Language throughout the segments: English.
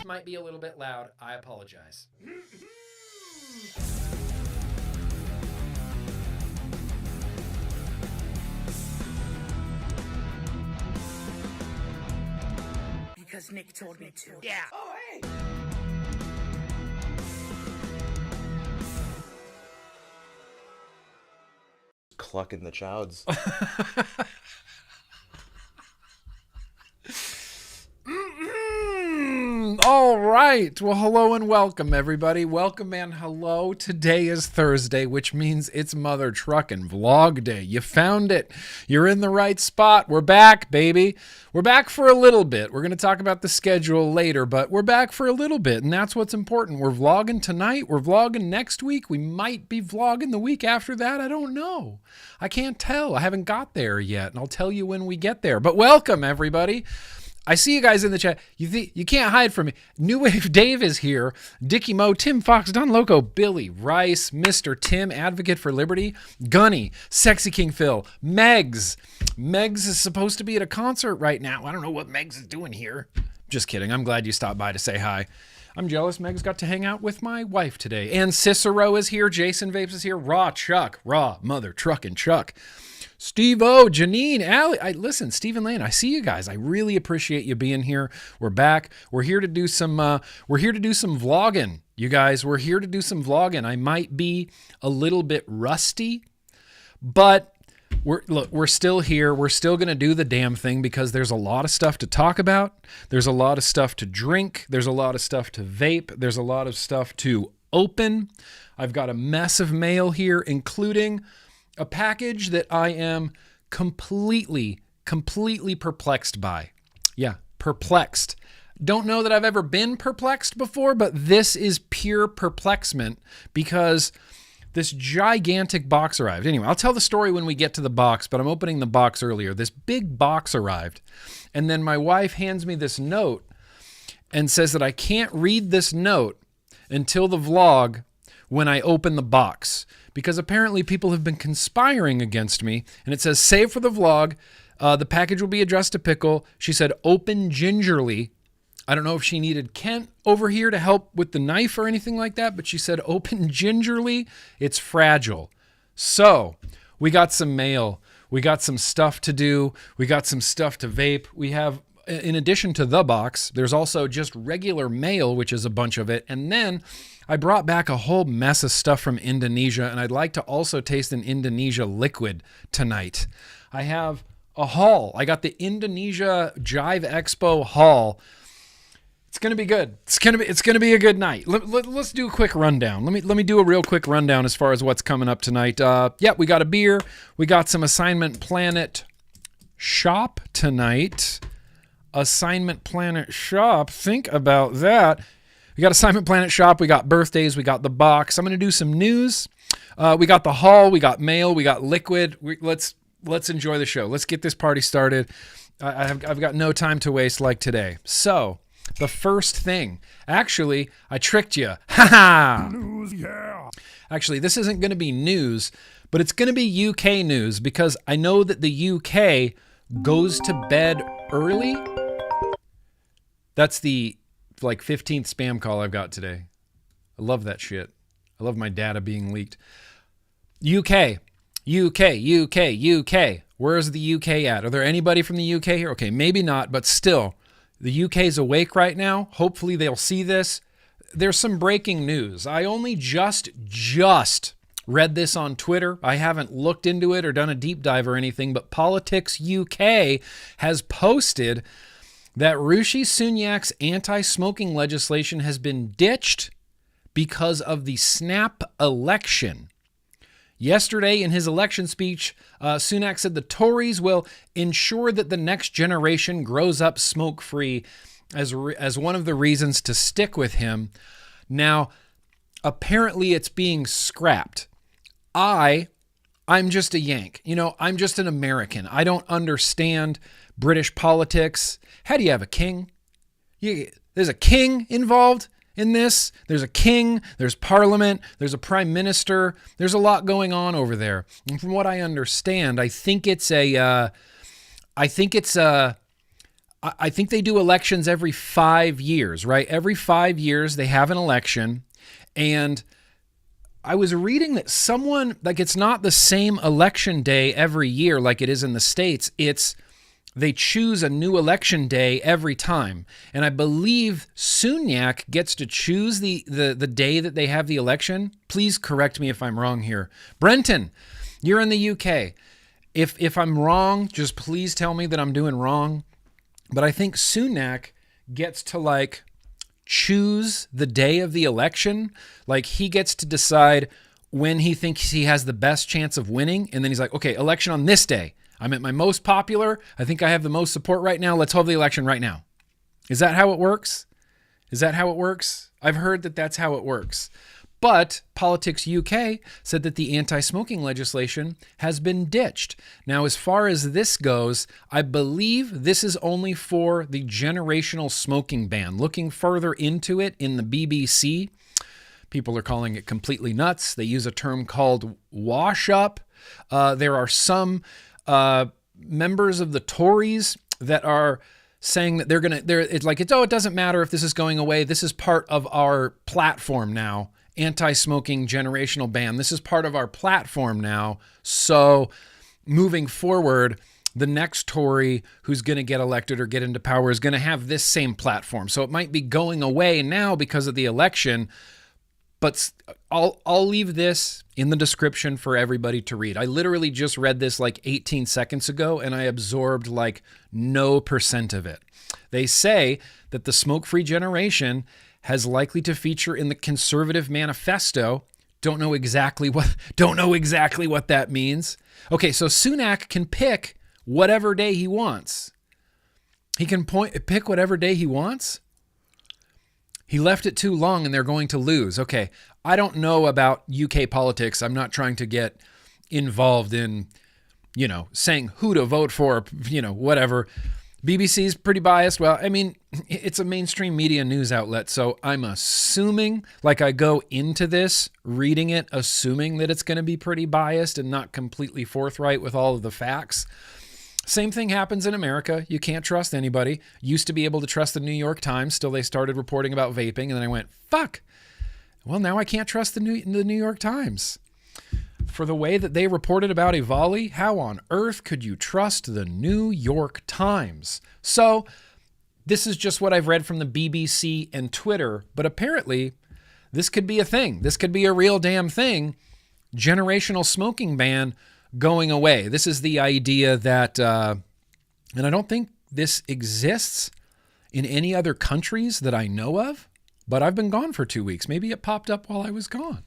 this might be a little bit loud. I apologize. Because Nick told me to. Yeah. Oh, hey! Clucking the chowds. All right. Well, hello and welcome, everybody. Welcome and hello. Today is Thursday, which means it's Mother Truckin' Vlog Day. You found it. You're in the right spot. We're back, baby. We're back for a little bit. We're going to talk about the schedule later, but we're back for a little bit, and that's what's important. We're vlogging tonight. We're vlogging next week. We might be vlogging the week after that. I don't know. I can't tell. I haven't got there yet, and I'll tell you when we get there. But welcome, everybody. I see you guys in the chat. You can't hide from me. New Wave Dave is here. Dickie Mo, Tim Fox, Don Loco, Billy Rice, Mr. Tim, Advocate for Liberty, Gunny, Sexy King Phil, Megs. Megs is supposed to be at a concert right now. I don't know what Megs is doing here. Just kidding. I'm glad you stopped by to say hi. I'm jealous Megs got to hang out with my wife today. And Cicero is here. Jason Vapes is here. Raw Chuck. Raw Mother Truckin' Chuck. Steve-O, Janine, Allie. Listen, Stephen Lane, I see you guys. I really appreciate you being here. We're back. We're here to do some vlogging. You guys, we're here to do some vlogging. I might be a little bit rusty, but we're still here. We're still going to do the damn thing because there's a lot of stuff to talk about. There's a lot of stuff to drink. There's a lot of stuff to vape. There's a lot of stuff to open. I've got a mess of mail here, including a package that I am completely perplexed by. Yeah, perplexed. Don't know that I've ever been perplexed before, but this is pure perplexment because this gigantic box arrived. Anyway, I'll tell the story when we get to the box, but I'm opening the box earlier. This big box arrived, and then my wife hands me this note and says that I can't read this note until the vlog when I open the box, because apparently people have been conspiring against me. And it says, save for the vlog. The package will be addressed to Pickle. She said, open gingerly. I don't know if she needed Kent over here to help with the knife or anything like that, but she said, open gingerly. It's fragile. So we got some mail. We got some stuff to do. We got some stuff to vape. We have, in addition to the box, there's also just regular mail, which is a bunch of it. And then I brought back a whole mess of stuff from Indonesia, and I'd like to also taste an Indonesia liquid tonight. I have a haul. I got the Indonesia Jive Expo haul. It's going to be good. It's going to be a good night. Let's do a quick rundown. Let me do a real quick rundown as far as what's coming up tonight. Yeah, we got a beer. We got some Assignment Planet shop tonight. Assignment Planet shop. Think about that. We got Assignment Planet shop. We got birthdays. We got the box. I'm going to do some news. We got the haul. We got mail. We got liquid. Let's enjoy the show. Let's get this party started. I've got no time to waste like today. So the first thing, actually, I tricked you. Ha ha! News, yeah. Actually, this isn't going to be news, but it's going to be UK news because I know that the UK goes to bed early. That's the 15th spam call I've got today. I love that shit. I love my data being leaked. UK. Where's the UK at? Are there anybody from the UK here? Okay, maybe not, but still, the UK's awake right now. Hopefully they'll see this. There's some breaking news. I only just read this on Twitter. I haven't looked into it or done a deep dive or anything, but Politics UK has posted that Rishi Sunak's anti-smoking legislation has been ditched because of the snap election. Yesterday, in his election speech, Sunak said the Tories will ensure that the next generation grows up smoke-free as one of the reasons to stick with him. Now, apparently it's being scrapped. I'm just a Yank. I'm just an American. I don't understand British politics. How do you have a king? There's a king involved in this. There's a king, there's parliament, there's a prime minister. There's a lot going on over there. And from what I understand, I think it's a I think they do elections every 5 years, right? Every 5 years they have an election. And I was reading that someone, like, it's not the same election day every year like it is in the States. They choose a new election day every time. And I believe Sunyak gets to choose the day that they have the election. Please correct me if I'm wrong here. Brenton, you're in the UK. If I'm wrong, just please tell me that I'm doing wrong. But I think Sunak gets to, like, choose the day of the election. Like, he gets to decide when he thinks he has the best chance of winning. And then he's like, okay, election on this day. I'm at my most popular. I think I have the most support right now. Let's hold the election right now. Is that how it works? Is that how it works? I've heard that that's how it works. But Politics UK said that the anti-smoking legislation has been ditched. Now, as far as this goes, I believe this is only for the generational smoking ban. Looking further into it in the BBC, people are calling it completely nuts. They use a term called wash up. There are some members of the Tories that are saying that it doesn't matter if this is going away. This is part of our platform now. Anti-smoking generational ban. This is part of our platform now. So moving forward, the next Tory who's going to get elected or get into power is going to have this same platform. So it might be going away now because of the election, but I'll leave this in the description for everybody to read. I literally just read this like 18 seconds ago, and I absorbed like no % of it. They say that the smoke-free generation has likely to feature in the Conservative Manifesto. Don't know exactly what that means. Okay, so Sunak can pick whatever day he wants. He can pick whatever day he wants. He left it too long and they're going to lose. Okay, I don't know about UK politics. I'm not trying to get involved in, saying who to vote for, whatever. BBC's pretty biased. Well, I mean, it's a mainstream media news outlet, so I'm assuming, like, I go into this reading it, assuming that it's going to be pretty biased and not completely forthright with all of the facts. Same thing happens in America. You can't trust anybody. Used to be able to trust the New York Times till they started reporting about vaping, and then I went, fuck. Well, now I can't trust the New York Times. For the way that they reported about EVALI, how on earth could you trust the New York Times? So this is just what I've read from the BBC and Twitter, but apparently this could be a thing. This could be a real damn thing. Generational smoking ban going away. This is the idea that, and I don't think this exists in any other countries that I know of, but I've been gone for 2 weeks. Maybe it popped up while I was gone.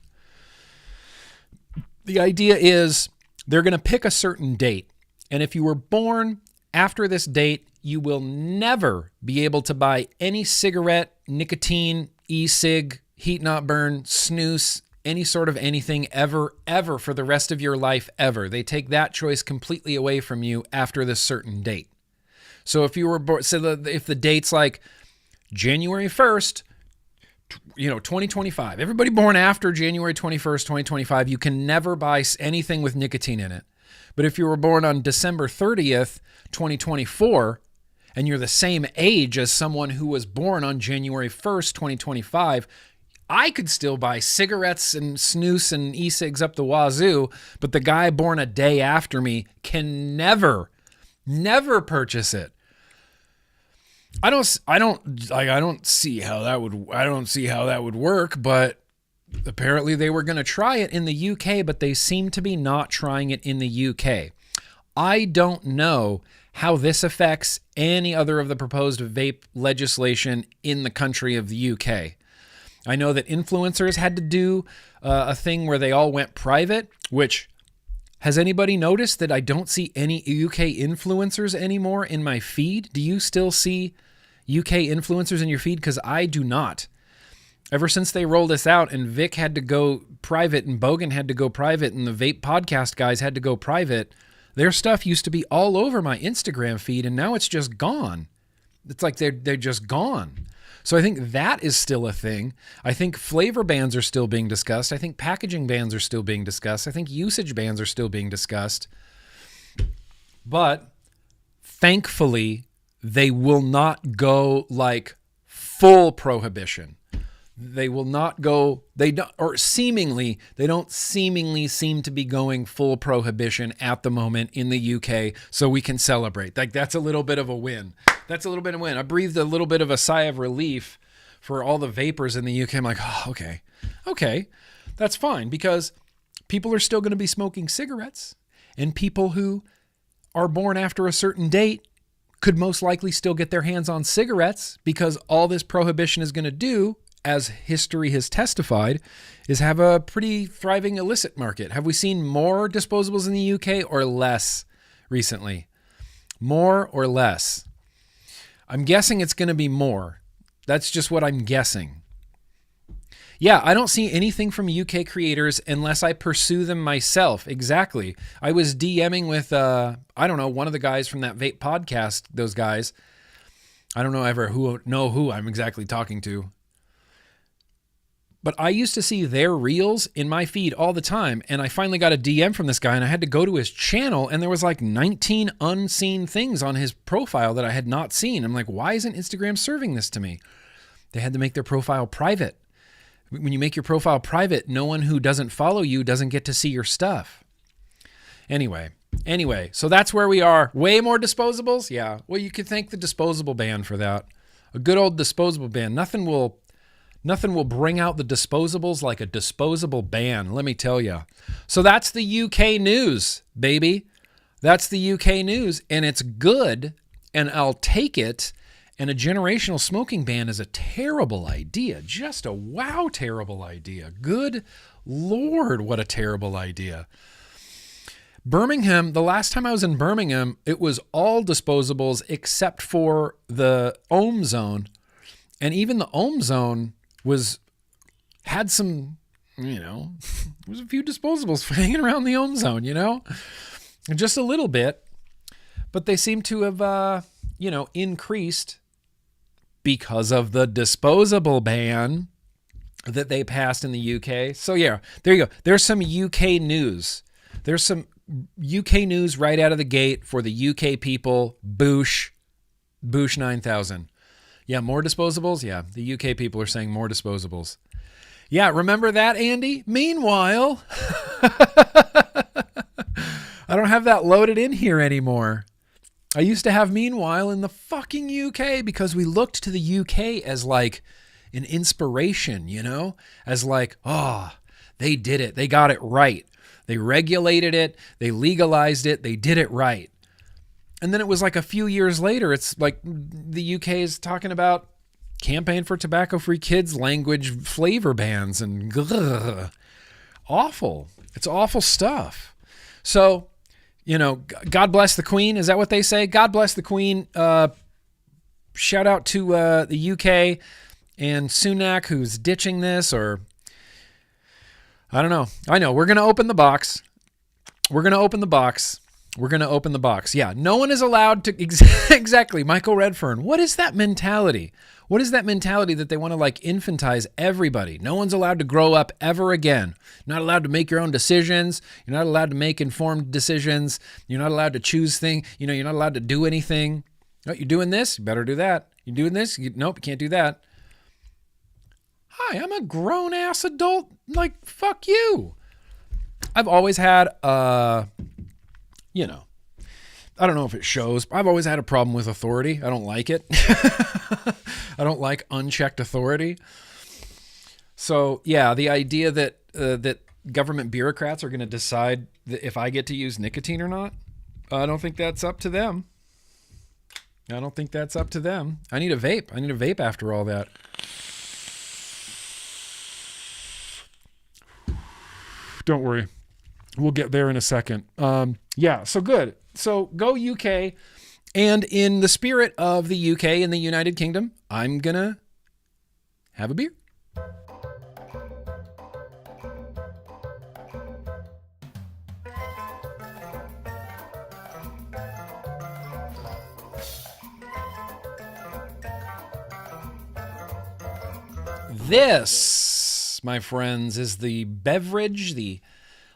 The idea is they're going to pick a certain date. And if you were born after this date, you will never be able to buy any cigarette, nicotine, e-cig, heat not burn, snus, any sort of anything ever for the rest of your life ever. They take that choice completely away from you after this certain date. So if you were born, if the date's like January 1st, 2025. Everybody born after January 21st, 2025, you can never buy anything with nicotine in it. But if you were born on December 30th, 2024, and you're the same age as someone who was born on January 1st, 2025, I could still buy cigarettes and snus and e-cigs up the wazoo, but the guy born a day after me can never purchase it. I don't see how that would work, but apparently they were going to try it in the UK, but they seem to be not trying it in the UK. I don't know how this affects any other of the proposed vape legislation in the country of the UK. I know that influencers had to do a thing where they all went private, which, has anybody noticed that I don't see any UK influencers anymore in my feed? Do you still see UK influencers in your feed? Because I do not. Ever since they rolled this out and Vic had to go private and Bogan had to go private and the Vape podcast guys had to go private, their stuff used to be all over my Instagram feed and now it's just gone. It's like they're just gone. So I think that is still a thing. I think flavor bans are still being discussed. I think packaging bans are still being discussed. I think usage bans are still being discussed. But thankfully, they will not go like full prohibition. They will not go, they don't seemingly seem to be going full prohibition at the moment in the UK, so we can celebrate. Like, that's a little bit of a win. That's a little bit of a win. I breathed a little bit of a sigh of relief for all the vapors in the UK. I'm like, oh, okay, that's fine, because people are still going to be smoking cigarettes, and people who are born after a certain date could most likely still get their hands on cigarettes, because all this prohibition is going to do, as history has testified, is have a pretty thriving illicit market. Have we seen more disposables in the UK or less recently? More or less? I'm guessing it's going to be more. That's just what I'm guessing. Yeah, I don't see anything from UK creators unless I pursue them myself. Exactly. I was DMing with, one of the guys from that Vape podcast, those guys. I don't know who I'm exactly talking to. But I used to see their reels in my feed all the time, and I finally got a DM from this guy, and I had to go to his channel, and there was like 19 unseen things on his profile that I had not seen. I'm like, why isn't Instagram serving this to me? They had to make their profile private. When you make your profile private, no one who doesn't follow you doesn't get to see your stuff. Anyway, so that's where we are. Way more disposables? Yeah. Well, you could thank the disposable ban for that. A good old disposable ban. Nothing will bring out the disposables like a disposable ban, let me tell you. So that's the UK news, baby. That's the UK news, and it's good, and I'll take it. And a generational smoking ban is a terrible idea. Just a wow, terrible idea. Good Lord, what a terrible idea. Birmingham, the last time I was in Birmingham, it was all disposables except for the ohm zone. And even the ohm zone had some, there was a few disposables hanging around the ohm zone, just a little bit, but they seem to have, increased because of the disposable ban that they passed in the UK. So yeah, there you go. There's some UK news. There's some UK news right out of the gate for the UK people. Boosh 9000. Yeah, more disposables? Yeah, the UK people are saying more disposables. Yeah, remember that, Andy? Meanwhile, I don't have that loaded in here anymore. I used to have meanwhile in the fucking UK because we looked to the UK as like an inspiration, as like, they did it. They got it right. They regulated it. They legalized it. They did it right. And then it was like a few years later, it's like the UK is talking about campaign for tobacco-free kids language flavor bans and awful. It's awful stuff. So, God bless the Queen. Is that what they say? God bless the Queen. Shout out to the UK and Sunak, who's ditching this, or I don't know. I know. We're going to open the box. Yeah, no one is allowed to... Exactly, Michael Redfern. What is that mentality? What is that mentality that they want to infantize everybody? No one's allowed to grow up ever again. You're not allowed to make your own decisions. You're not allowed to make informed decisions. You're not allowed to choose things. You're not allowed to do anything. Oh, you're doing this? You better do that. You're doing this? Nope, you can't do that. Hi, I'm a grown-ass adult. Fuck you. I've always had... I don't know if it shows, but I've always had a problem with authority. I don't like it. I don't like unchecked authority. So yeah, the idea that that government bureaucrats are going to decide if I get to use nicotine or not, I don't think that's up to them. I need a vape after all that. Don't worry. We'll get there in a second. Yeah, so good. So go UK. And in the spirit of the UK and the United Kingdom, I'm going to have a beer. This, my friends, is the beverage, the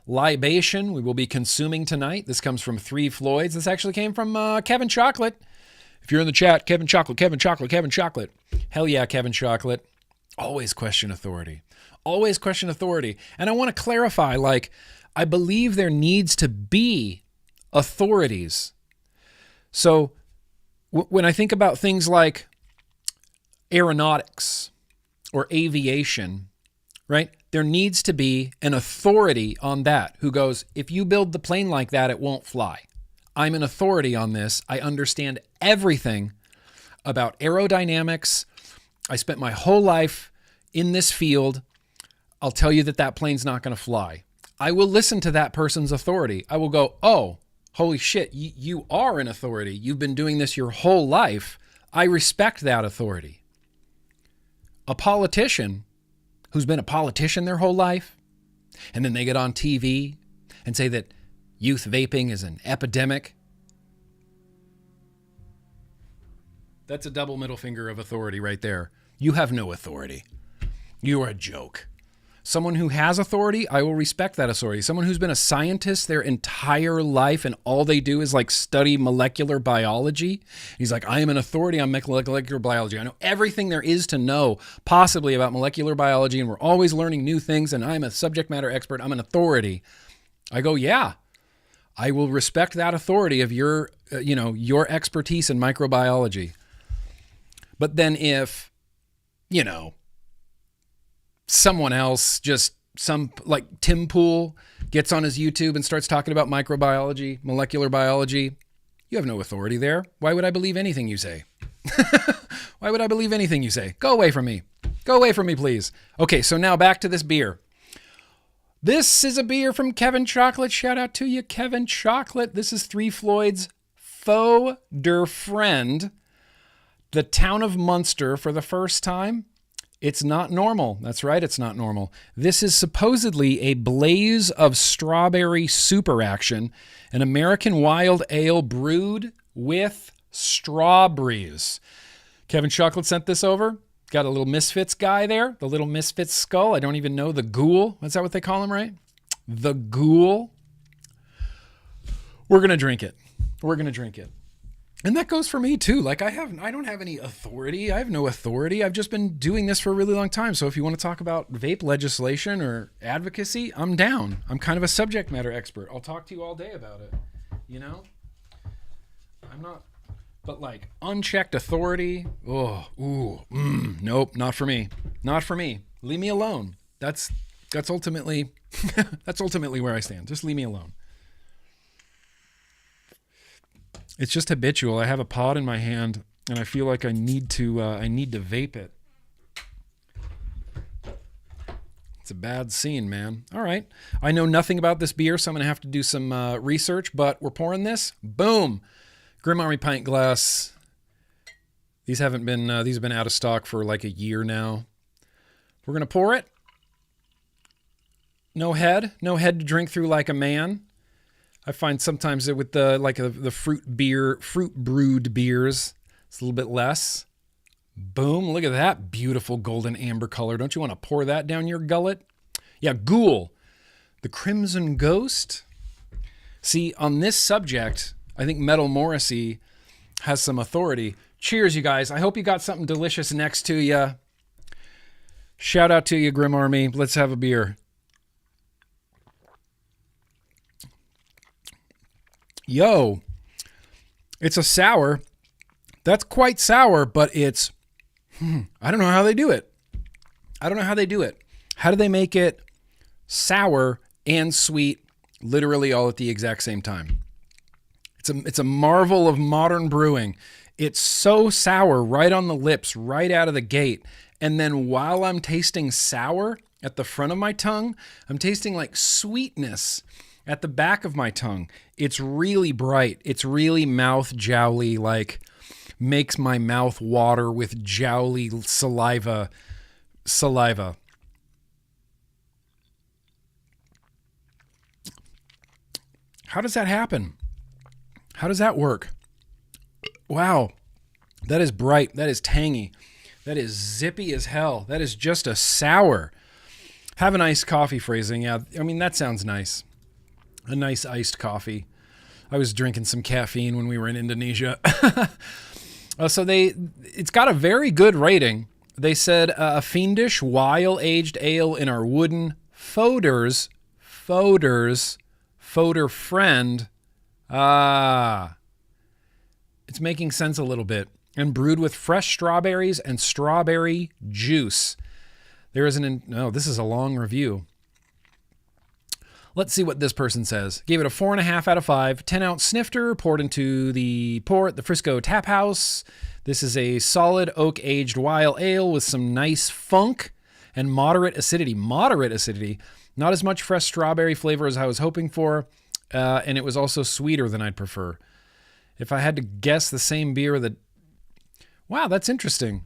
libation we will be consuming tonight. This comes from Three Floyds. This actually came from Kevin Chocolate. If you're in the chat, Kevin Chocolate, Kevin Chocolate, Kevin Chocolate. Hell yeah, Kevin Chocolate. Always question authority. Always question authority. And I want to clarify, like, I believe there needs to be authorities. So when I think about things like aeronautics or aviation, right? There needs to be an authority on that who goes, if you build the plane like that, it won't fly. I'm an authority on this. I understand everything about aerodynamics. I spent my whole life in this field. I'll tell you that that plane's not going to fly. I will listen to that person's authority. I will go, oh, holy shit, you are an authority. You've been doing this your whole life. I respect that authority. A politician who's been a politician their whole life, and then they get on TV and say that youth vaping is an epidemic. That's a double middle finger of authority right there. You have no authority. You are a joke. Someone who has authority, I will respect that authority. Someone who's been a scientist their entire life and all they do is like study molecular biology. He's like, I am an authority on molecular biology. I know everything there is to know possibly about molecular biology, and we're always learning new things, and I'm a subject matter expert. I'm an authority. I go, yeah, I will respect that authority of your, your expertise in microbiology. But then if, someone else, just some like Tim Pool gets on his YouTube and starts talking about microbiology, molecular biology, you have no authority there. Why would I believe anything you say? Why would I believe anything you say? Go away from me. Go away from me, please. Okay, so now back to this beer. This is a beer from Kevin Chocolate. Shout out to you, Kevin Chocolate. This is Three Floyd's Faux Der Friend. The town of Munster for the first time. It's not normal. That's right, it's not normal. This is supposedly a blaze of strawberry super action, an American wild ale brewed with strawberries. Kevin Chocolate sent this over. Got a little Misfits guy there, the little Misfits skull. I don't even know, the ghoul. Is that what they call him, right? The ghoul. We're going to drink it. We're going to drink it. And that goes for me too. Like I don't have any authority. I have no authority. I've just been doing this for a really long time. So if you want to talk about vape legislation or advocacy, I'm down. I'm kind of a subject matter expert. I'll talk to you all day about it. I'm not, but like unchecked authority. Nope, not for me. Not for me. Leave me alone. That's ultimately, that's ultimately where I stand. Just leave me alone. It's just habitual. I have a pod in my hand, and I feel like I need to vape it. It's a bad scene, man. All right. I know nothing about this beer, so I'm going to have to do some research, but we're pouring this. Boom. GRIMMARMY pint glass. These have been out of stock for like a year now. We're going to pour it. No head to drink through like a man. I find sometimes that with the fruit brewed beers, it's a little bit less. Boom, look at that beautiful golden amber color. Don't you want to pour that down your gullet? Yeah, Ghoul, the Crimson Ghost. See, on this subject, I think Metal Morrissey has some authority. Cheers, you guys. I hope you got something delicious next to you. Shout out to you, GRIMMARMY. Let's have a beer. Yo, it's a sour. That's quite sour, but it's, I don't know how they do it. I don't know how they do it. How do they make it sour and sweet, literally all at the exact same time? It's a marvel of modern brewing. It's so sour right on the lips, right out of the gate. And then while I'm tasting sour at the front of my tongue, I'm tasting like sweetness at the back of my tongue. It's really bright. It's really mouth jowly, like makes my mouth water with jowly saliva. How does that happen? How does that work? Wow. That is bright. That is tangy. That is zippy as hell. That is just a sour. Have an iced coffee phrasing. Yeah, I mean, that sounds nice. A nice iced coffee. I was drinking some caffeine when we were in Indonesia. It's got a very good rating. They said a fiendish while aged ale in our wooden foder friend. It's making sense a little bit. And brewed with fresh strawberries and strawberry juice. This is a long review. Let's see what this person says. Gave it a 4.5 out of 5. 10-ounce snifter poured into the port, the Frisco Tap House. This is a solid oak-aged wild ale with some nice funk and moderate acidity. Moderate acidity. Not as much fresh strawberry flavor as I was hoping for, and it was also sweeter than I'd prefer. If I had to guess the same beer that... Wow, that's interesting.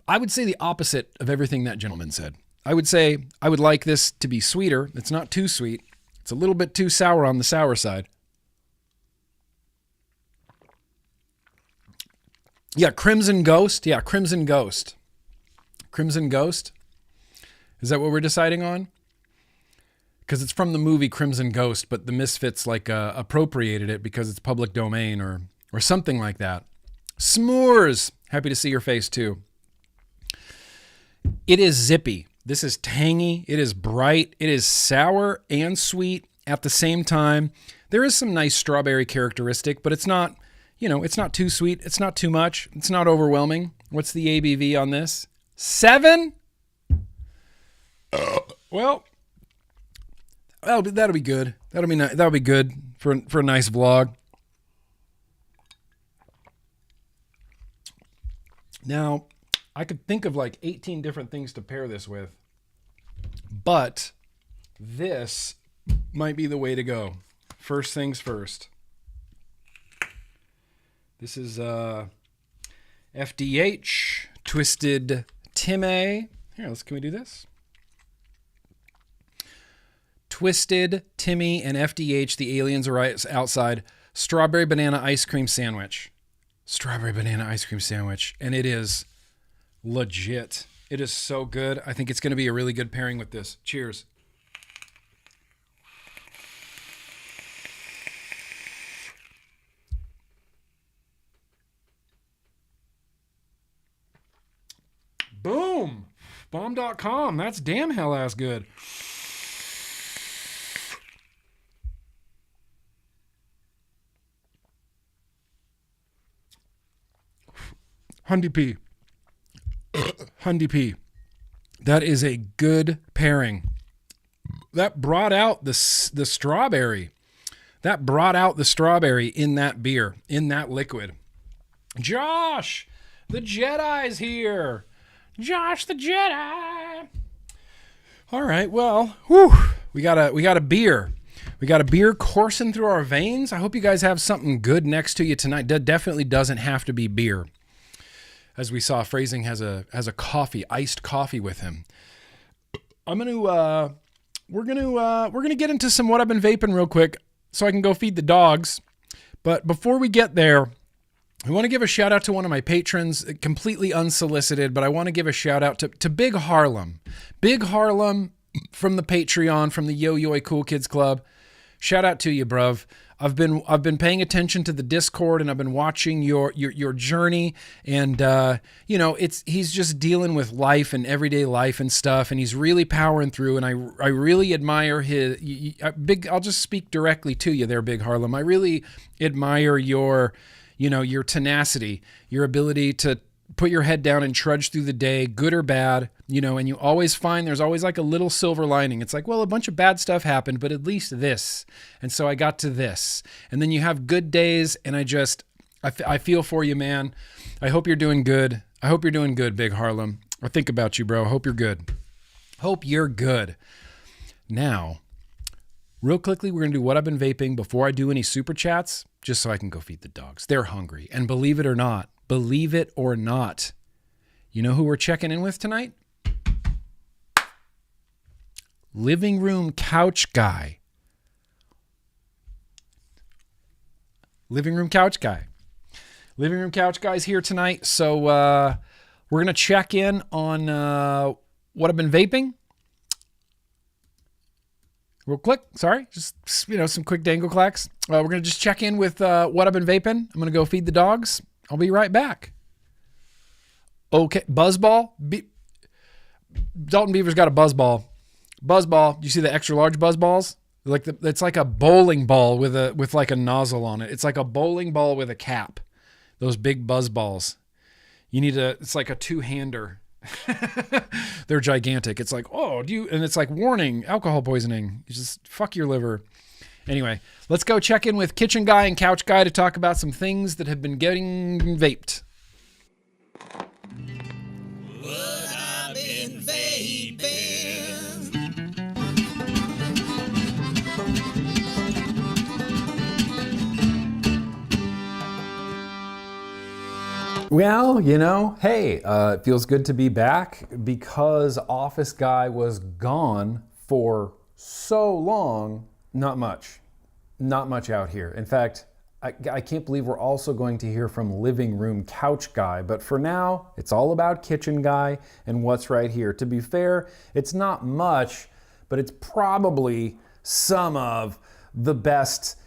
I would say the opposite of everything that gentleman said. I would say I would like this to be sweeter. It's not too sweet. It's a little bit too sour on the sour side. Yeah, Crimson Ghost. Yeah, Crimson Ghost. Crimson Ghost. Is that what we're deciding on? Because it's from the movie Crimson Ghost, but the Misfits appropriated it because it's public domain or something like that. S'mores. Happy to see your face too. It is zippy. This is tangy. It is bright. It is sour and sweet at the same time. There is some nice strawberry characteristic, but it's not, it's not too sweet. It's not too much. It's not overwhelming. What's the ABV on this? 7? Well, that'll be good. That'll be good for a nice vlog. Now, I could think of like 18 different things to pair this with, but this might be the way to go. First things first. This is FDH, Twisted Timmy. Here, can we do this? Twisted Timmy and FDH, the aliens are outside. Strawberry banana ice cream sandwich. Strawberry banana ice cream sandwich. And it is legit. It is so good. I think it's going to be a really good pairing with this. Cheers. Boom. Bomb.com. That's damn hell ass good. Hundy P. Hundy P. That is a good pairing. That brought out the strawberry. That brought out the strawberry in that beer, in that liquid. Josh, the Jedi's here. Josh, the Jedi. All right, well, we got a beer. We got a beer coursing through our veins. I hope you guys have something good next to you tonight. That definitely doesn't have to be beer. As we saw, Phrasing has a coffee, iced coffee with him. We're gonna get into some what I've been vaping real quick so I can go feed the dogs. But before we get there, I want to give a shout out to one of my patrons, completely unsolicited, but I want to give a shout out to Big Harlem. Big Harlem from the Patreon, from the Yo-Yo Cool Kids Club. Shout out to you, bruv. I've been paying attention to the Discord, and I've been watching your journey, and he's just dealing with life and everyday life and stuff, and he's really powering through, and I really admire I'll just speak directly to you there, Big Harlem. I really admire your tenacity, your ability to put your head down and trudge through the day, good or bad, and you always find there's always like a little silver lining. It's like, well, a bunch of bad stuff happened, but at least this. And so I got to this. And then you have good days, and I feel for you, man. I hope you're doing good. I hope you're doing good, Big Harlem. I think about you, bro. Hope you're good. Hope you're good. Now, real quickly, we're going to do what I've been vaping before I do any super chats, just so I can go feed the dogs. They're hungry. And believe it or not, you know who we're checking in with tonight? Living Room Couch Guy. Living Room Couch Guy. Living Room Couch Guy's here tonight. So we're going to check in on what I've been vaping. Real quick, sorry, just some quick dangle clacks. We're going to just check in with what I've been vaping. I'm going to go feed the dogs. I'll be right back. Okay, Buzzball. Dalton Beaver's got a Buzzball. Buzzball. You see the extra large Buzzballs? It's like a bowling ball with like a nozzle on it. It's like a bowling ball with a cap. Those big Buzzballs. It's like a two-hander. They're gigantic. It's like, and it's like, warning, alcohol poisoning. You just fuck your liver. Anyway, let's go check in with Kitchen Guy and Couch Guy to talk about some things that have been getting vaped. What I've been vaping. Well, hey, it feels good to be back because Office Guy was gone for so long. Not much out here. In fact, I can't believe we're also going to hear from Living Room Couch Guy, but for now, it's all about Kitchen Guy and what's right here. To be fair, it's not much, but it's probably some of the best,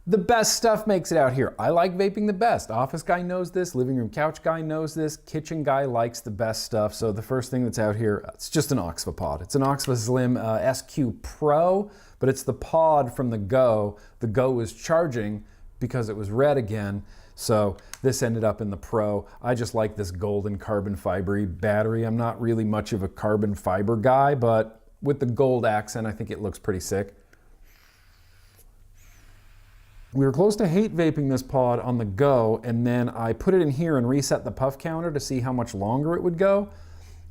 the best stuff makes it out here. I like vaping the best. Office Guy knows this. Living Room Couch Guy knows this. Kitchen Guy likes the best stuff. So the first thing that's out here, it's just an Oxva pod. It's an Oxva Slim SQ Pro, but it's the pod from the Go. The Go was charging because it was red again. So this ended up in the Pro. I just like this golden carbon fiber battery. I'm not really much of a carbon fiber guy, but with the gold accent, I think it looks pretty sick. We were close to hate vaping this pod on the Go, and then I put it in here and reset the puff counter to see how much longer it would go.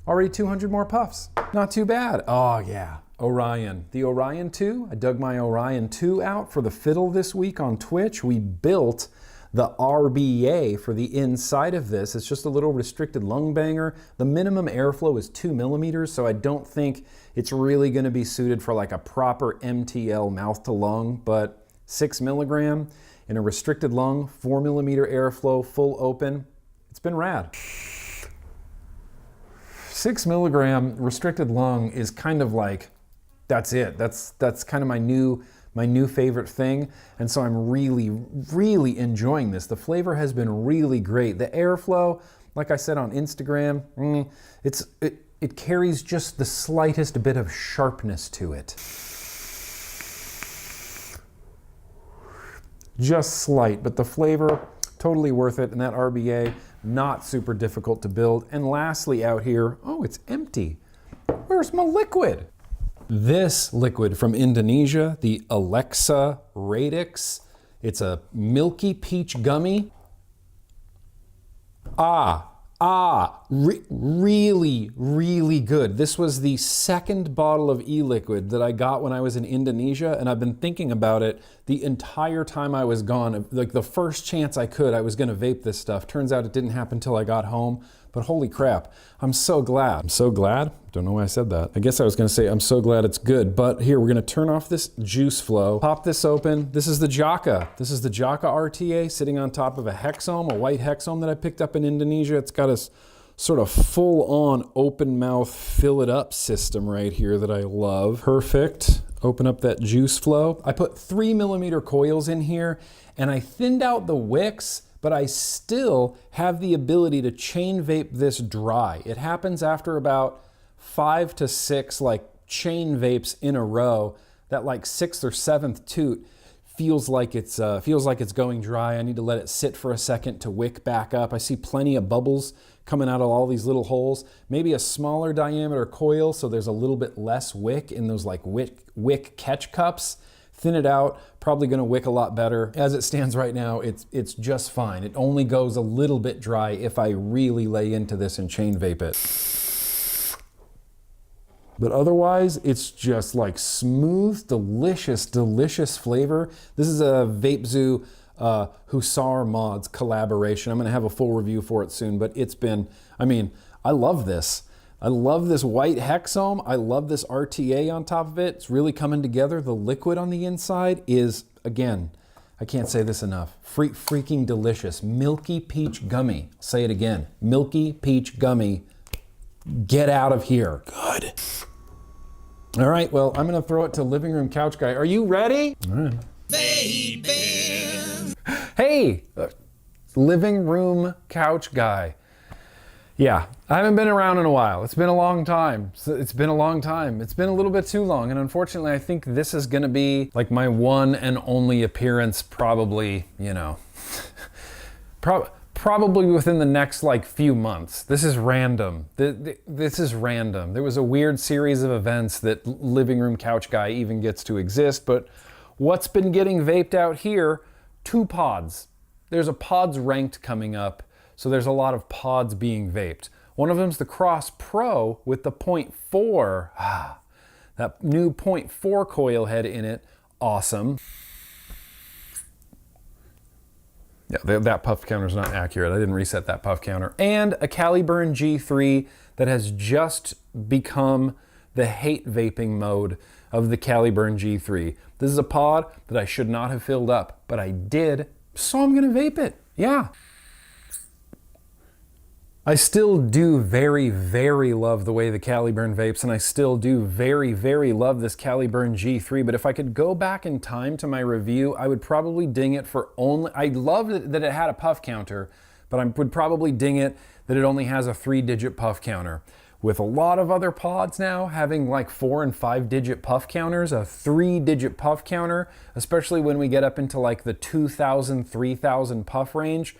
Already 200 more puffs. Not too bad. Oh yeah, Orion. The Orion 2, I dug my Orion 2 out for the fiddle this week on Twitch. We built the RBA for the inside of this. It's just a little restricted lung banger. The minimum airflow is 2 millimeters, so I don't think it's really gonna be suited for like a proper MTL mouth to lung, but 6 milligram in a restricted lung, 4 millimeter airflow, full open. It's been rad. 6 milligram restricted lung is kind of like, that's it. That's kind of my new favorite thing. And so I'm really, really enjoying this. The flavor has been really great. The airflow, like I said on Instagram, it carries just the slightest bit of sharpness to it. Just slight, but the flavor, totally worth it. And that RBA, not super difficult to build. And lastly out here, it's empty. Where's my liquid? This liquid from Indonesia, the Alexa Radix. It's a milky peach gummy. Really, really good. This was the second bottle of e-liquid that I got when I was in Indonesia, and I've been thinking about it the entire time I was gone. Like the first chance I could, I was gonna vape this stuff. Turns out it didn't happen until I got home, but holy crap, I'm so glad. I'm so glad? Don't know why I said that. I guess I was gonna say I'm so glad it's good, but here, we're gonna turn off this juice flow, pop this open. This is the Jaka. This is the Jaka RTA sitting on top of a hexome, a white hexome that I picked up in Indonesia. It's got a sort of full-on open mouth fill it up system right here that I love. Perfect. Open up that juice flow. I put 3 millimeter coils in here and I thinned out the wicks, but I still have the ability to chain vape this dry. It happens after about 5 to 6 like chain vapes in a row. That like 6th or 7th toot feels like it's going dry. I need to let it sit for a second to wick back up. I see plenty of bubbles coming out of all these little holes. Maybe a smaller diameter coil so there's a little bit less wick in those like wick catch cups. Thin it out, probably gonna wick a lot better. As it stands right now, it's just fine. It only goes a little bit dry if I really lay into this and chain vape it. But otherwise, it's just like smooth, delicious, delicious flavor. This is a Vape Zoo Hussar Mods collaboration. I'm gonna have a full review for it soon, but it's been, I love this. I love this white hexome. I love this RTA on top of it. It's really coming together. The liquid on the inside is, again, I can't say this enough, freaking delicious. Milky peach gummy. I'll say it again, milky peach gummy. Get out of here. Good. All right, well, I'm gonna throw it to Living Room Couch Guy. Are you ready? All right. Vaping. Hey, living room couch guy. Yeah, I haven't been around in a while. It's been a long time. It's been a long time. It's been a little bit too long. And unfortunately, I think this is going to be like my one and only appearance probably, you know, probably within the next like few months. This is random. This is random. There was a weird series of events that Living Room Couch Guy even gets to exist. But what's been getting vaped out here? 2 pods. There's a pods ranked coming up. So there's a lot of pods being vaped. One of them's the Cross Pro with the 0.4. That new 0.4 coil head in it. Awesome. Yeah, that puff counter's not accurate. I didn't reset that puff counter. And a Caliburn G3 that has just become the hate vaping mode of the Caliburn G3. This is a pod that I should not have filled up, but I did, so I'm gonna vape it. Yeah. I still do very, very love the way the Caliburn vapes, and I still do very, very love this Caliburn G3, but if I could go back in time to my review, I would probably ding it for only, I loved that it had a puff counter, but I would probably ding it that it only has a 3-digit puff counter. With a lot of other pods now having like 4- and 5-digit puff counters, a 3-digit puff counter, especially when we get up into like the 2,000, 3,000 puff range,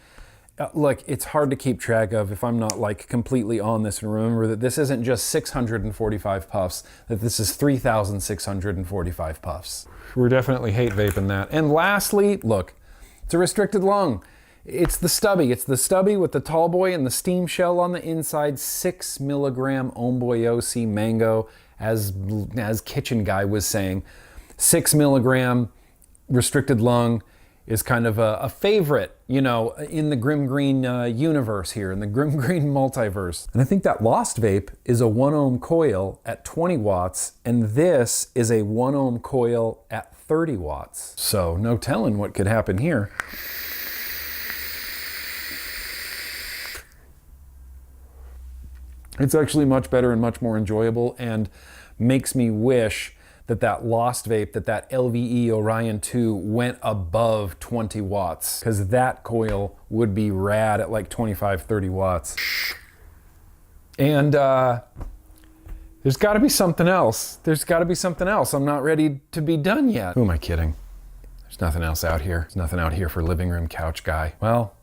look, it's hard to keep track of if I'm not like completely on this, and remember that this isn't just 645 puffs, that this is 3,645 puffs. We're definitely hate vaping that. And lastly, look, it's a restricted lung. It's the stubby. It's the stubby with the tall boy and the steam shell on the inside, 6 milligram Omboyosi mango, as Kitchen Guy was saying. 6 milligram restricted lung is kind of a favorite, you know, in the GrimmGreen universe here, in the GrimmGreen multiverse. And I think that Lost Vape is a 1 ohm coil at 20 watts, and this is a 1 ohm coil at 30 watts. So no telling what could happen here. It's actually much better and much more enjoyable, and makes me wish that Lost Vape, that LVE Orion 2 went above 20 watts, because that coil would be rad at like 25, 30 watts. And there's gotta be something else. There's gotta be something else. I'm not ready to be done yet. Who am I kidding? There's nothing else out here. There's nothing out here for Living Room Couch Guy. Well,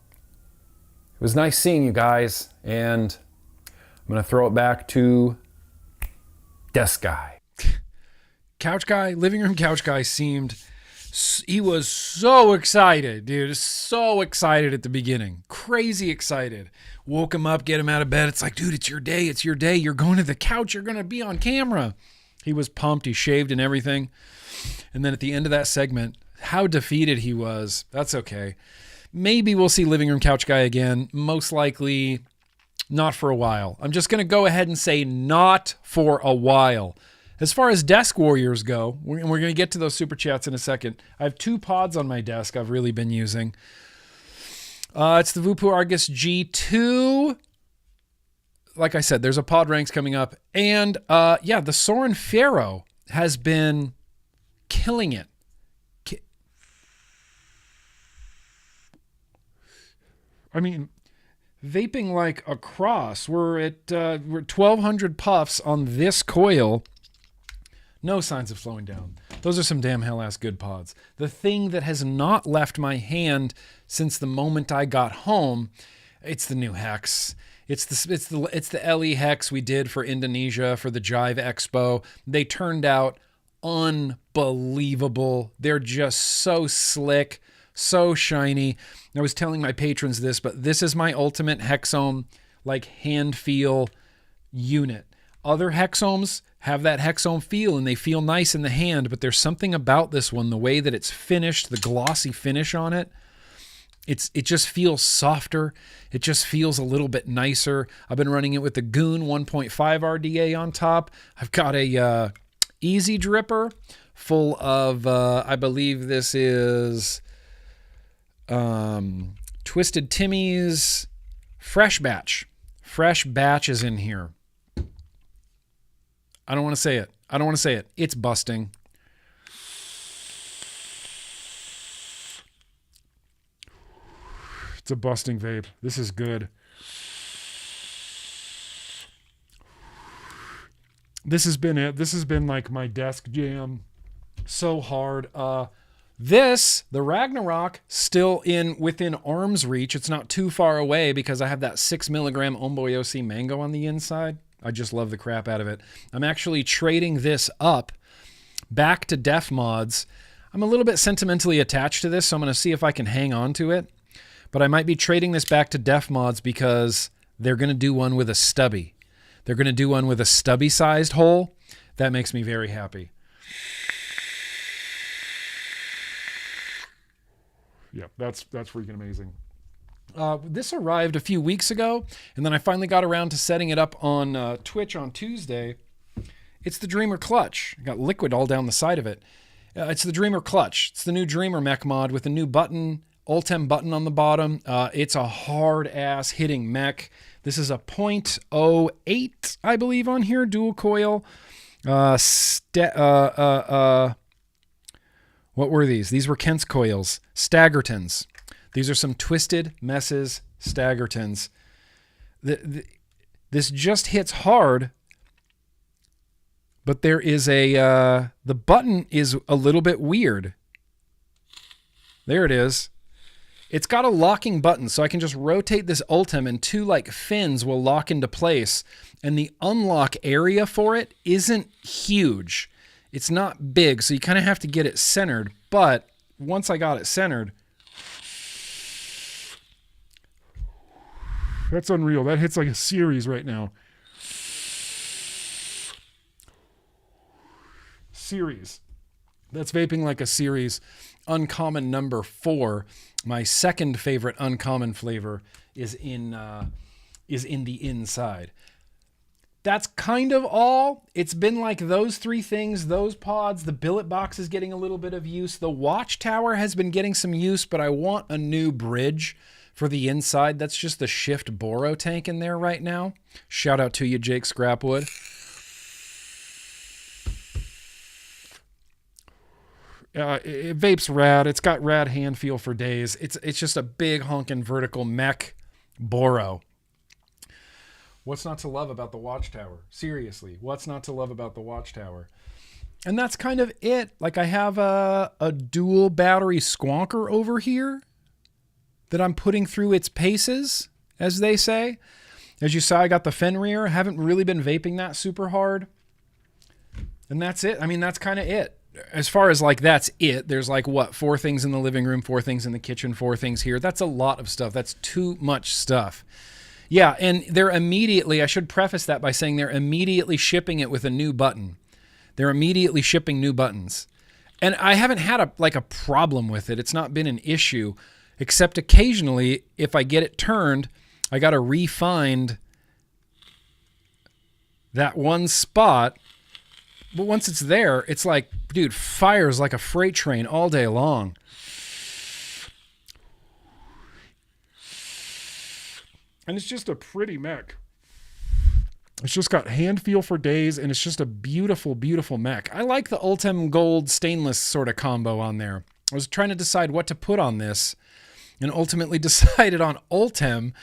it was nice seeing you guys, and I'm gonna throw it back to Desk Guy. Couch Guy, Living Room Couch Guy he was so excited, dude. So excited at the beginning. Crazy excited. Woke him up, get him out of bed. It's like, dude, it's your day. It's your day. You're going to the couch. You're going to be on camera. He was pumped. He shaved and everything. And then at the end of that segment, how defeated he was. That's okay. Maybe we'll see Living Room Couch Guy again. Most likely not for a while. I'm just going to go ahead and say not for a while. As far as desk warriors go, we're going to get to those super chats in a second. I have 2 pods on my desk I've really been using. It's the Vupu Argus G2. Like I said, there's a pod ranks coming up. And yeah, the Soren Faro has been killing it. I mean, vaping like a cross. We're at 1,200 puffs on this coil. No signs of slowing down. Those are some damn hell-ass good pods. The thing that has not left my hand since the moment I got home, it's the new hex. It's the LE hex we did for Indonesia for the Jive Expo. They turned out unbelievable. They're just so slick, so shiny. I was telling my patrons this, but this is my ultimate hexome, like hand feel unit. Other hexomes have that hexome feel and they feel nice in the hand, but there's something about this one, the way that it's finished, the glossy finish on it. It just feels softer. It just feels a little bit nicer. I've been running it with the Goon 1.5 RDA on top. I've got a Easy Dripper full of, I believe this is Twisted Timmy's Fresh Batch. Fresh Batch is in here. I don't want to say it. I don't want to say it. It's busting. It's a busting vape. This is good. This has been it. This has been like my desk jam. So hard. The Ragnarok, still within arm's reach. It's not too far away because I have that 6 milligram Omboyosi mango on the inside. I just love the crap out of it. I'm actually trading this up back to Def Mods. I'm a little bit sentimentally attached to this, so I'm going to see if I can hang on to it. But I might be trading this back to Def Mods because they're going to do one with a stubby. They're going to do one with a stubby-sized hole. That makes me very happy. Yeah, that's freaking amazing. This arrived a few weeks ago, and then I finally got around to setting it up on Twitch on Tuesday. It's the Dreamer Clutch. I got liquid all down the side of it. It's the Dreamer Clutch. It's the new Dreamer mech mod with a new button, Ultem button on the bottom. It's a hard-ass hitting mech. This is a 0.08, I believe, on here, dual coil. What were these? These were Kent's coils. Staggertons. These are some Twisted Messes Staggertons. This just hits hard, but there is the button is a little bit weird. There it is. It's got a locking button, so I can just rotate this Ultem and two like fins will lock into place. And the unlock area for it isn't huge. It's not big, so you kind of have to get it centered. But once I got it centered, that's unreal. That hits like a series right now. Series. That's vaping like a series. Uncommon number 4. My second favorite uncommon flavor is in the inside. That's kind of all. It's been like those 3 things, those pods. The billet box is getting a little bit of use. The watchtower has been getting some use, but I want a new bridge for the inside. That's just the Shift Boro tank in there right now. Shout out to you, Jake Scrapwood. It vapes rad. It's got rad hand feel for days. It's just a big honkin' vertical mech Boro. What's not to love about the watchtower? Seriously, what's not to love about the watchtower? And that's kind of it. Like I have a dual battery squonker over here that I'm putting through its paces, as they say. As you saw, I got the Fenrir. I haven't really been vaping that super hard. And that's it. I mean, that's kind of it. As far as like that's it, there's like what, 4 things in the living room, 4 things in the kitchen, 4 things here. That's a lot of stuff. That's too much stuff. Yeah, and they're immediately, I should preface that by saying they're immediately shipping it with a new button. They're immediately shipping new buttons. And I haven't had a problem with it. It's not been an issue, except occasionally if I get it turned, I got to re-find that one spot. But once it's there, it's like, dude, fires like a freight train all day long. And it's just a pretty mech. It's just got hand feel for days, and it's just a beautiful, beautiful mech. I like the Ultem Gold stainless sort of combo on there. I was trying to decide what to put on this, and ultimately decided on Ultem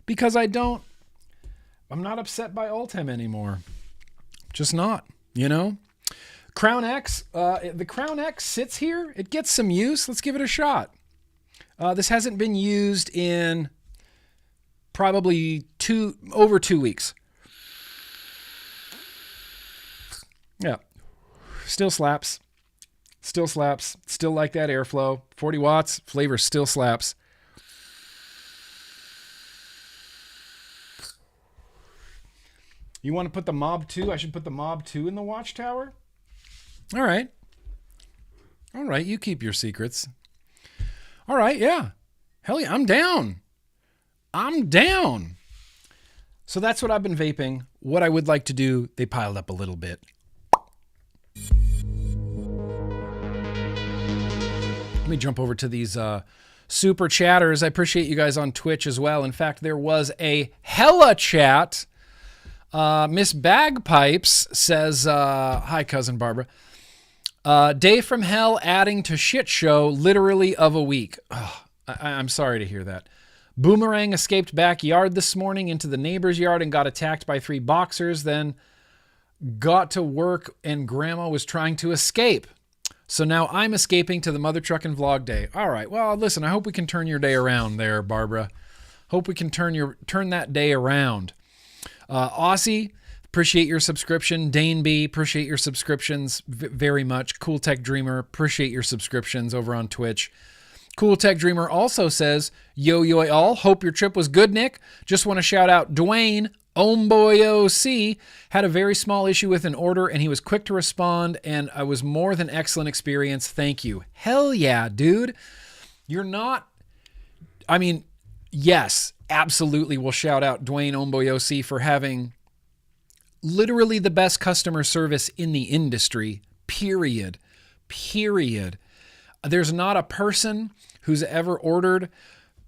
because I'm not upset by Ultem anymore. Just not. You know, Crown X, the Crown X sits here. It gets some use. Let's give it a shot. This hasn't been used in probably over 2 weeks. Yeah. Still slaps. Still slaps. Still like that airflow. 40 watts. Flavor still slaps. You want to put the Mob 2? I should put the Mob 2 in the watchtower? All right. All right, you keep your secrets. All right, yeah. Hell yeah, I'm down. I'm down. So that's what I've been vaping. What I would like to do, they piled up a little bit. Let me jump over to these super chatters. I appreciate you guys on Twitch as well. In fact, there was a hella chat. Miss Bagpipes says, hi, Cousin Barbara. Day from hell adding to shit show literally of a week. Oh, I'm sorry to hear that. Boomerang escaped backyard this morning into the neighbor's yard and got attacked by 3 boxers, then got to work and grandma was trying to escape. So now I'm escaping to the mother trucking vlog day. All right, well, listen, I hope we can turn your day around there, Barbara. Hope we can turn that day around. Aussie, appreciate your subscription. Dane B, appreciate your subscriptions very much. Cool Tech Dreamer, appreciate your subscriptions over on Twitch. Cool Tech Dreamer also says, yo all, hope your trip was good, Nick. Just want to shout out Dwayne, Homeboy OC, had a very small issue with an order and he was quick to respond and it was more than excellent experience. Thank you. Hell yeah, dude. You're not, I mean, yes, absolutely. We'll shout out Dwayne, Homeboy OC for having literally the best customer service in the industry, period. There's not a person who's ever ordered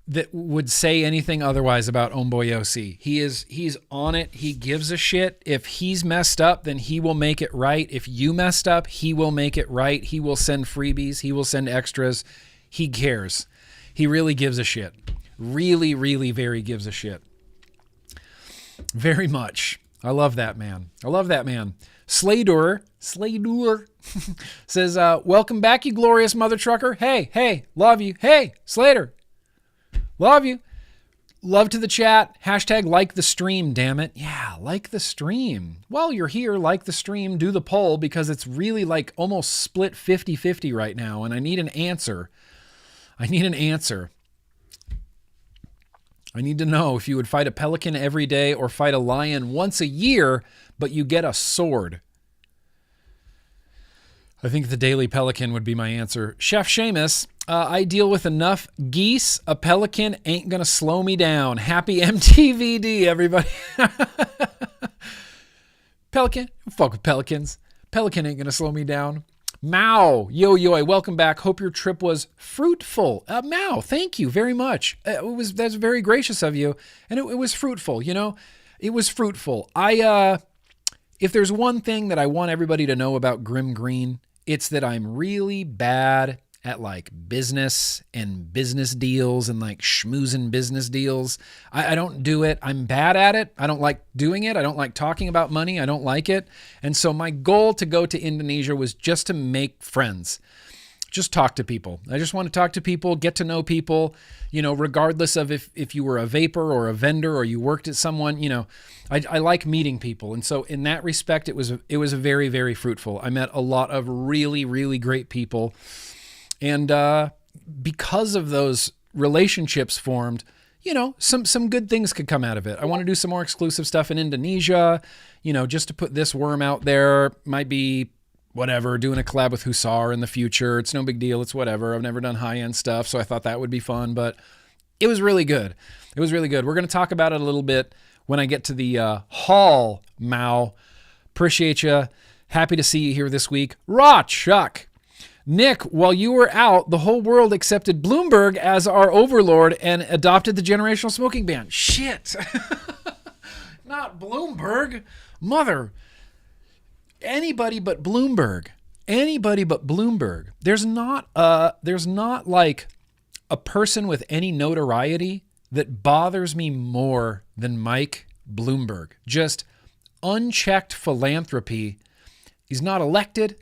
that would say anything otherwise about Homeboy OC. He's on it. He gives a shit. If he's messed up, then he will make it right. If you messed up, he will make it right. He will send freebies. He will send extras. He cares. He really gives a shit. Really, really very gives a shit. Very much. I love that man. Sladur says, welcome back, you glorious mother trucker. Hey, love you. Hey, Slater, love you. Love to the chat. Hashtag like the stream, damn it. Yeah, like the stream. While you're here, like the stream, do the poll because it's really like almost split 50-50 right now, and I need an answer. I need to know if you would fight a pelican every day or fight a lion once a year, but you get a sword. I think the daily pelican would be my answer. Chef Seamus, I deal with enough geese. A pelican ain't going to slow me down. Happy MTVD, everybody. Pelican, fuck with pelicans. Pelican ain't going to slow me down. Mao, yo, welcome back. Hope your trip was fruitful. Mao, thank you very much. That's very gracious of you, and it was fruitful. You know, it was fruitful. If there's one thing that I want everybody to know about GrimmGreen, it's that I'm really bad at like business and business deals and like schmoozing business deals. I don't do it. I'm bad at it. I don't like doing it. I don't like talking about money. I don't like it. And so my goal to go to Indonesia was just to make friends. Just talk to people. I just want to talk to people, get to know people, you know, regardless of if you were a vapor or a vendor or you worked at someone, you know, I like meeting people. And so in that respect, it was very, very fruitful. I met a lot of really, really great people. And because of those relationships formed, you know, some good things could come out of it. I want to do some more exclusive stuff in Indonesia, you know, just to put this worm out there. Might be whatever, doing a collab with Hussar in the future. It's no big deal. It's whatever. I've never done high-end stuff, so I thought that would be fun, but it was really good. It was really good. We're going to talk about it a little bit when I get to the haul, Mao. Appreciate you. Happy to see you here this week. Raw Chuck. Nick, while you were out, the whole world accepted Bloomberg as our overlord and adopted the generational smoking ban. Shit. Not Bloomberg. Mother. Anybody but Bloomberg. There's not like a person with any notoriety that bothers me more than Mike Bloomberg. Just unchecked philanthropy. He's not elected.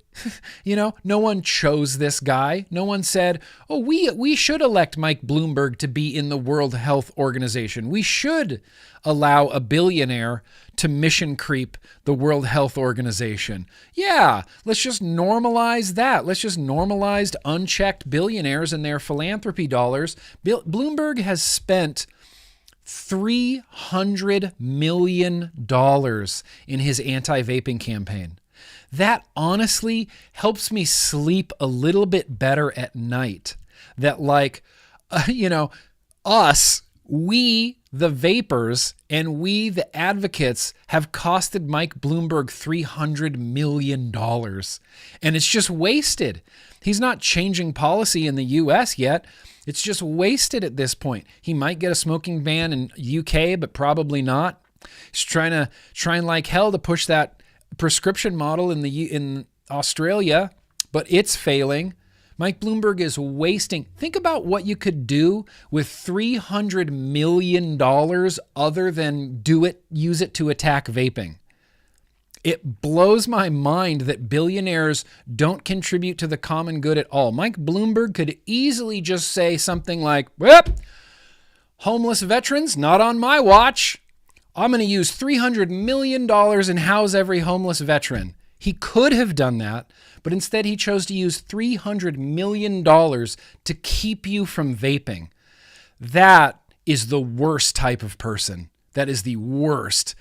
You know, no one chose this guy. No one said, oh, we should elect Mike Bloomberg to be in the World Health Organization. We should allow a billionaire to mission creep the World Health Organization. Yeah, let's just normalize that. Let's just normalize unchecked billionaires and their philanthropy dollars. Bloomberg has spent $300 million in his anti-vaping campaign. That honestly helps me sleep a little bit better at night. That like, you know, us, we, the vapors, and we, the advocates, have costed Mike Bloomberg $300 million. And it's just wasted. He's not changing policy in the US yet. It's just wasted at this point. He might get a smoking ban in UK, but probably not. He's trying like hell to push that prescription model in Australia, but it's failing. Mike Bloomberg is wasting. Think about what you could do with $300 million other than use it to attack vaping. It blows my mind that billionaires don't contribute to the common good at all. Mike Bloomberg could easily just say something like, well, homeless veterans, not on my watch. I'm going to use $300 million and house every homeless veteran. He could have done that, but instead he chose to use $300 million to keep you from vaping. That is the worst type of person. That is the worst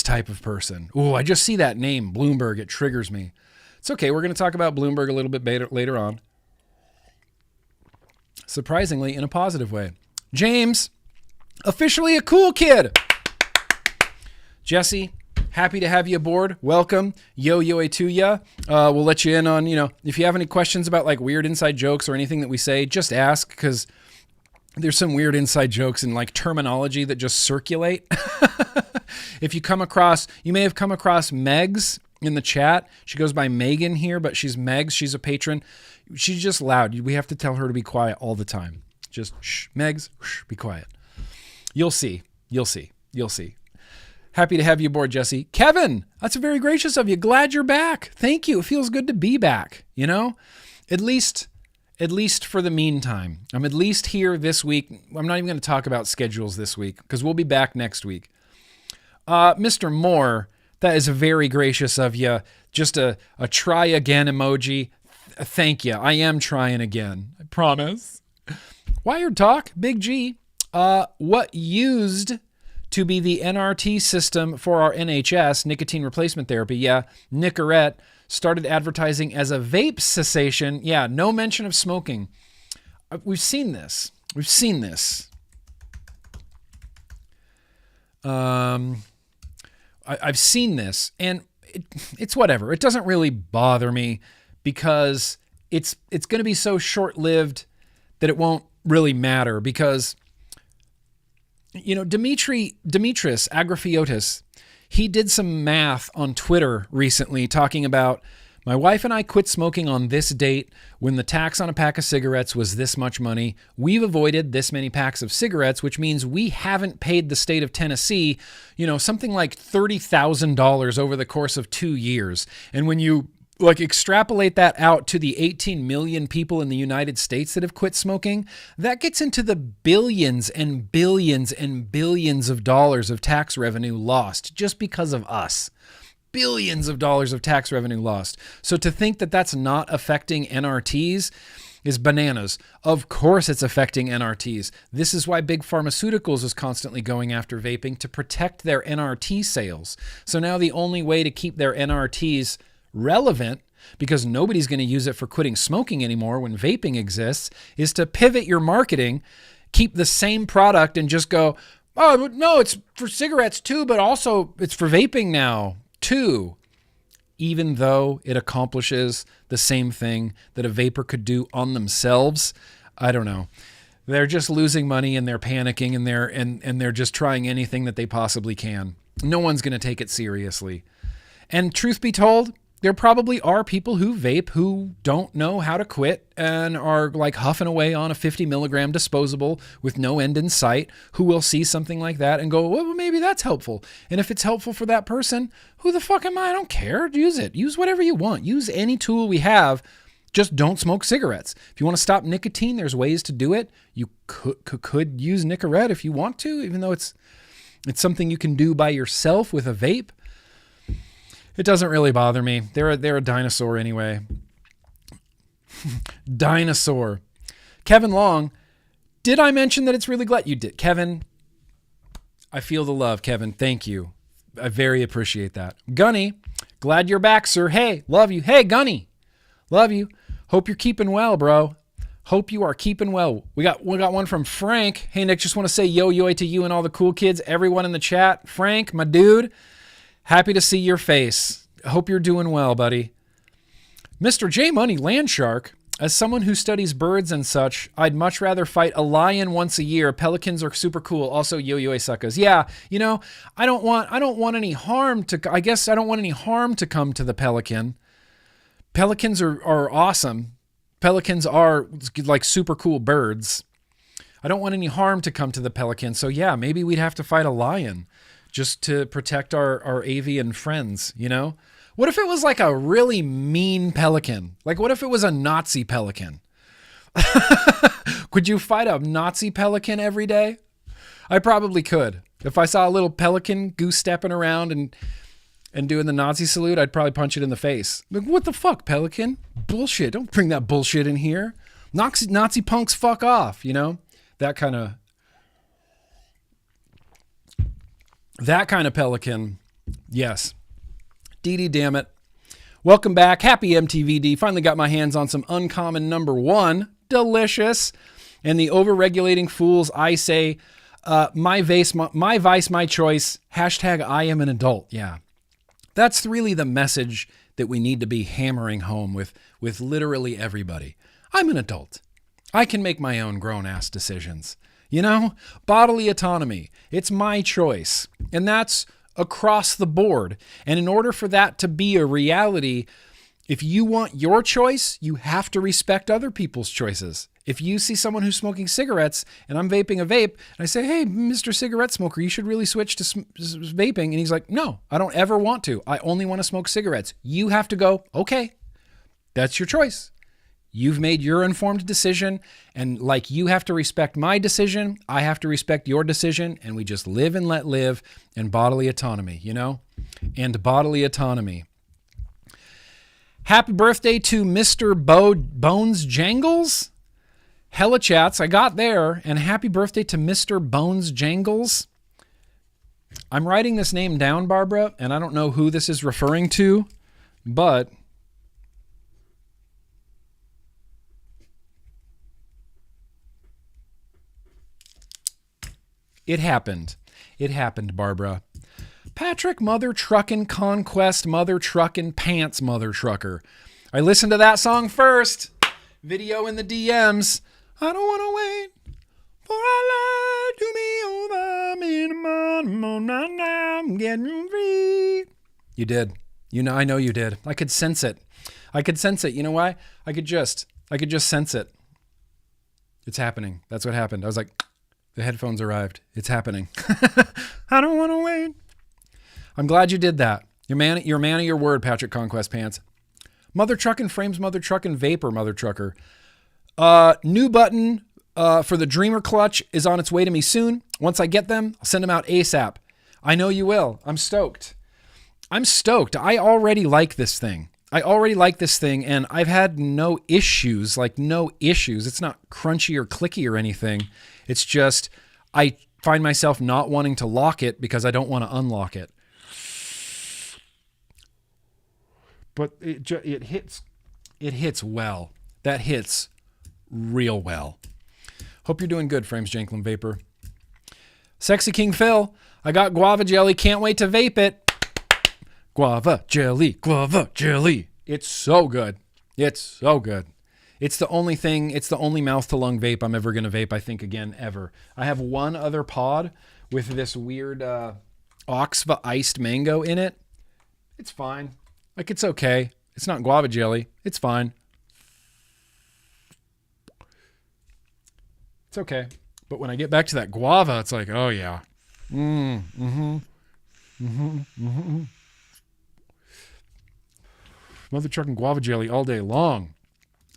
type of person. Oh, I just see that name, Bloomberg. It triggers me. It's okay. We're going to talk about Bloomberg a little bit later on. Surprisingly, in a positive way. James, officially a cool kid. Jesse, happy to have you aboard. Welcome. Yo to ya. We'll let you in on, if you have any questions about like weird inside jokes or anything that we say, just ask, because there's some weird inside jokes and like terminology that just circulate. If you may have come across Megs in the chat. She goes by Megan here, but she's Megs. She's a patron. She's just loud. We have to tell her to be quiet all the time. Just shh, Megs, shh, be quiet. You'll see. Happy to have you aboard, Jesse. Kevin, that's very gracious of you. Glad you're back. Thank you. It feels good to be back, At least for the meantime. I'm at least here this week. I'm not even going to talk about schedules this week because we'll be back next week. Mr. Moore, that is very gracious of you. Just a try again emoji. Thank you. I am trying again. I promise. Wired Talk, Big G. What used to be the NRT system for our NHS, nicotine replacement therapy, Nicorette, started advertising as a vape cessation. Yeah, no mention of smoking. We've seen this. I've seen this, and it's whatever. It doesn't really bother me because it's going to be so short-lived that it won't really matter because, Demetrius Agrafiotis, he did some math on Twitter recently talking about, my wife and I quit smoking on this date when the tax on a pack of cigarettes was this much money. We've avoided this many packs of cigarettes, which means we haven't paid the state of Tennessee, something like $30,000 over the course of 2 years. And when you extrapolate that out to the 18 million people in the United States that have quit smoking, that gets into the billions and billions and billions of dollars of tax revenue lost just because of us. Billions of dollars of tax revenue lost. So to think that that's not affecting NRTs is bananas. Of course it's affecting NRTs. This is why Big Pharmaceuticals is constantly going after vaping to protect their NRT sales. So now the only way to keep their NRTs relevant, because nobody's going to use it for quitting smoking anymore when vaping exists, is to pivot your marketing, keep the same product and just go, oh, no, it's for cigarettes too, but also it's for vaping now too, even though it accomplishes the same thing that a vapor could do on themselves. I don't know. They're just losing money and they're panicking and they're just trying anything that they possibly can. No one's going to take it seriously. And truth be told, there probably are people who vape who don't know how to quit and are huffing away on a 50 milligram disposable with no end in sight, who will see something like that and go, well, maybe that's helpful. And if it's helpful for that person, who the fuck am I? I don't care. Use it. Use whatever you want. Use any tool we have. Just don't smoke cigarettes. If you want to stop nicotine, there's ways to do it. You could use Nicorette if you want to, even though it's something you can do by yourself with a vape. It doesn't really bother me. They're a dinosaur anyway. Dinosaur. Kevin Long, did I mention that it's really glad you did? Kevin, I feel the love, Kevin. Thank you. I very appreciate that. Gunny, glad you're back, sir. Hey, love you. Hey, Gunny, love you. Hope you're keeping well, bro. Hope you are keeping well. We got one from Frank. Hey, Nick, just want to say yo to you and all the cool kids, everyone in the chat. Frank, my dude. Happy to see your face. Hope you're doing well, buddy. Mr. J Money Landshark, as someone who studies birds and such, I'd much rather fight a lion once a year. Pelicans are super cool. Also, yo-yo suckers. Yeah, I don't want any harm to come to the pelican. Pelicans are awesome. Pelicans are like super cool birds. I don't want any harm to come to the pelican. So yeah, maybe we'd have to fight a lion just to protect our avian friends, you know? What if it was like a really mean pelican? Like what if it was a Nazi pelican? Could you fight a Nazi pelican every day? I probably could. If I saw a little pelican goose stepping around and doing the Nazi salute, I'd probably punch it in the face. Like, what the fuck, pelican? Bullshit. Don't bring that bullshit in here. Nazi punks, fuck off, you know? That kind of pelican. Yes. Dee damn it. Welcome back. Happy MTVD. Finally got my hands on some uncommon number 1. Delicious. And the overregulating fools, I say, my vice, my choice. Hashtag I am an adult. Yeah. That's really the message that we need to be hammering home with literally everybody. I'm an adult. I can make my own grown-ass decisions. You know, bodily autonomy. It's my choice. And that's across the board. And in order for that to be a reality, if you want your choice, you have to respect other people's choices. If you see someone who's smoking cigarettes and I'm vaping a vape and I say, hey, Mr. Cigarette Smoker, you should really switch to vaping. And he's like, no, I don't ever want to. I only want to smoke cigarettes. You have to go, okay, that's your choice. You've made your informed decision, and like you have to respect my decision, I have to respect your decision, and we just live and let live, and bodily autonomy, you know? And bodily autonomy. Happy birthday to Mr. Bones Jangles. Hella chats, I got there, and happy birthday to Mr. Bones Jangles. I'm writing this name down, Barbara, and I don't know who this is referring to, but it happened. It happened, Barbara. Patrick Mother Truckin' Conquest Mother Truckin' Pants Mother Trucker. I listened to that song first. Video in the DMs. I don't want to wait for our life to be over. I'm getting free. You did. You know, I know you did. I could sense it. I could sense it. You know why? I could just sense it. It's happening. That's what happened. I was like, the headphones arrived. It's happening. I don't want to wait. I'm glad you did that. You're a man of your word, Patrick Conquest Pants. Mother Truckin' Frames Mother Truckin' Vapor Mother Trucker. New button for the Dreamer Clutch is on its way to me soon. Once I get them, I'll send them out ASAP. I know you will. I'm stoked. I already like this thing. And I've had no issues, It's not crunchy or clicky or anything. It's just I find myself not wanting to lock it because I don't want to unlock it. But it hits well. That hits real well. Hope you're doing good, Frames Janklin Vapor. Sexy King Phil, I got guava jelly. Can't wait to vape it. Guava jelly. It's so good. It's the only mouth to lung vape I'm ever going to vape, I think, again, ever. I have one other pod with this weird Oxva iced mango in it. It's fine. Like, it's okay. It's not guava jelly. It's fine. It's okay. But when I get back to that guava, it's like, oh yeah. Mother trucking guava jelly all day long.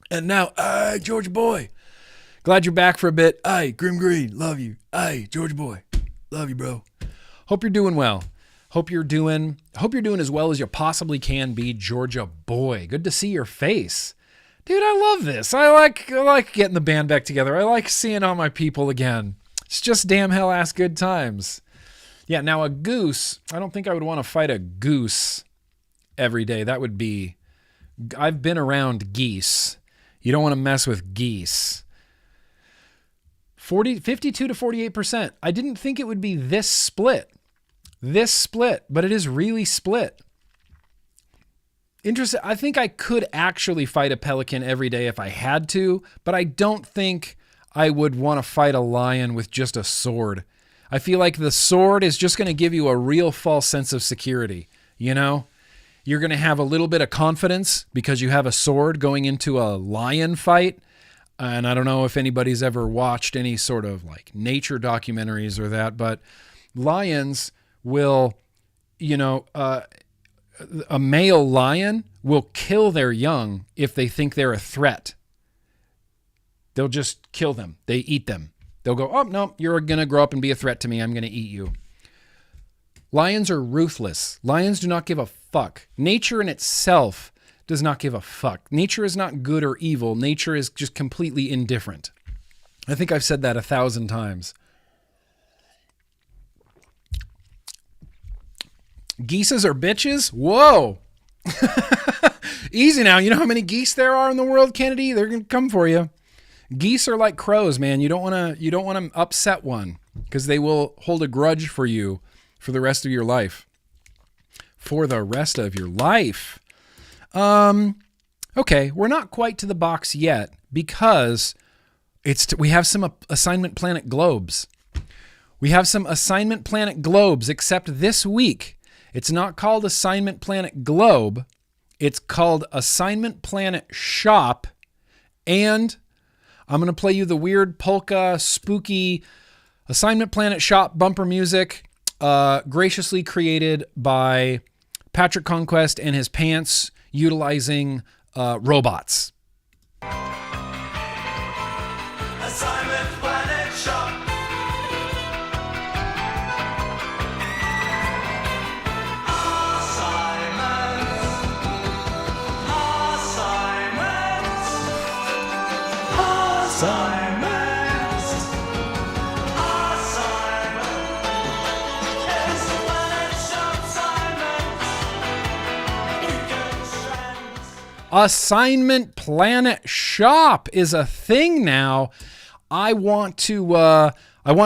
And now, aye, George Boy. Glad you're back for a bit. Aye, GrimmGreen, love you. Aye, George Boy, love you, bro. Hope you're doing well. Hope you're doing as well as you possibly can be, Georgia Boy. Good to see your face. Dude, I love this. I like getting the band back together. I like seeing all my people again. It's just damn hell ass good times. Yeah, now a goose, I don't think I would want to fight a goose every day. That would be, I've been around geese. You don't want to mess with geese. 52 to 48%. I didn't think it would be this split, but it is really split. Interesting. I think I could actually fight a pelican every day if I had to, but I don't think I would want to fight a lion with just a sword. I feel like the sword is just going to give you a real false sense of security, you know? You're going to have a little bit of confidence because you have a sword going into a lion fight. And I don't know if anybody's ever watched any sort of like nature documentaries or that, but lions will, a male lion will kill their young if they think they're a threat. They'll just kill them. They eat them. They'll go, oh, no, you're going to grow up and be a threat to me. I'm going to eat you. Lions are ruthless. Lions do not give a fuck. Nature in itself does not give a fuck. Nature is not good or evil. Nature is just completely indifferent. I think I've said that 1,000 times. Geeses are bitches? Whoa. Easy now. You know how many geese there are in the world, Kennedy? They're going to come for you. Geese are like crows, man. You don't want to upset one because they will hold a grudge for you for the rest of your life. For the rest of your life. Okay, we're not quite to the box yet because we have some assignment planet globes. We have some assignment planet globes, except this week it's not called assignment planet globe. It's called assignment planet shop. And I'm going to play you the weird polka spooky assignment planet shop bumper music, graciously created by Patrick Conquest and his pants utilizing robots. Assignment Planet Shop. Assignment Planet Shop is a thing now. I want to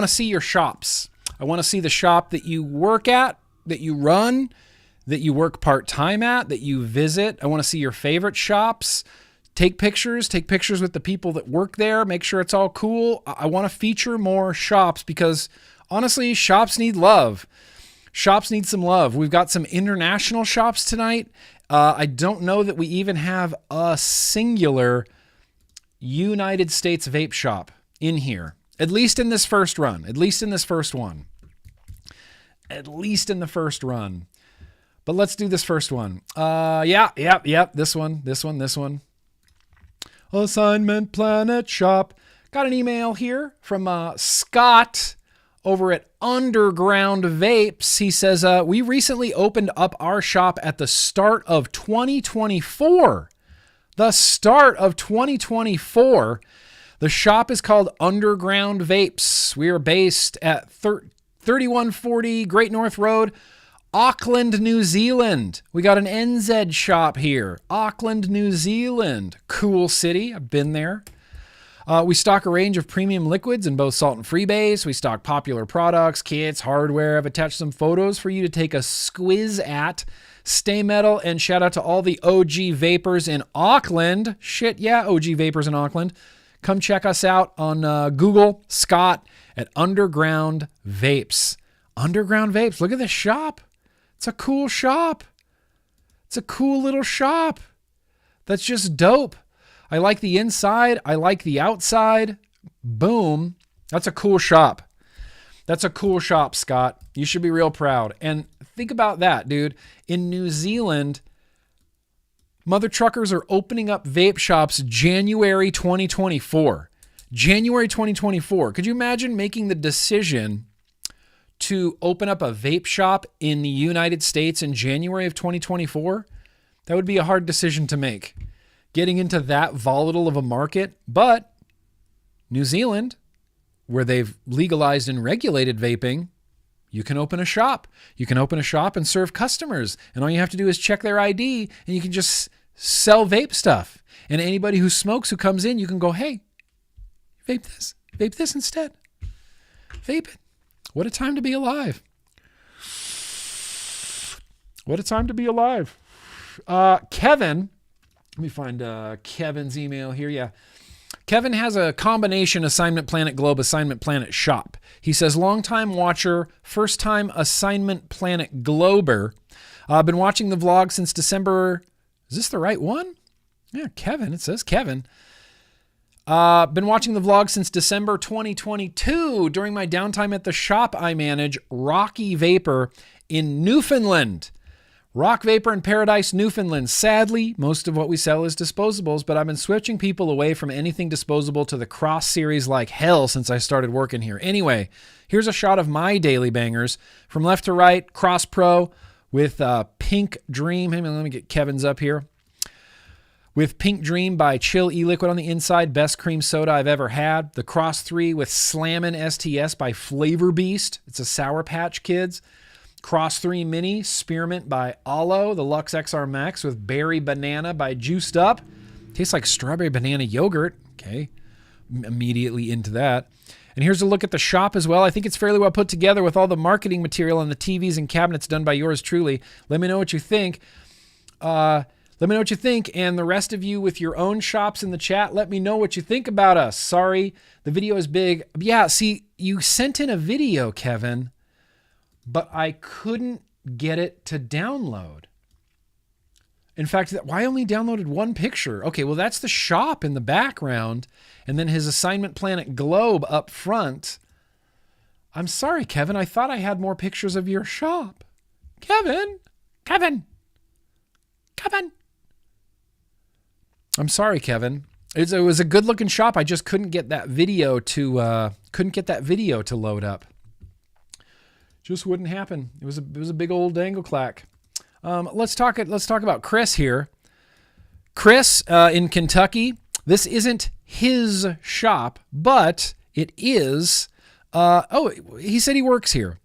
see your shops. I want to see the shop that you work at, that you run, that you work part-time at, that you visit. I want to see your favorite shops. Take pictures with the people that work there. Make sure it's all cool. I want to feature more shops because honestly, shops need love. Shops need some love. We've got some international shops tonight. I don't know that we even have a singular United States vape shop in here, at least in this first run, at least in this first one, at least in the first run. But let's do this first one. This one. Assignment Planet Shop. Got an email here from Scott over at Underground Vapes. He says, we recently opened up our shop at the start of 2024. The start of 2024. The shop is called Underground Vapes. We are based at 3140 Great North Road, Auckland, New Zealand. We got an NZ shop here. Auckland, New Zealand. Cool city. I've been there. We stock a range of premium liquids in both salt and freebase. We stock popular products, kits, hardware. I've attached some photos for you to take a squiz at. Stay metal, and shout out to all the OG vapors in Auckland. Shit, yeah, OG vapors in Auckland. Come check us out on Google, Scott at Underground Vapes. Underground Vapes, look at this shop. It's a cool shop. It's a cool little shop. That's just dope. I like the inside. I like the outside. Boom. That's a cool shop. That's a cool shop, Scott. You should be real proud. And think about that, dude. In New Zealand, mother truckers are opening up vape shops January 2024. January 2024. Could you imagine making the decision to open up a vape shop in the United States in January of 2024? That would be a hard decision to make. Getting into that volatile of a market. But New Zealand, where they've legalized and regulated vaping, you can open a shop. You can open a shop and serve customers. And all you have to do is check their ID and you can just sell vape stuff. And anybody who smokes who comes in, you can go, hey, vape this. Vape this instead. Vape it. What a time to be alive. What a time to be alive. Kevin, let me find Kevin's email here. Yeah. Kevin has a combination Assignment Planet Globe, Assignment Planet Shop. He says, longtime watcher, first time Assignment Planet Glober. I've been watching the vlog since December. Is this the right one? Yeah, Kevin. It says Kevin. Been watching the vlog since December 2022 during my downtime at the shop I manage, Rocky Vapor in Newfoundland. Rock Vapor in Paradise, Newfoundland. Sadly, most of what we sell is disposables, but I've been switching people away from anything disposable to the Cross series like hell since I started working here. Anyway, here's a shot of my daily bangers. From left to right, Cross Pro with Pink Dream. Let me get Kevin's up here. With Pink Dream by Chill E-Liquid on the inside. Best cream soda I've ever had. The Cross 3 with Slammin' STS by Flavor Beast. It's a Sour Patch Kids. Cross 3 Mini Spearmint by Alo. The Lux XR Max with Berry Banana by Juiced Up. Tastes like strawberry banana yogurt. Okay. Immediately into that. And here's a look at the shop as well. I think it's fairly well put together with all the marketing material and the TVs and cabinets done by yours truly. Let me know what you think. Let me know what you think. And the rest of you with your own shops in the chat, let me know what you think about us. Sorry, the video is big. Yeah, see, you sent in a video, Kevin, but I couldn't get it to download. In fact, I only downloaded one picture. Okay, well, that's the shop in the background, and then his assignment planet globe up front. I'm sorry, Kevin. I thought I had more pictures of your shop. Kevin. I'm sorry, Kevin. It was a good-looking shop. I just couldn't get that video to load up. Just wouldn't happen. It was a big old dangle clack. Let's talk about Chris here. Chris in Kentucky. This isn't his shop, but it is. He said he works here.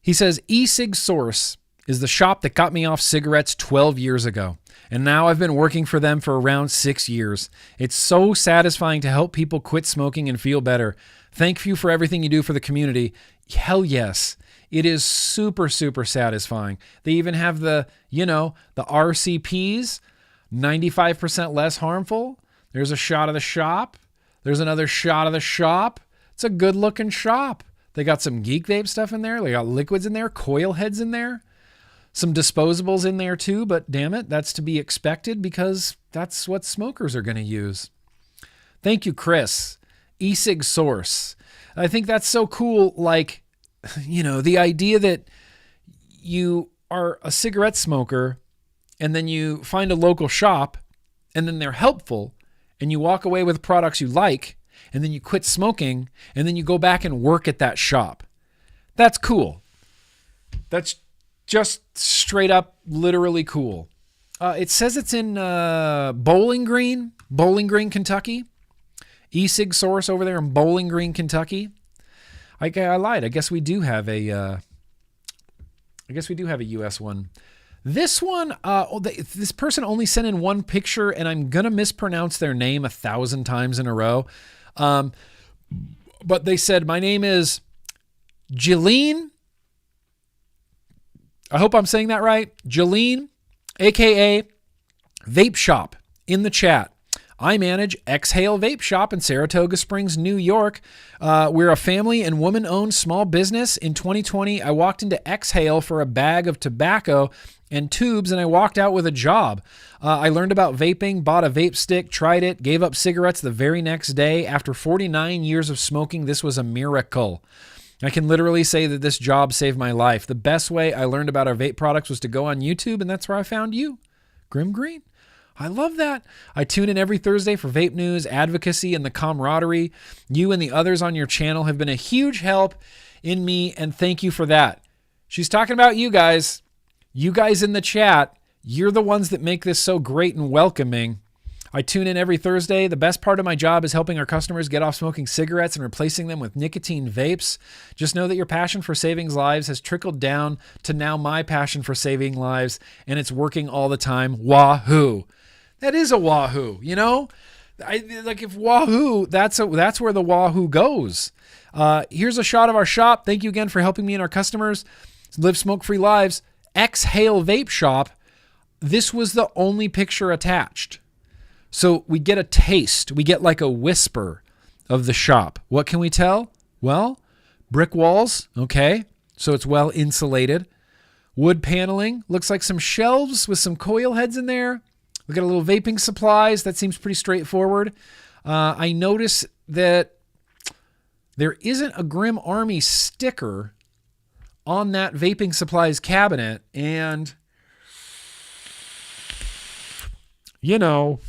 He says eSig Source is the shop that got me off cigarettes 12 years ago. And now I've been working for them for around 6 years. It's so satisfying to help people quit smoking and feel better. Thank you for everything you do for the community. Hell yes. It is super, super satisfying. They even have the RCPs, 95% less harmful. There's a shot of the shop. There's another shot of the shop. It's a good looking shop. They got some Geek Vape stuff in there. They got liquids in there, coil heads in there. Some disposables in there too, but damn it, that's to be expected because that's what smokers are going to use. Thank you, Chris. eSig Source. I think that's so cool. Like, the idea that you are a cigarette smoker and then you find a local shop and then they're helpful and you walk away with products you like and then you quit smoking and then you go back and work at that shop. That's cool. That's just straight up, literally cool. It says it's in Bowling Green, Kentucky. eSig Source over there in Bowling Green, Kentucky. I lied. I guess we do have a U.S. one. This one, this person only sent in one picture, and I'm gonna mispronounce their name 1,000 times in a row. But they said my name is Jilene. I hope I'm saying that right. Jolene, a.k.a. Vape Shop, in the chat. I manage Exhale Vape Shop in Saratoga Springs, New York. We're a family and woman-owned small business. In 2020, I walked into Exhale for a bag of tobacco and tubes, and I walked out with a job. I learned about vaping, bought a vape stick, tried it, gave up cigarettes the very next day. After 49 years of smoking, this was a miracle. I can literally say that this job saved my life. The best way I learned about our vape products was to go on YouTube, and that's where I found you, GrimmGreen. I love that. I tune in every Thursday for vape news, advocacy, and the camaraderie. You and the others on your channel have been a huge help in me, and thank you for that. She's talking about you guys. You guys in the chat, you're the ones that make this so great and welcoming. I tune in every Thursday. The best part of my job is helping our customers get off smoking cigarettes and replacing them with nicotine vapes. Just know that your passion for saving lives has trickled down to now my passion for saving lives, and it's working all the time. Wahoo. That is a wahoo, if wahoo, that's where the wahoo goes. Here's a shot of our shop. Thank you again for helping me and our customers live smoke-free lives. Exhale Vape Shop. This was the only picture attached. So we get a taste. We get like a whisper of the shop. What can we tell? Well, brick walls. Okay. So it's well insulated. Wood paneling. Looks like some shelves with some coil heads in there. We got a little vaping supplies. That seems pretty straightforward. I notice that there isn't a GRIMMARMY sticker on that vaping supplies cabinet. And, you know,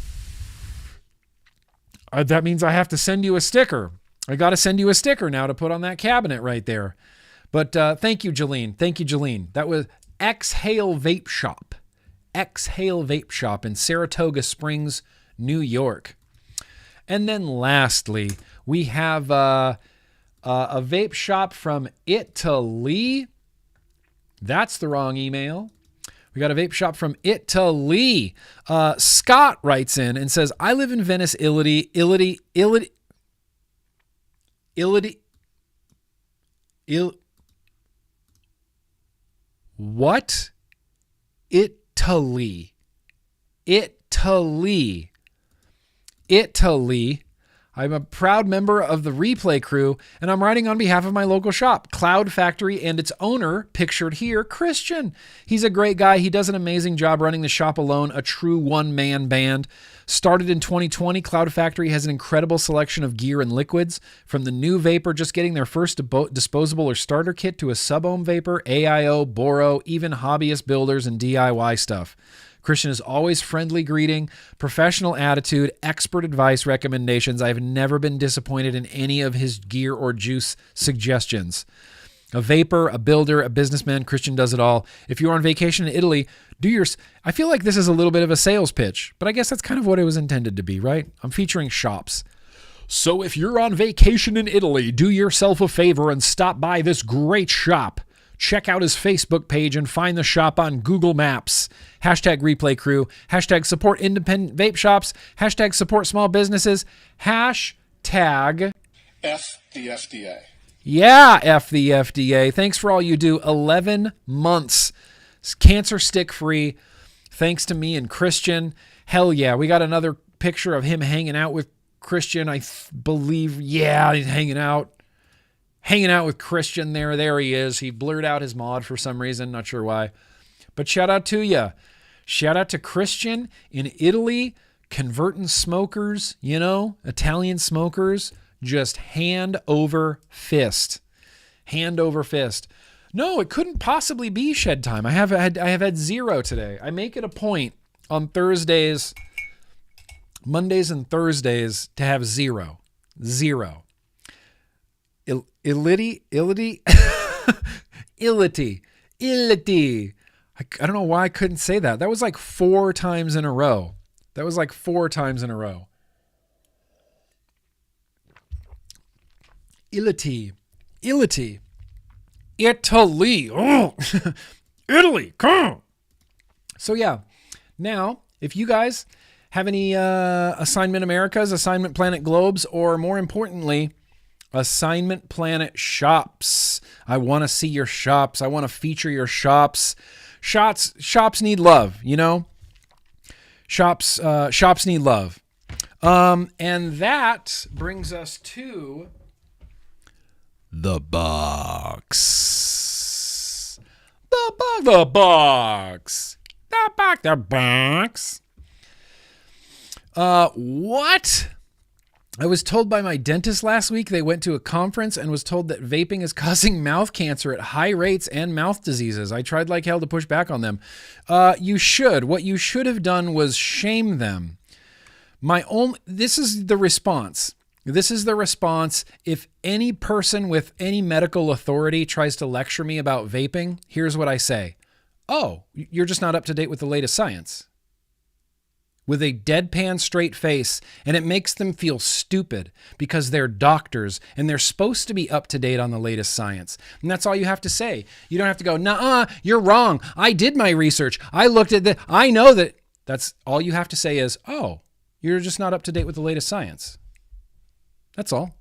that means I have to send you a sticker. I got to send you a sticker now to put on that cabinet right there. But thank you, Jolene. Thank you, Jolene. That was Exhale Vape Shop. Exhale Vape Shop in Saratoga Springs, New York. And then lastly, we have a vape shop from Italy. That's the wrong email. We got a vape shop from Italy. Scott writes in and says, I live in Venice, Italy. What? Italy. I'm a proud member of the replay crew, and I'm writing on behalf of my local shop, Cloud Factory, and its owner, pictured here, Christian. He's a great guy. He does an amazing job running the shop alone, a true one-man band. Started in 2020, Cloud Factory has an incredible selection of gear and liquids, from the new vapor just getting their first disposable or starter kit to a sub-ohm vapor, AIO, Boro, even hobbyist builders and DIY stuff. Christian is always friendly greeting, professional attitude, expert advice, recommendations. I've never been disappointed in any of his gear or juice suggestions. A vapor, a builder, a businessman, Christian does it all. If you're on vacation in Italy, I feel like this is a little bit of a sales pitch, but I guess that's kind of what it was intended to be, right? I'm featuring shops. So if you're on vacation in Italy, do yourself a favor and stop by this great shop. Check out his Facebook page and find the shop on Google Maps. Hashtag Replay Crew. Hashtag support independent vape shops. Hashtag support small businesses. Hashtag F the FDA. Yeah, F the FDA. Thanks for all you do. 11 months. Cancer stick free. Thanks to me and Christian. Hell yeah. We got another picture of him hanging out with Christian. I believe, yeah, he's hanging out with Christian there. There he is. He blurred out his mod for some reason. Not sure why. But shout out to you. Shout out to Christian in Italy, converting smokers, Italian smokers, just hand over fist. Hand over fist. No, it couldn't possibly be shed time. I have had zero today. I make it a point on Thursdays, Mondays and Thursdays to have zero. Zero. Illity. I don't know why I couldn't say that. That was like 4 times in a row. Illity. Italy. Oh. Italy. Come on. So yeah. Now, if you guys have any Assignment Americas, Assignment Planet Globes, or more importantly, Assignment Planet shops. I want to see your shops. I want to feature your shops. Shops need love, Shops need love. And that brings us to the box. The box. What? I was told by my dentist last week they went to a conference and was told that vaping is causing mouth cancer at high rates and mouth diseases. I tried like hell to push back on them. You should. What you should have done was shame them. This is the response. If any person with any medical authority tries to lecture me about vaping, here's what I say. Oh, you're just not up to date with the latest science. With a deadpan straight face, and it makes them feel stupid because they're doctors and they're supposed to be up to date on the latest science. And that's all you have to say. You don't have to go, nuh-uh, you're wrong. I did my research. I looked at I know that. That's all you have to say is, oh, you're just not up to date with the latest science. That's all.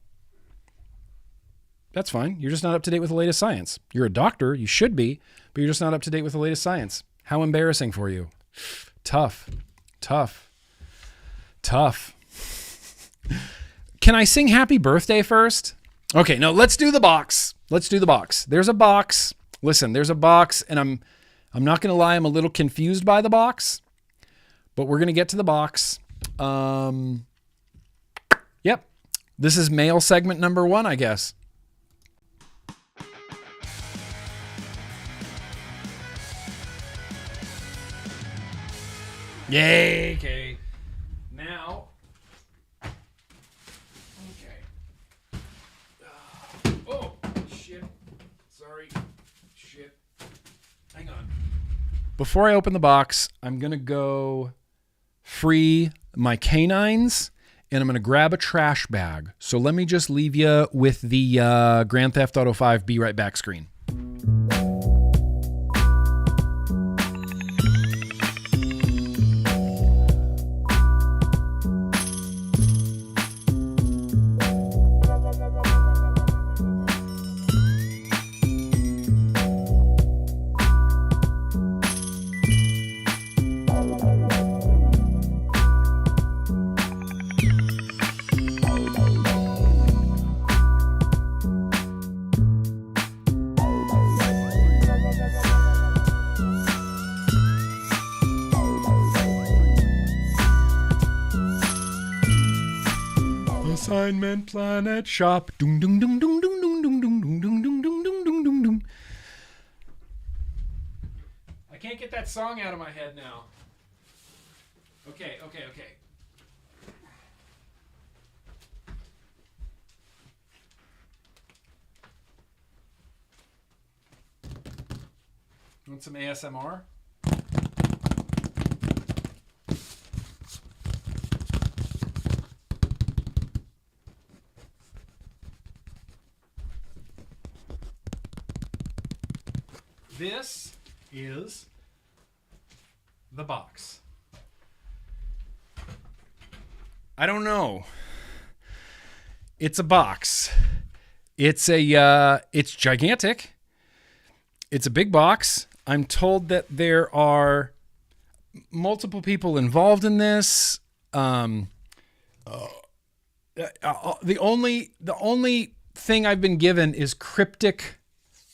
That's fine. You're just not up to date with the latest science. You're a doctor. You should be, but you're just not up to date with the latest science. How embarrassing for you. Tough. Can I sing happy birthday first? Okay, no, let's do the box. There's a box. Listen, there's a box, and I'm not going to lie, I'm a little confused by the box, but we're going to get to the box. Yep. This is mail segment number 1, I guess. Yay, okay. Now, okay. Oh, shit. Sorry. Shit. Hang on. Before I open the box, I'm going to go free my canines, and I'm going to grab a trash bag. So let me just leave you with the Grand Theft Auto 5 Be Right Back screen. Assignment Planet Shop. Dum dum dum dum dum dum dum dum dum dum dum dum dum dum dum. I can't get that song out of my head now. Okay. Want some ASMR? This is the box. I don't know. It's a box. It's gigantic. It's a big box. I'm told that there are multiple people involved in this. The only thing I've been given is cryptic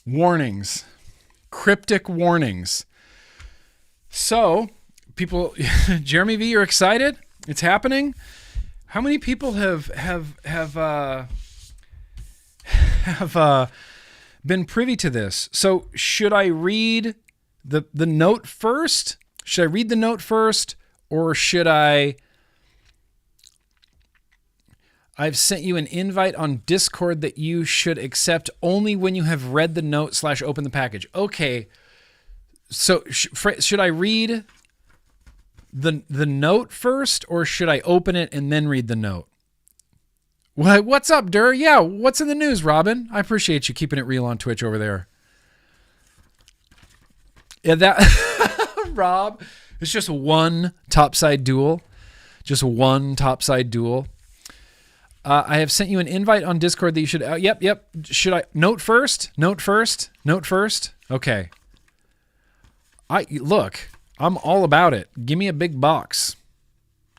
warnings. Cryptic warnings. So, people, Jeremy V, you're excited? It's happening? How many people have been privy to this? So, should I read the note first? Should I read the note first, or should I've sent you an invite on Discord that you should accept only when you have read the note / open the package. Okay. So should I read the note first, or should I open it and then read the note? What's up, Dur? Yeah. What's in the news, Robin? I appreciate you keeping it real on Twitch over there. Yeah, that Rob, it's just one topside duel. Just one topside duel. I have sent you an invite on Discord that you should... Yep. Should I... Note first? Okay. Look, I'm all about it. Give me a big box.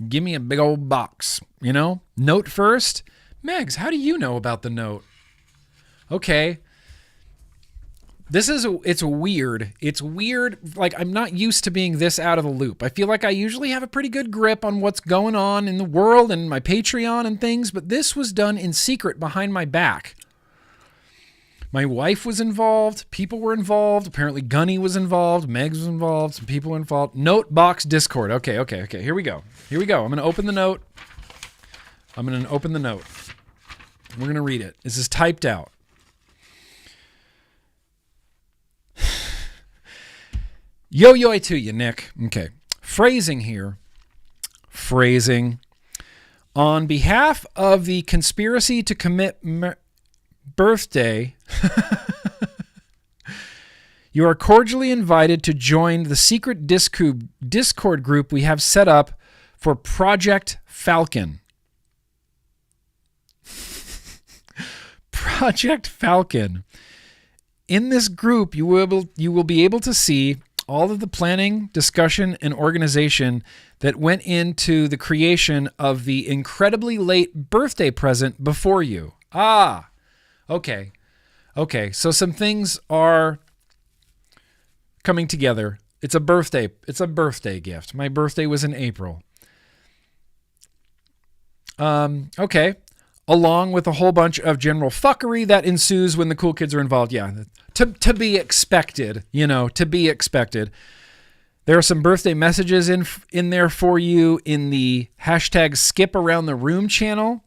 Give me a big old box, you know? Note first? Megs, how do you know about the note? Okay. It's weird. It's weird. Like, I'm not used to being this out of the loop. I feel like I usually have a pretty good grip on what's going on in the world and my Patreon and things, but this was done in secret behind my back. My wife was involved. People were involved. Apparently Gunny was involved. Megs was involved. Some people were involved. Note box Discord. Okay. Here we go. I'm going to open the note. We're going to read it. This is typed out. Yo to you, Nick. Okay. Phrasing here. On behalf of the conspiracy to commit birthday, you are cordially invited to join the secret Discord group we have set up for Project Falcon. Project Falcon. In this group, you will be able to see all of the planning, discussion, and organization that went into the creation of the incredibly late birthday present before you. Okay. So some things are coming together. It's a birthday gift. My birthday was in April. Okay. Along with a whole bunch of general fuckery that ensues when the cool kids are involved. Yeah. To be expected, to be expected. There are some birthday messages in there for you in the hashtag skip around the room channel.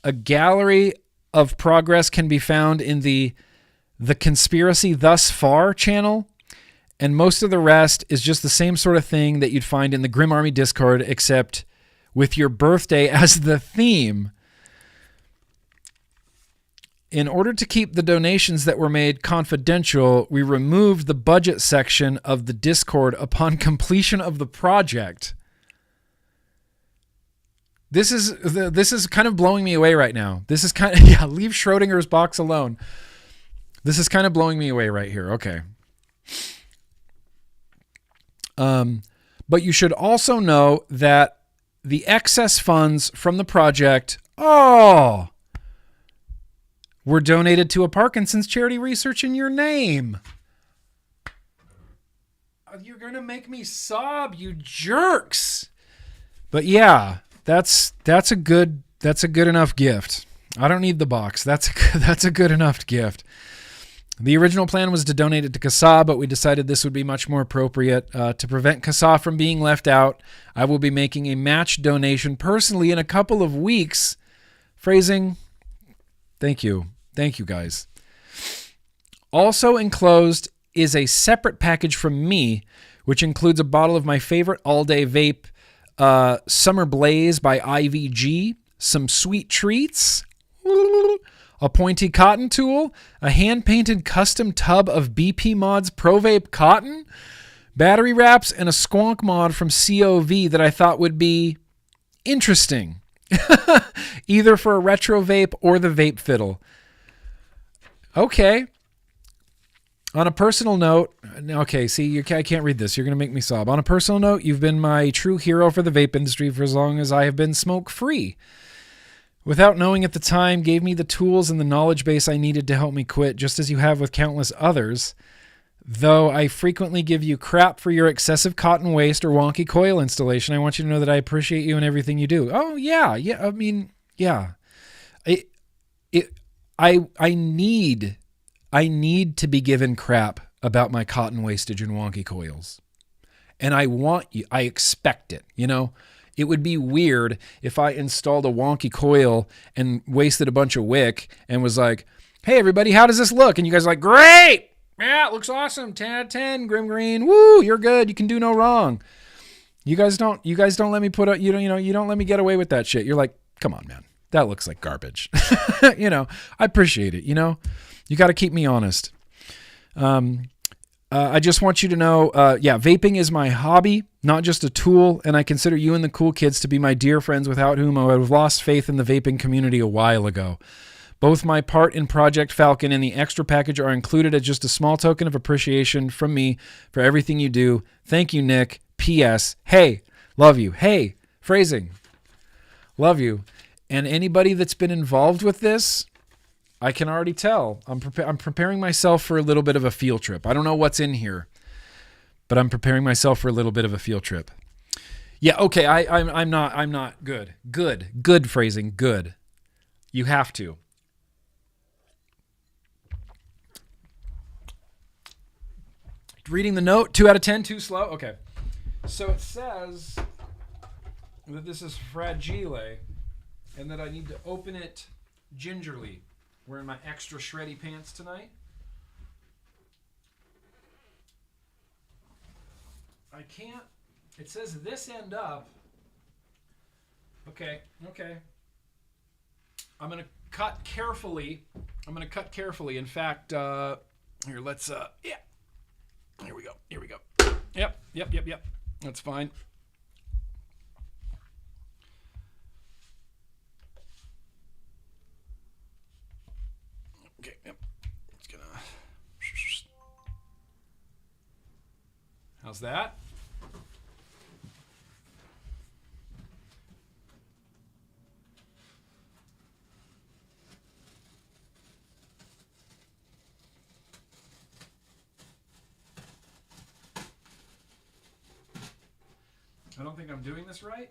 A gallery of progress can be found in the conspiracy thus far channel. And most of the rest is just the same sort of thing that you'd find in the Grimm Army Discord, except with your birthday as the theme. In order to keep the donations that were made confidential, we removed the budget section of the Discord upon completion of the project. This is kind of blowing me away right now. This is kind of, leave Schrodinger's box alone. This is kind of blowing me away right here. Okay. But you should also know that the excess funds from the project, were donated to a Parkinson's charity research in your name. You're going to make me sob, you jerks. But yeah, that's a good enough gift. I don't need the box. That's a good enough gift. The original plan was to donate it to CASAA, but we decided this would be much more appropriate. To prevent CASAA from being left out, I will be making a match donation personally in a couple of weeks. Phrasing, thank you. Thank you, guys. Also enclosed is a separate package from me, which includes a bottle of my favorite all-day vape, Summer Blaze by IVG, some sweet treats, a pointy cotton tool, a hand-painted custom tub of BP Mod's Pro Vape cotton, battery wraps, and a squonk mod from COV that I thought would be interesting, either for a retro vape or the vape fiddle. Okay. On a personal note, okay, see, I can't read this. You're going to make me sob. On a personal note, you've been my true hero for the vape industry for as long as I have been smoke-free. Without knowing at the time, gave me the tools and the knowledge base I needed to help me quit, just as you have with countless others. Though I frequently give you crap for your excessive cotton waste or wonky coil installation, I want you to know that I appreciate you and everything you do. Oh, yeah. I mean, yeah. I need to be given crap about my cotton wastage and wonky coils. And I expect it, It would be weird if I installed a wonky coil and wasted a bunch of wick and was like, hey, everybody, how does this look? And you guys are like, great. Yeah, it looks awesome. 10 out of 10, GrimmGreen. Woo, you're good. You can do no wrong. You guys don't let me you don't let me get away with that shit. You're like, come on, man. That looks like garbage. I appreciate it. You got to keep me honest. I just want you to know, vaping is my hobby, not just a tool, and I consider you and the cool kids to be my dear friends without whom I would have lost faith in the vaping community a while ago. Both my part in Project Falcon and the extra package are included as just a small token of appreciation from me for everything you do. Thank you, Nick. P.S. Hey, love you. Hey, phrasing. Love you. And anybody that's been involved with this, I can already tell. I'm preparing myself for a little bit of a field trip. I don't know what's in here, but I'm preparing myself for a little bit of a field trip. Yeah, okay. I'm not good. Good phrasing. Good. You have to. Reading the note. 2 out of 10. Too slow. Okay. So it says that this is fragile, and that I need to open it gingerly. Wearing my extra shreddy pants tonight. I can't. It says this end up. Okay. I'm going to cut carefully. In fact, here, let's, yeah. Here we go. Yep. That's fine. Okay, yep. It's gonna. How's that? I don't think I'm doing this right.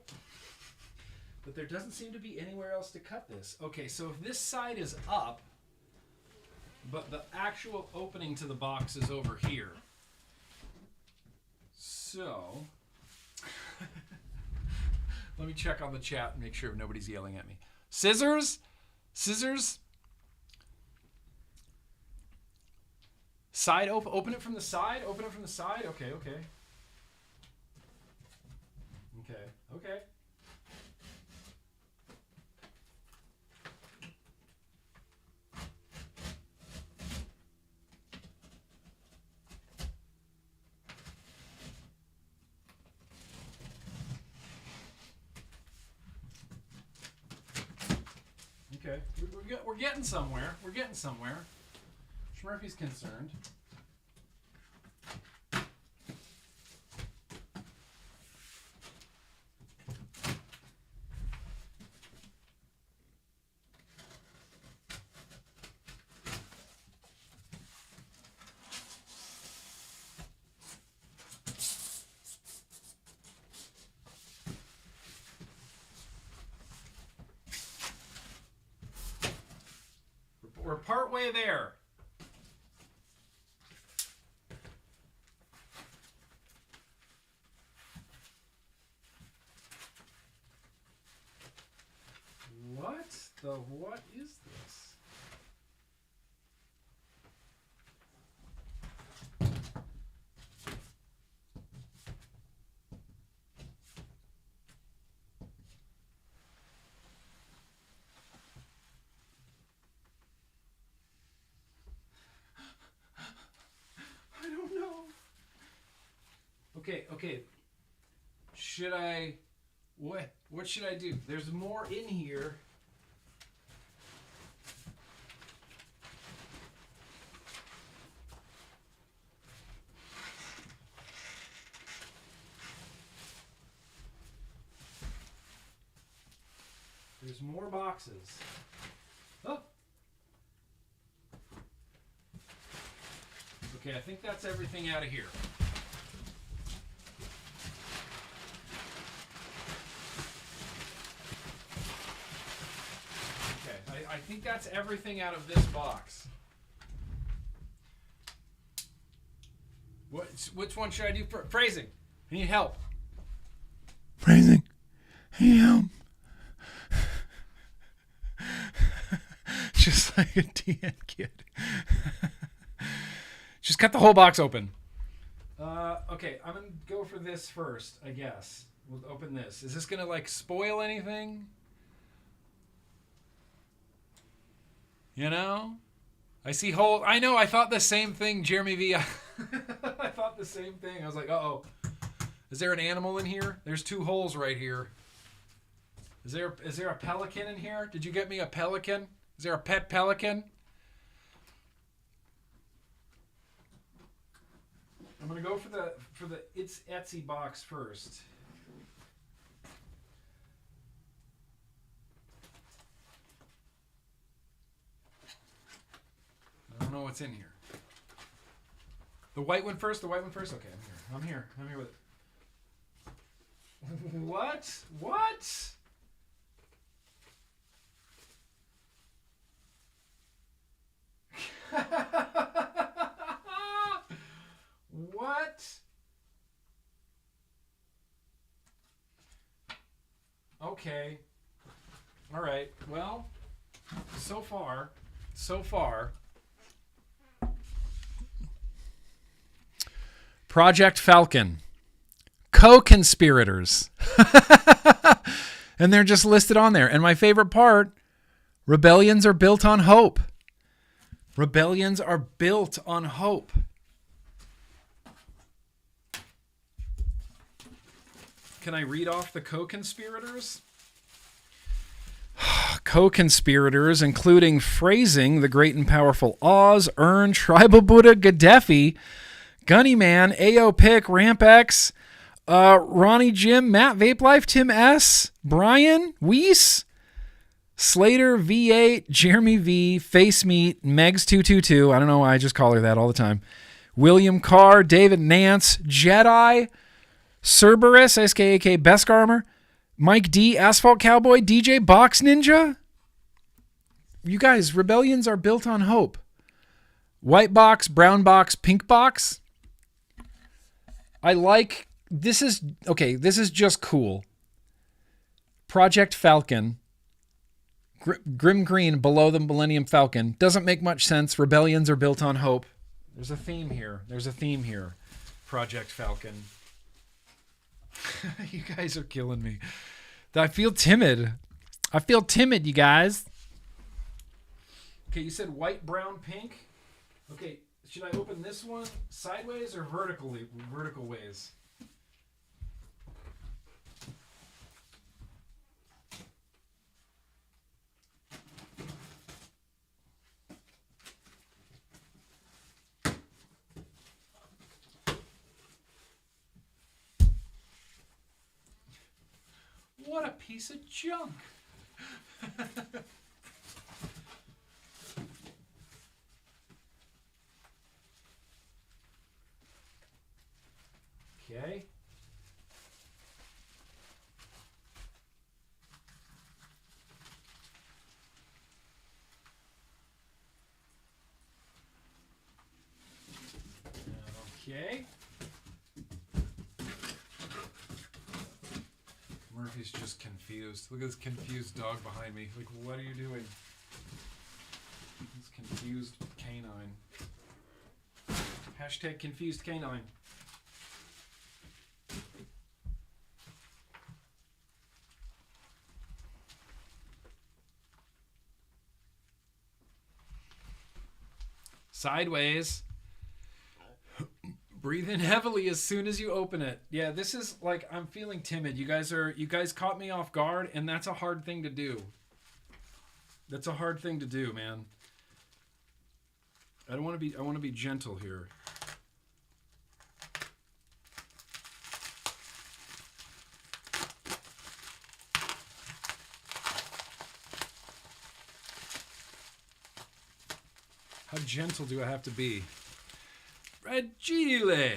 But there doesn't seem to be anywhere else to cut this. Okay, so if this side is up, but the actual opening to the box is over here. So, let me check on the chat and make sure nobody's yelling at me. Scissors? Scissors? Side open it from the side? Open it from the side? Okay, okay. Okay, okay. Okay, we're getting somewhere. We're getting somewhere. Schmurphy's concerned. We're partway there. What is this? I don't know. Okay. Should I... What should I do? There's more in here. There's more boxes. Oh. Okay, I think that's everything out of here. Okay, I think that's everything out of this box. Which one should I do for phrasing? I need help. Phrasing. I need help. Just like a DN kid. Just cut the whole box open. Okay, I'm going to go for this first, I guess. We'll open this. Is this going to, like, spoil anything? You know? I see hole. I know, I thought the same thing, Jeremy V. I thought the same thing. I was like, uh-oh. Is there an animal in here? There's 2 holes right here. Is there a pelican in here? Did you get me a pelican? Is there a pet pelican? I'm gonna go for the It's Etsy box first. I don't know what's in here. The white one first. The white one first. Okay, I'm here. I'm here with it. What? What? What? Okay. All right. Well, so far. Project Falcon. Co-conspirators. And they're just listed on there. And my favorite part, rebellions are built on hope. Rebellions are built on hope. Can I read off the co-conspirators? Co-conspirators, including Phrasing, the Great and Powerful Oz, Earn, Tribal Buddha, Gaddafi, Gunnyman, AO Pick, Ramp X, Ronnie Jim, Matt Vape Life, Tim S, Brian, Weiss, Slater, V8, Jeremy V, Face Meat, Megs222. I don't know why I just call her that all the time. William Carr, David Nance, Jedi, Cerberus, SKAK, Best Armor, Mike D, Asphalt Cowboy, DJ, Box Ninja. You guys, rebellions are built on hope. White box, brown box, pink box. I like, this is, okay, this is just cool. Project Falcon. GrimmGreen below the Millennium Falcon. Doesn't make much sense. Rebellions are built on hope. There's a theme here. There's a theme here. Project Falcon. You guys are killing me. I feel timid. I feel timid, you guys. Okay, you said white, brown, pink. Okay, should I open this one sideways or vertical ways? What a piece of junk. Okay. Okay. Murphy's just confused. Look at this confused dog behind me. Like, what are you doing? This confused canine. Hashtag confused canine. Sideways. Breathe in heavily as soon as you open it. Yeah, this is like, I'm feeling timid. You guys caught me off guard, and that's a hard thing to do. That's a hard thing to do, man. I want to be gentle here. How gentle do I have to be? Fragile.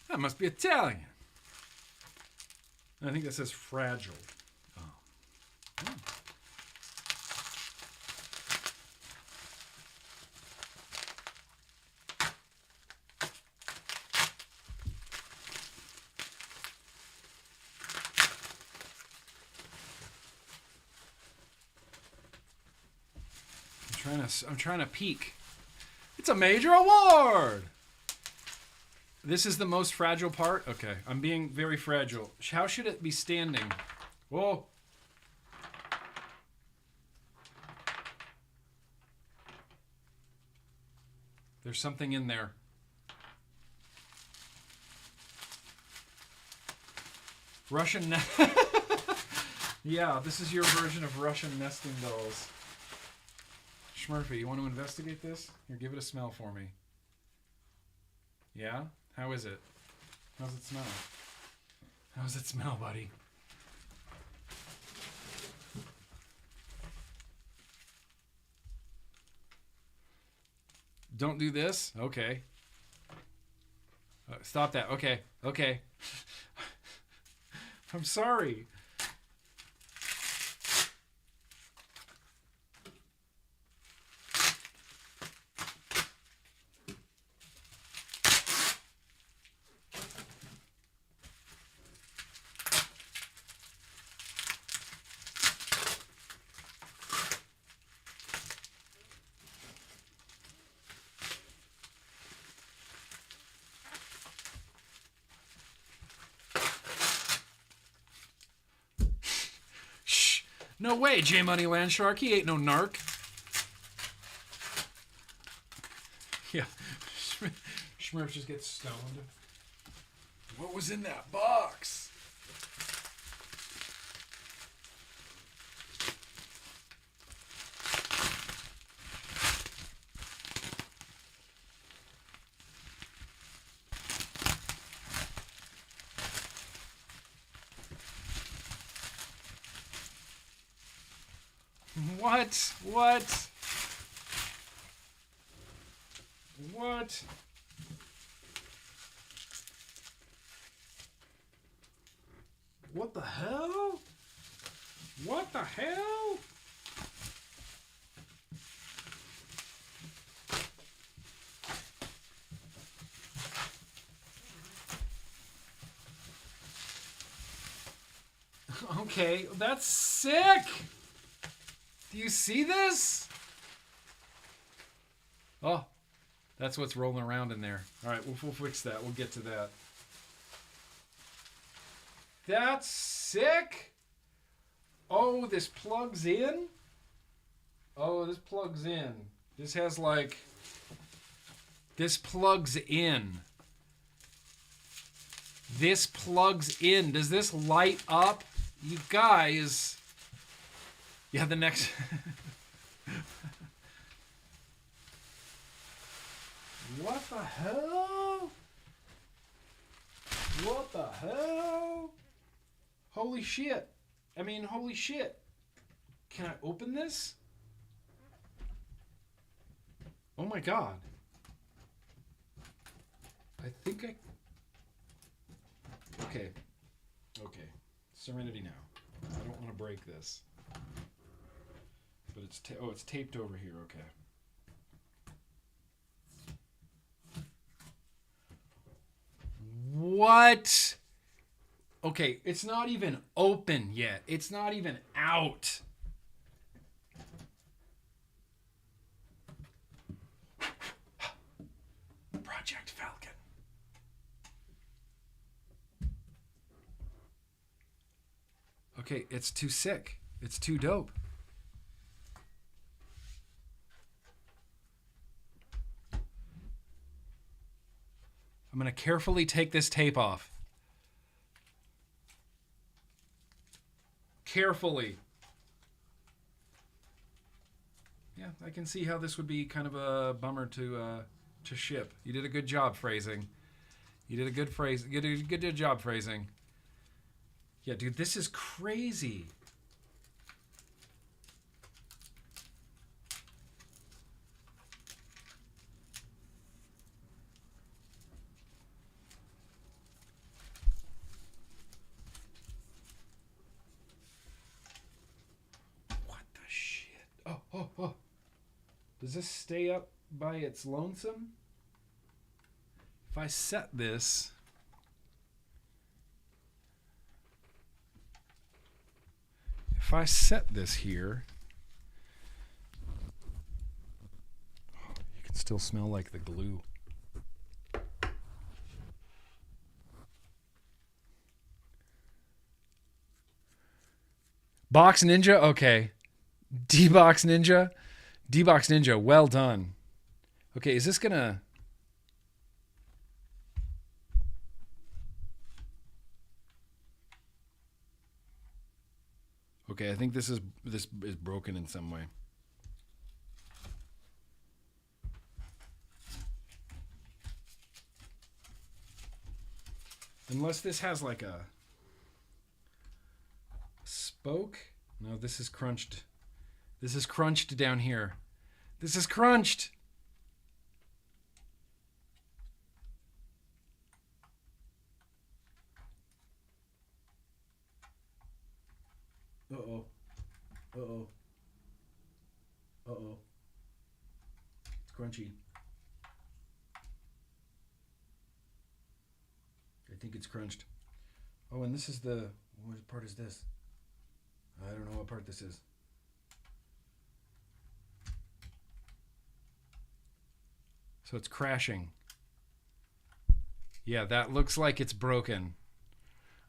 That must be Italian. I think that says fragile. Oh. Oh. I'm trying to peek. It's a major award. This is the most fragile part? Okay, I'm being very fragile. How should it be standing? Whoa. There's something in there. Russian Yeah, this is your version of Russian nesting dolls. Schmurphy, you want to investigate this? Here, give it a smell for me. Yeah? How is it? How's it smell? How's it smell, buddy? Don't do this? Okay. Stop that. Okay. Okay. I'm sorry. No way, J Money Landshark. He ain't no narc. Yeah. Schmurf just gets stoned. What was in that box? What? What? What? hell? What the hell? Okay, that's sick. Do you see this? Oh, that's what's rolling around in there. All right, we'll fix that. We'll get to that. That's sick. Oh, this plugs in. Oh, this plugs in. This has like... This plugs in. This plugs in. Does this light up? You guys... Yeah, the next... What the hell? What the hell? Holy shit. I mean, holy shit. Can I open this? Oh my god. I think I... Okay. Okay. Serenity now. I don't want to break this. But it's... oh, it's taped over here. Okay. What? Okay, it's not even open yet. It's not even out. Project Falcon. Okay, it's too sick. It's too dope. I'm going to carefully take this tape off. Carefully. Yeah, I can see how this would be kind of a bummer to ship. You did a good job phrasing. You did a good phrase. You did a good job phrasing. Yeah, dude, this is crazy. Oh. Does this stay up by its lonesome? If I set this... If I set this here... You can still smell like the glue. Box Ninja? Okay. D-Box Ninja? D-Box Ninja, well done. Okay, is this gonna... Okay, I think this is broken in some way. Unless this has like a spoke. No, this is crunched. This is crunched down here. This is crunched. Uh-oh. Uh-oh. Uh-oh. It's crunchy. I think it's crunched. Oh, and this is the... What part is this? I don't know what part this is. So it's crashing. Yeah, that looks like it's broken.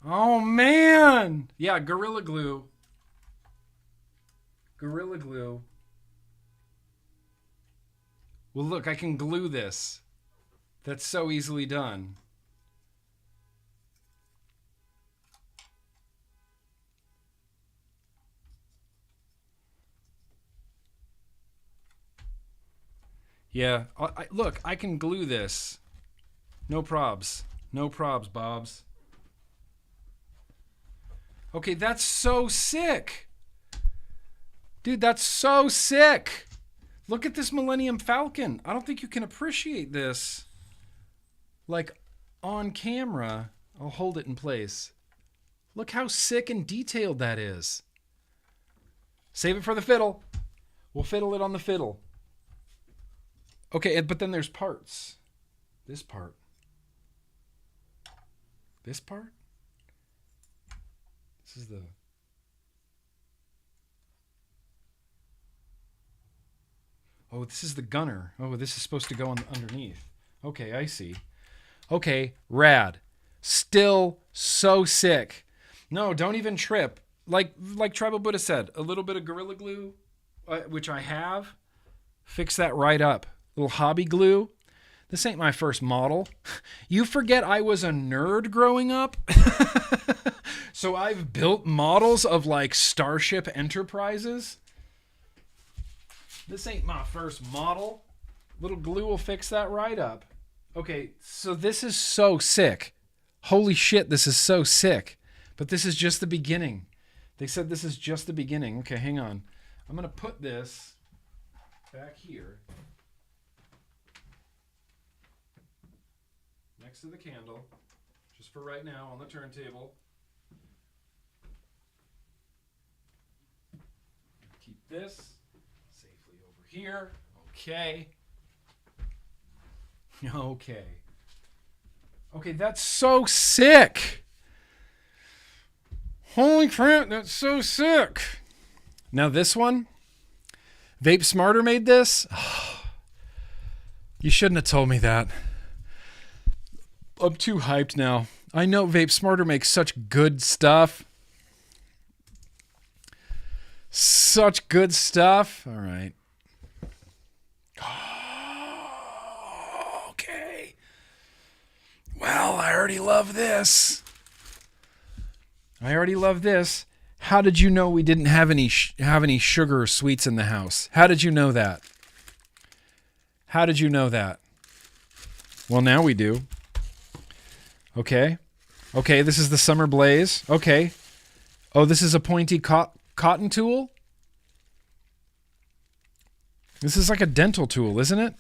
Oh, man! Yeah, Gorilla Glue. Gorilla Glue. Well, look, I can glue this. That's so easily done. Yeah, look, I can glue this. No probs. No probs, Bobs. Okay, that's so sick. Dude, that's so sick. Look at this Millennium Falcon. I don't think you can appreciate this. Like, on camera. I'll hold it in place. Look how sick and detailed that is. Save it for the fiddle. We'll fiddle it on the fiddle. Okay, but then there's parts. This part. This part? This is the... Oh, this is the gunner. Oh, this is supposed to go on underneath. Okay, I see. Okay, rad. Still so sick. No, don't even trip. Like Tribal Buddha said, a little bit of Gorilla Glue, which I have. Fix that right up. Little hobby glue. This ain't my first model. You forget I was a nerd growing up? So I've built models of like Starship Enterprises. This ain't my first model. Little glue will fix that right up. Okay, so this is so sick. Holy shit, this is so sick. But this is just the beginning. They said this is just the beginning. Okay, hang on. I'm going to put this back here. Next to the candle. Just for right now on the turntable. Keep this safely over here. Okay. Okay. Okay, that's so sick. Holy crap, that's so sick. Now this one, Vape Smarter made this. Oh, you shouldn't have told me that. I'm too hyped now. I know Vape Smarter makes such good stuff. Such good stuff. All right. Okay. Well, I already love this. How did you know we didn't have any sugar or sweets in the house? How did you know that? How did you know that? Well, now we do. Okay. Okay, this is the Summer Blaze. Okay. Oh, this is a pointy cotton tool? This is like a dental tool, isn't it?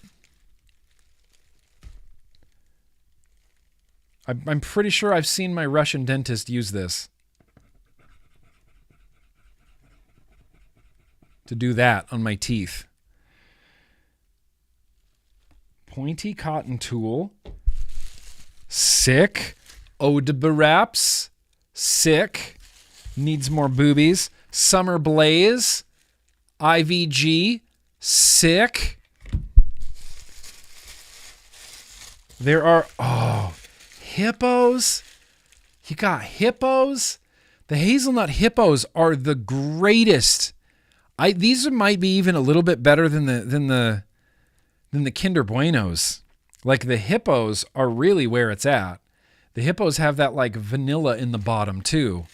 I'm pretty sure I've seen my Russian dentist use this. To do that on my teeth. Pointy cotton tool. Sick. Eau de Baraps. Sick. Needs more boobies. Summer Blaze. IVG. Sick. There are... Oh... Hippos. You got hippos. The hazelnut hippos are the greatest. These might be even a little bit better than the Kinder Buenos. Like the hippos are really where it's at. The hippos have that like vanilla in the bottom too.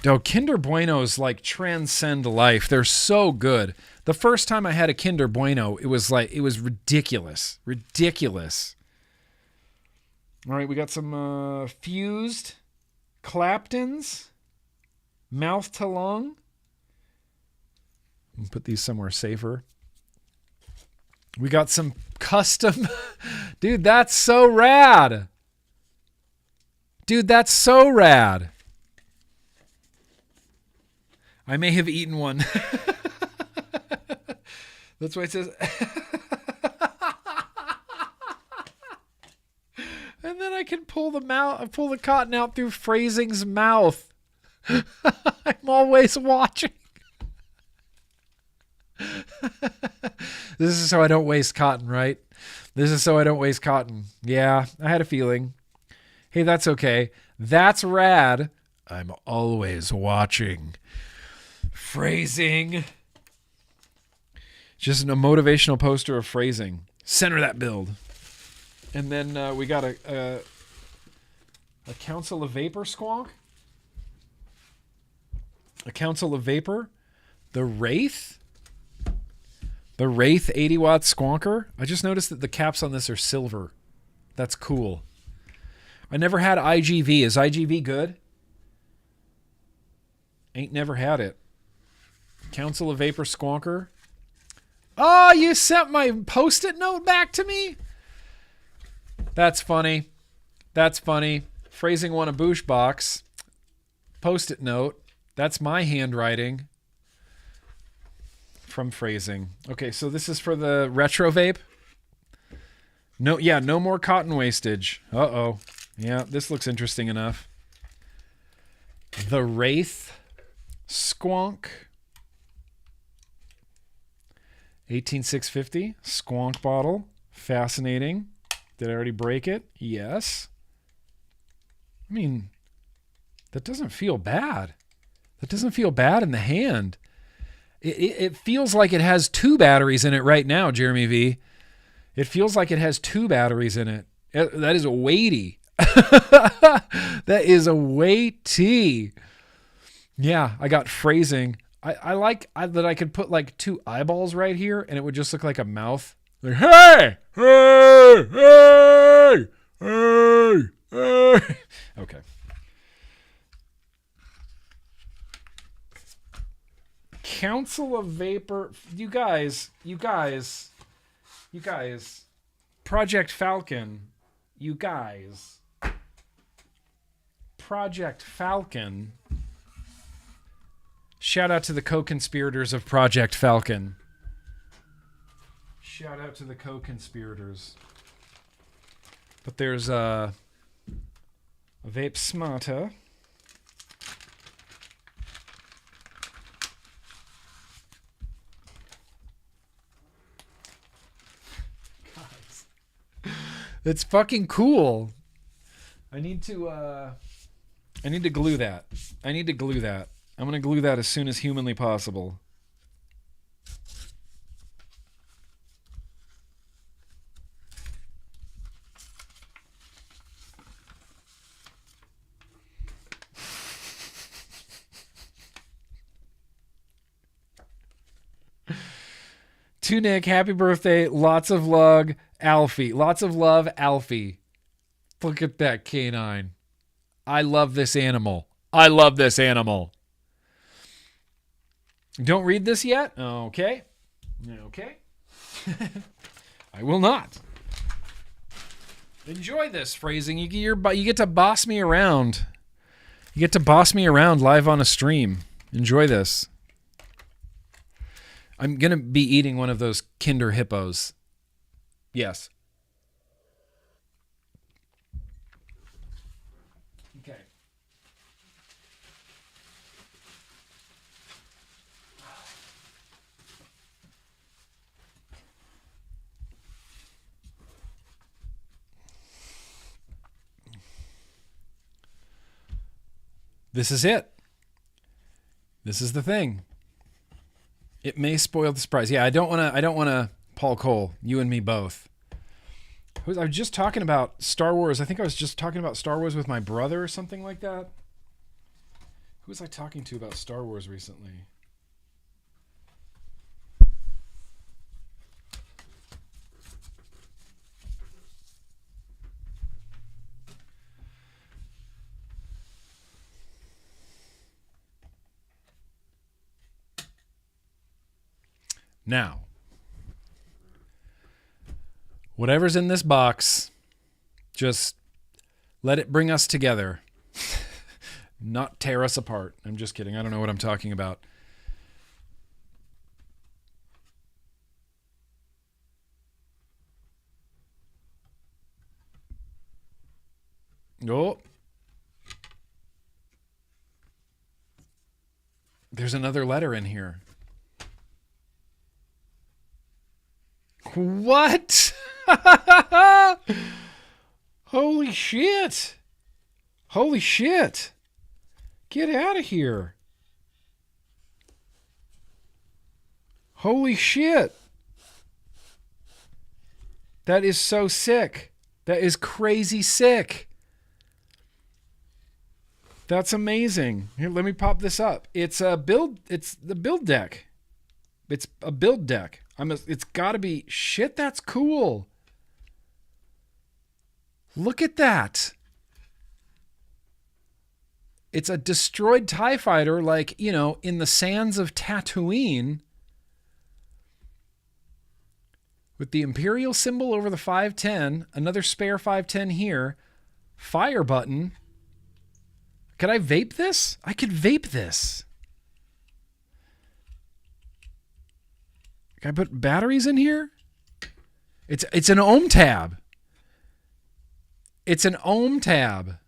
Oh, Kinder Buenos like transcend life. They're so good. The first time I had a Kinder Bueno, it was ridiculous. Ridiculous. All right, we got some fused Claptons, mouth to lung. Put these somewhere safer. We got some custom. Dude, that's so rad. Dude, that's so rad. I may have eaten one. That's why it says... And then I can pull the cotton out through Phrasing's mouth. I'm always watching. This is so I don't waste cotton, right? This is so I don't waste cotton. Yeah, I had a feeling. Hey, that's okay. That's rad. I'm always watching. Phrasing. Just a motivational poster of Phrasing. Center that build. And then we got a Council of Vapor squonk. A Council of Vapor. The Wraith. The Wraith 80 watt squonker. I just noticed that the caps on this are silver. That's cool. I never had IGV. Is IGV good? Ain't never had it. Council of Vapor squonker. Oh, you sent my Post-it note back to me? That's funny. That's funny. Phrasing won a Boosh box. Post-it note. That's my handwriting from phrasing. Okay, so this is for the retro vape. No, yeah, no more cotton wastage. Uh-oh. Yeah, this looks interesting enough. The Wraith Squonk. 18650 Squonk bottle. Fascinating. Did I already break it? Yes. I mean, that doesn't feel bad. That doesn't feel bad in the hand. It feels like it has 2 batteries in it right now, Jeremy V. It feels like it has 2 batteries in it. That is weighty. That is a weighty. Yeah, I got phrasing. I like that I could put like 2 eyeballs right here and it would just look like a mouth. Like, hey, hey, hey, hey, hey. Okay. Council of Vapor. You guys. Project Falcon. You guys. Project Falcon. Shout out to the co-conspirators of Project Falcon. Shout out to the co-conspirators. But there's a Vape Smarter. Guys. It's fucking cool. I need to glue that. I'm going to glue that as soon as humanly possible. To Nick, happy birthday. Lots of love, Alfie. Lots of love, Alfie. Look at that canine. I love this animal. Don't read this yet? Okay. I will not. Enjoy this phrasing. You get to boss me around. You get to boss me around live on a stream. Enjoy this. I'm going to be eating one of those Kinder Hippos. Yes. Okay. This is it. This is the thing. It may spoil the surprise. Yeah, I don't want to Paul Cole, you and me both. I was just talking about Star Wars. I think I was just talking about Star Wars with my brother or something like that. Who was I talking to about Star Wars recently? Now, whatever's in this box, just let it bring us together, not tear us apart. I'm just kidding. I don't know what I'm talking about. Oh. There's another letter in here. What? Holy shit. Holy shit. Get out of here. Holy shit. That is so sick. That is crazy sick. That's amazing. Here, let me pop this up. It's the build deck. It's a build deck. It's got to be shit. That's cool. Look at that. It's a destroyed TIE fighter, like, you know, in the sands of Tatooine, with the Imperial symbol over the 510, another spare 510 here, fire button, Could I vape this? I could vape this. Can I put batteries in here? It's an ohm tab. It's an ohm tab.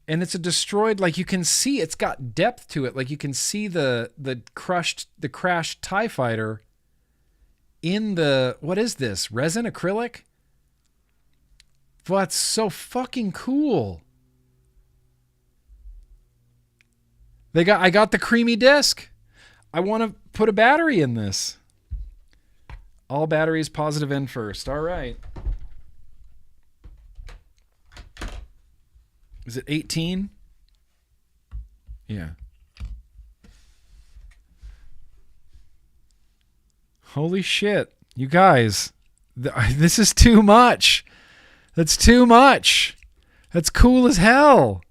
And it's a destroyed, like you can see, it's got depth to it. Like you can see the crashed TIE Fighter in the, what is this? Resin acrylic? Well, that's so fucking cool. I got the creamy disc. I want to put a battery in this. All batteries positive end first. All right. Is it 18? Yeah. Holy shit. You guys, this is too much. That's too much. That's cool as hell.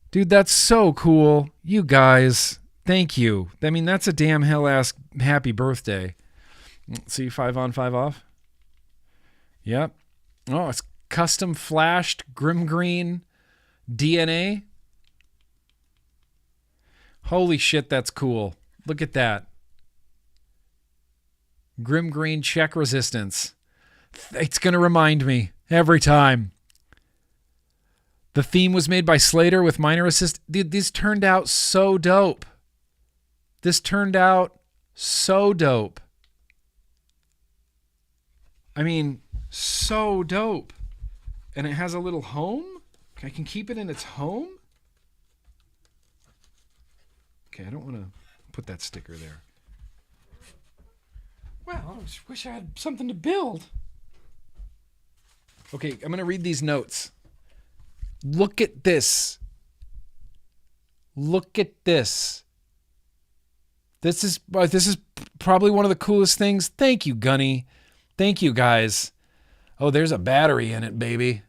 Dude, that's so cool. You guys, thank you. I mean, that's a damn hell-ass happy birthday. See, 5 on, 5 off. Yep. Oh, it's custom flashed GrimmGreen DNA. Holy shit, that's cool. Look at that. GrimmGreen check resistance. It's going to remind me every time. The theme was made by Slater with minor assist. Dude, these turned out so dope. This turned out so dope. I mean, so dope. And it has a little home. I can keep it in its home. Okay, I don't want to put that sticker there. Well, I just wish I had something to build. Okay, I'm going to read these notes. Look at this. Look at this. This is probably one of the coolest things. Thank you, Gunny. Thank you, guys. Oh, there's a battery in it, baby.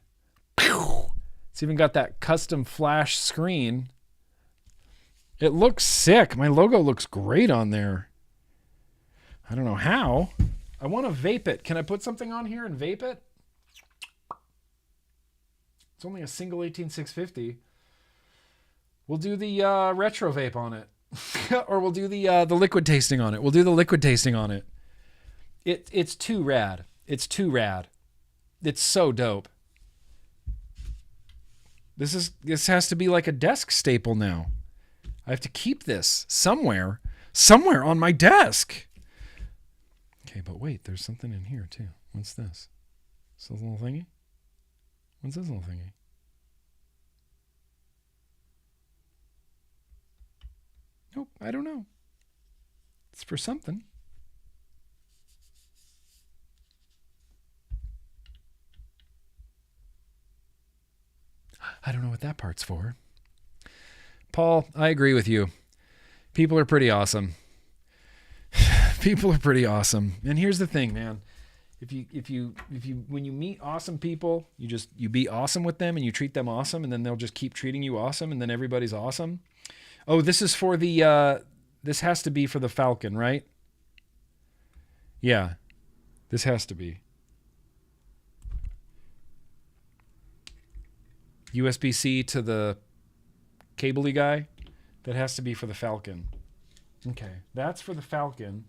It's even got that custom flash screen. It looks sick. My logo looks great on there. I don't know how. I want to vape it. Can I put something on here and vape it? It's only a single 18650. We'll do the retro vape on it. Or we'll do the liquid tasting on it. We'll do the liquid tasting on it. It's too rad. It's too rad. It's so dope. This has to be like a desk staple now. I have to keep this somewhere on my desk. Okay, but wait, there's something in here too. What's this? Is this a little thingy? What's this little thingy? Nope, I don't know. It's for something. I don't know what that part's for. Paul, I agree with you. People are pretty awesome. People are pretty awesome. And here's the thing, man. If you when you meet awesome people, you be awesome with them and you treat them awesome, and then they'll just keep treating you awesome, and then everybody's awesome. Oh, this is for the this has to be for the Falcon, right? Yeah. This has to be. USB-C to the cable-y guy. That has to be for the Falcon. Okay, that's for the Falcon.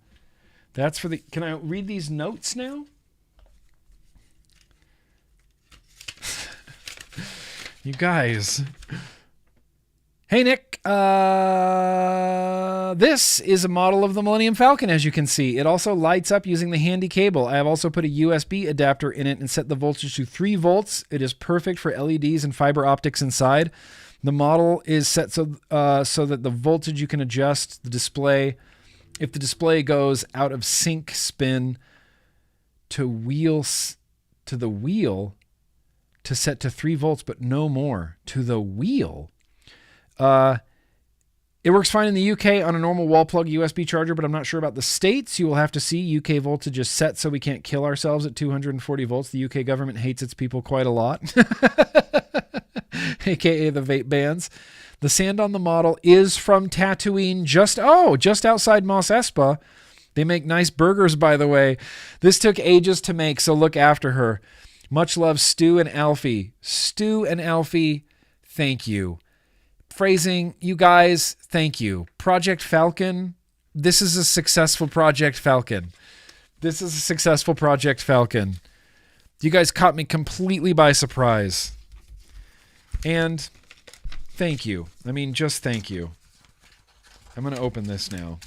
That's for the... Can I read these notes now? You guys. Hey, Nick. This is a model of the Millennium Falcon, as you can see. It also lights up using the handy cable. I have also put a USB adapter in it and set the voltage to 3 volts. It is perfect for LEDs and fiber optics inside. The model is set so that the voltage you can adjust the display. If the display goes out of sync spin to the wheel to set to 3 volts, but no more to the wheel. It works fine in the UK on a normal wall plug USB charger, but I'm not sure about the States. You will have to see. UK voltage is set so we can't kill ourselves at 240 volts. The UK government hates its people quite a lot. AKA the vape bans. The sand on the model is from Tatooine, just outside Mos Espa. They make nice burgers, by the way. This took ages to make, so look after her. Much love, Stu and Alfie. Stu and Alfie, thank you. Phrasing, you guys, thank you. Project Falcon, this is a successful Project Falcon. This is a successful Project Falcon. You guys caught me completely by surprise. And thank you. I mean, just thank you. I'm going to open this now.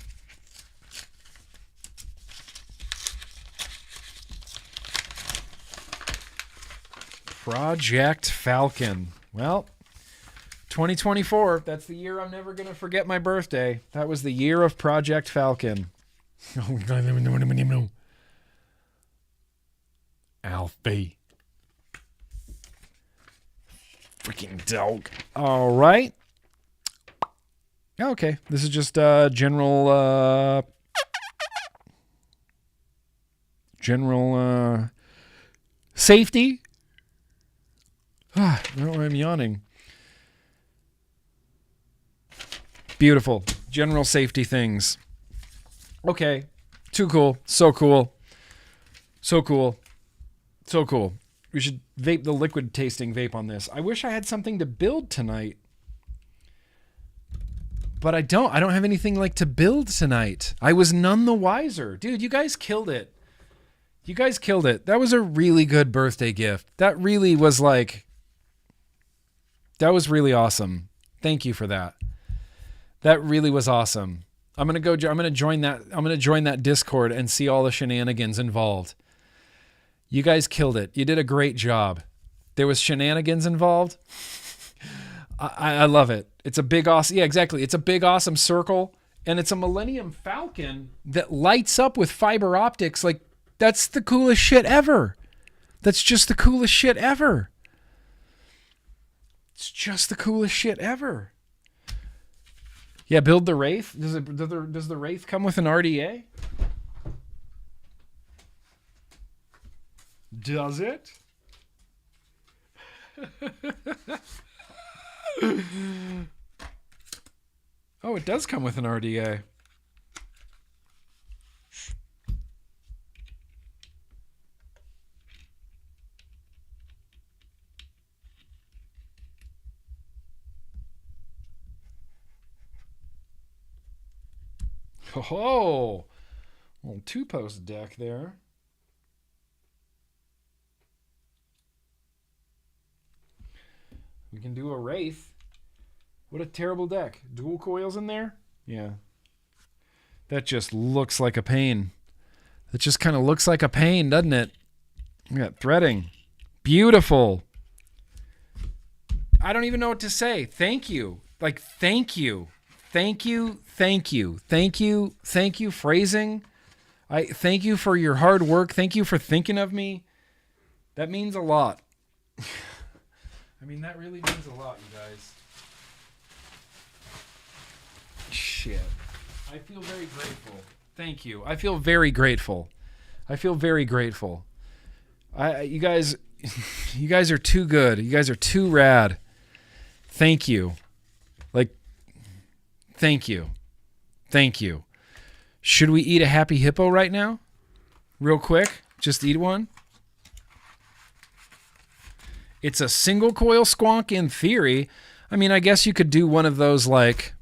Project Falcon. Well, 2024, that's the year I'm never going to forget my birthday. That was the year of Project Falcon. Alfie. Freaking dog. All right. Okay, this is just general safety. I don't know why I'm yawning. Beautiful. General safety things. Okay. Too cool. So cool. So cool. So cool. We should vape the liquid tasting vape on this. I wish I had something to build tonight. But I don't. I don't have anything like to build tonight. I was none the wiser. Dude, you guys killed it. You guys killed it. That was a really good birthday gift. That really was like... That was really awesome. Thank you for that. That really was awesome. I'm going to join that Discord and see all the shenanigans involved. You guys killed it. You did a great job. There was shenanigans involved. I love it. It's a big awesome. Yeah, exactly. It's a big awesome circle, and it's a Millennium Falcon that lights up with fiber optics. Like, that's the coolest shit ever. That's just the coolest shit ever. It's just the coolest shit ever. Yeah, build the Wraith. Does the Wraith come with an RDA? Does it? Oh, it does come with an RDA. Oh, little two-post deck there. We can do a Wraith. What a terrible deck. Dual coils in there? Yeah. That just looks like a pain. That just kind of looks like a pain, doesn't it? We got threading. Beautiful. I don't even know what to say. Thank you. Like, thank you. Thank you, thank you, thank you, thank you, phrasing. I thank you for your hard work. Thank you for thinking of me. That means a lot. I mean, that really means a lot, you guys. Shit. I feel very grateful. Thank you. I feel very grateful. I feel very grateful. You guys are too good. You guys are too rad. Thank you. Like, thank you. Thank you. Should we eat a happy hippo right now? Real quick. Just eat one. It's a single coil squonk in theory. I mean, I guess you could do one of those like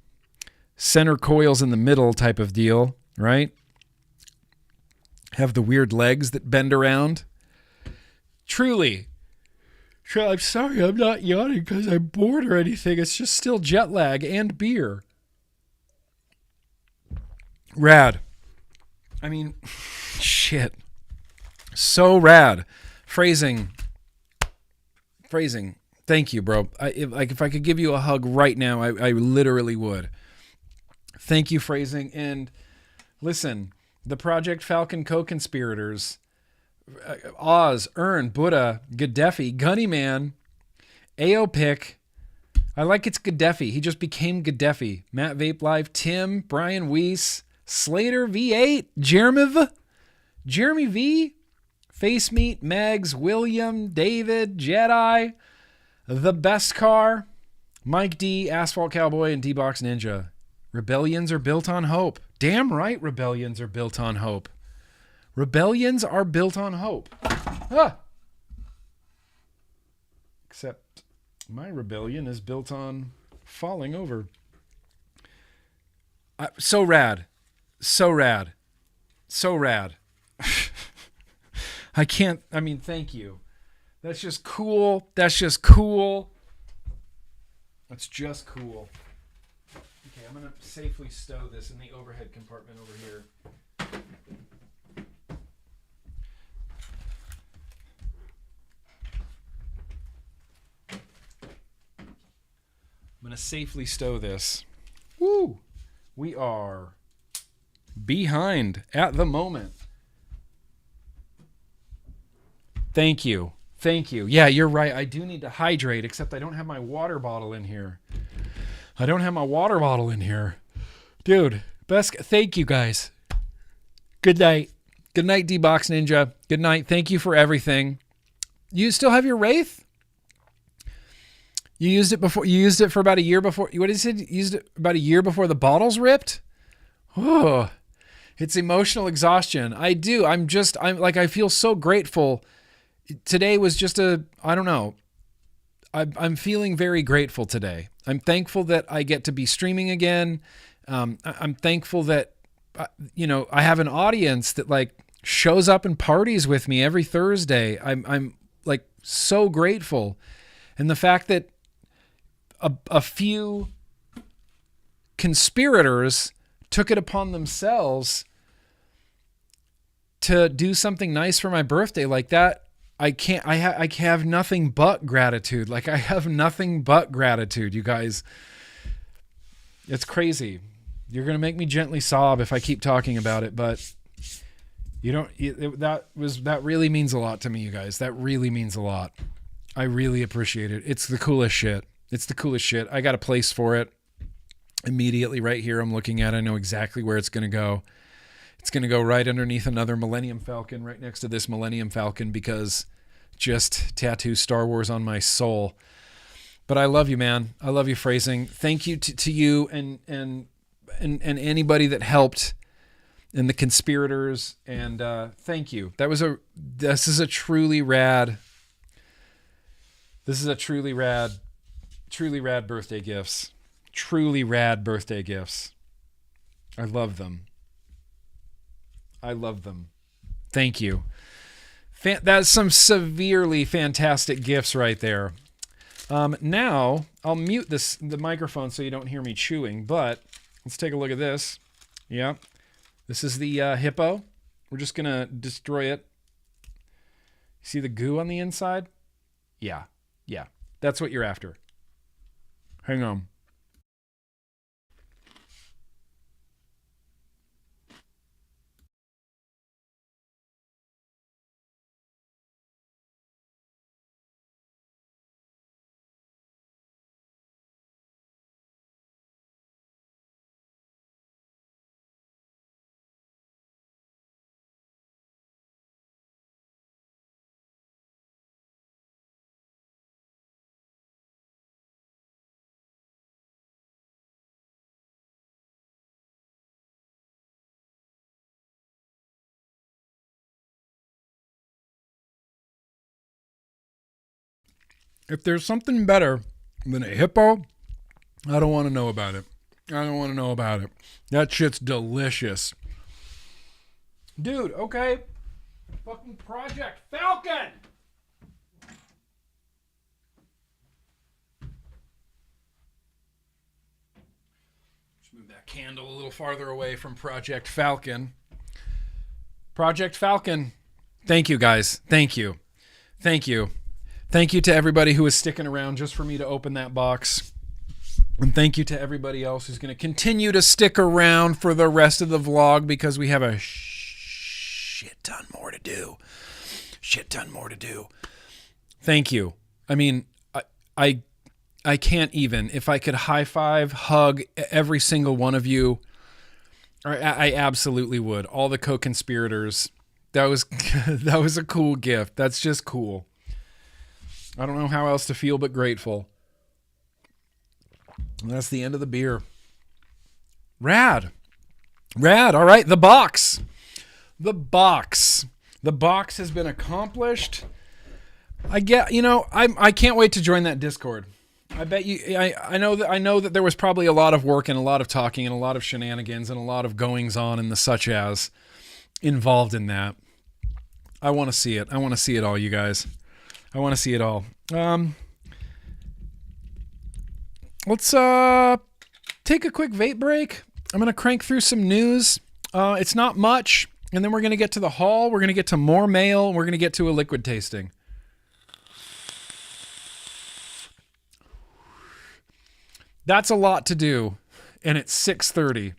center coils in the middle type of deal, right? Have the weird legs that bend around. Truly. I'm sorry, I'm not yawning because I'm bored or anything. It's just still jet lag and beer. Rad. I mean, shit. So rad. Phrasing. Thank you, bro. If I could give you a hug right now, I literally would. Thank you, phrasing. And listen, the Project Falcon co-conspirators, Oz, Ern, Buddha, Gaddafi, Gunnyman, Aopic. I like it's Gaddafi. He just became Gaddafi. Matt Vape Live, Tim, Brian Weiss, Slater V8, Jeremy V, Face Meat, Megs, William, David, Jedi, The Best Car, Mike D, Asphalt Cowboy, and D-Box Ninja. Rebellions are built on hope. Damn right rebellions are built on hope. Rebellions are built on hope. Ah. Except my rebellion is built on falling over. So rad. So rad. So rad. Thank you. That's just cool. That's just cool. That's just cool. Okay, I'm going to safely stow this in the overhead compartment over here. I'm going to safely stow this. Woo! We are behind at the moment. Thank you. Thank you. Yeah, you're right. I do need to hydrate, except I don't have my water bottle in here. Dude, thank you guys. Good night. Good night, D-Box Ninja. Good night. Thank you for everything. You still have your Wraith? You used it before. You used it for about a year before. What is it? You used it about a year before the bottles ripped? Oh, it's emotional exhaustion. I do. I'm like, I feel so grateful. Today was just I don't know. I'm feeling very grateful today. I'm thankful that I get to be streaming again. I'm thankful that, I have an audience that like shows up and parties with me every Thursday. I'm like so grateful. And the fact that a few conspirators took it upon themselves to do something nice for my birthday like that. I have nothing but gratitude. Like I have nothing but gratitude, you guys. It's crazy. You're going to make me gently sob if I keep talking about it, but that really means a lot to me, you guys. That really means a lot. I really appreciate it. It's the coolest shit. I got a place for it immediately right here. I'm looking at it. I know exactly where it's going to go. It's going to go right underneath another Millennium Falcon, right next to this Millennium Falcon, because just tattoo Star Wars on my soul. But I love you, man. I love you, Phrasing. Thank you to you and anybody that helped, and the conspirators. And thank you. This is a truly rad birthday gifts. Truly rad birthday gifts. I love them. Thank you. That's some severely fantastic gifts right there. Now, I'll mute the microphone so you don't hear me chewing, but let's take a look at this. Yeah. This is the hippo. We're just going to destroy it. See the goo on the inside? Yeah. That's what you're after. Hang on. If there's something better than a hippo, I don't want to know about it. That shit's delicious. Dude, okay. Fucking Project Falcon! Just move that candle a little farther away from Project Falcon. Project Falcon. Thank you, guys. Thank you. Thank you to everybody who is sticking around just for me to open that box. And thank you to everybody else who's going to continue to stick around for the rest of the vlog, because we have a shit ton more to do. Thank you. I mean, I can't even. If I could high five, hug every single one of you, I absolutely would. All the co-conspirators. That was a cool gift. That's just cool. I don't know how else to feel but grateful. And that's the end of the beer. Rad. All right, the box. The box has been accomplished. I get, you know, I can't wait to join that Discord. I bet you, I know that there was probably a lot of work and a lot of talking and a lot of shenanigans and a lot of goings on and the such as involved in that. I want to see it. I want to see it all, you guys. I want to see it all. Let's take a quick vape break. I'm going to crank through some news. It's not much. And then we're going to get to the haul. We're going to get to more mail. And we're going to get to a liquid tasting. That's a lot to do. And it's 6:30.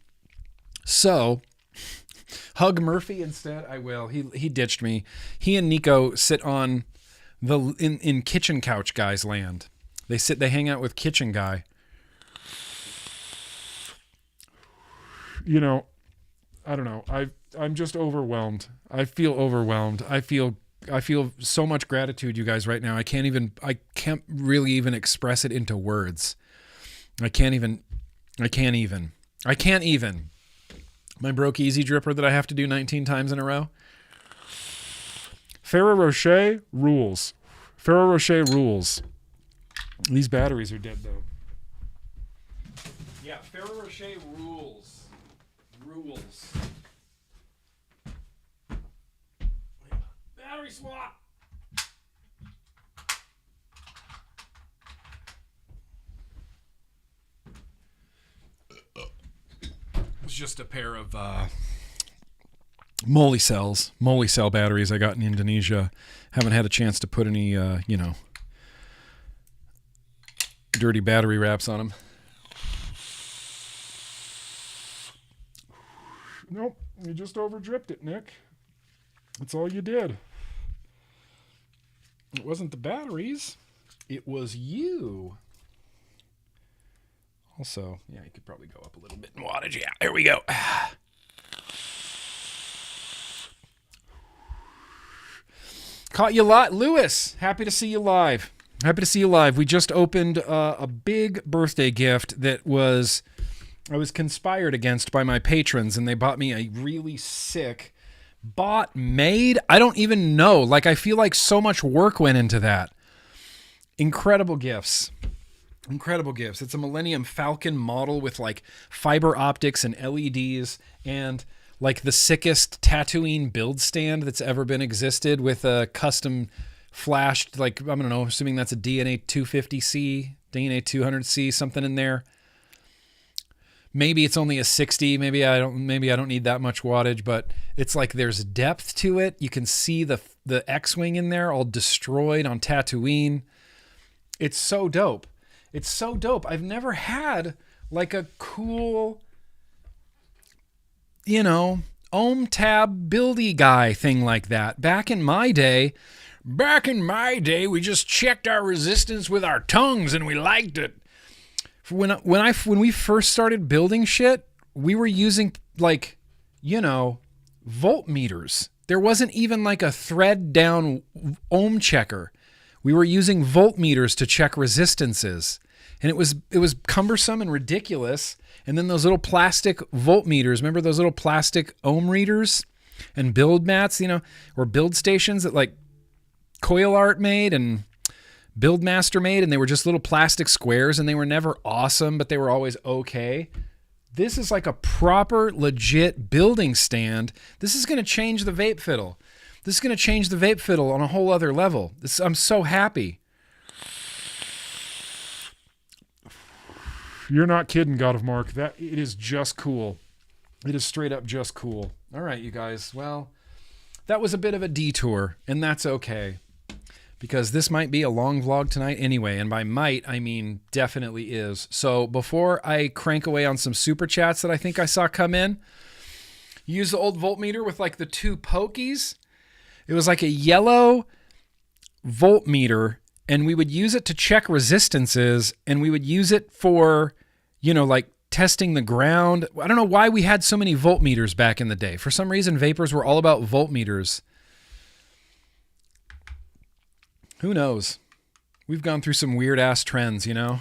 So, hug Murphy instead. I will. He ditched me. He and Nico sit on in kitchen couch guys land. They hang out with kitchen guy. You know, I don't know. I'm just overwhelmed. I feel overwhelmed. I feel so much gratitude, you guys, right now. I can't really even express it into words. I can't even. My broke easy dripper that I have to do 19 times in a row. Ferrero Rocher rules. Ferrero Rocher rules. These batteries are dead though. Yeah, Ferrero Rocher rules. Rules. Battery swap. It's just a pair of moly cell batteries I got in Indonesia. Haven't had a chance to put any, dirty battery wraps on them. Nope, you just over-dripped it, Nick. That's all you did. It wasn't the batteries. It was you. Also, yeah, you could probably go up a little bit in wattage. Yeah, there we go. Caught you live. Lewis, happy to see you live. Happy to see you live. We just opened a big birthday gift that I was conspired against by my patrons, and they bought me a really sick made. I don't even know. Like, I feel like so much work went into that. Incredible gifts. Incredible gifts. It's a Millennium Falcon model with like fiber optics and LEDs and like the sickest Tatooine build stand that's ever been existed with a custom flashed, like, I don't know, assuming that's a DNA 250C, DNA 200C, something in there. Maybe it's only a 60. Maybe I don't need that much wattage, but it's like there's depth to it. You can see the X-Wing in there all destroyed on Tatooine. It's so dope. It's so dope. I've never had like a cool, ohm tab buildy guy thing like that. Back in my day, we just checked our resistance with our tongues and we liked it. When we first started building shit, we were using voltmeters. There wasn't even like a thread down ohm checker. We were using voltmeters to check resistances, and it was cumbersome and ridiculous. And then those little plastic voltmeters, remember those little plastic ohm readers and build mats, or build stations that like Coil Art made and Buildmaster made, and they were just little plastic squares, and they were never awesome, but they were always okay. This is like a proper, legit building stand. This is going to change the vape fiddle. This is going to change the vape fiddle on a whole other level. I'm so happy. You're not kidding, God of Mark. It is just cool. It is straight up just cool. All right, you guys. Well, that was a bit of a detour, and that's okay. Because this might be a long vlog tonight anyway, and by might, I mean definitely is. So before I crank away on some super chats that I think I saw come in, use the old voltmeter with like the two pokies. It was like a yellow voltmeter, and we would use it to check resistances, and we would use it for, like testing the ground. I don't know why we had so many voltmeters back in the day. For some reason, vapors were all about voltmeters. Who knows? We've gone through some weird ass trends, I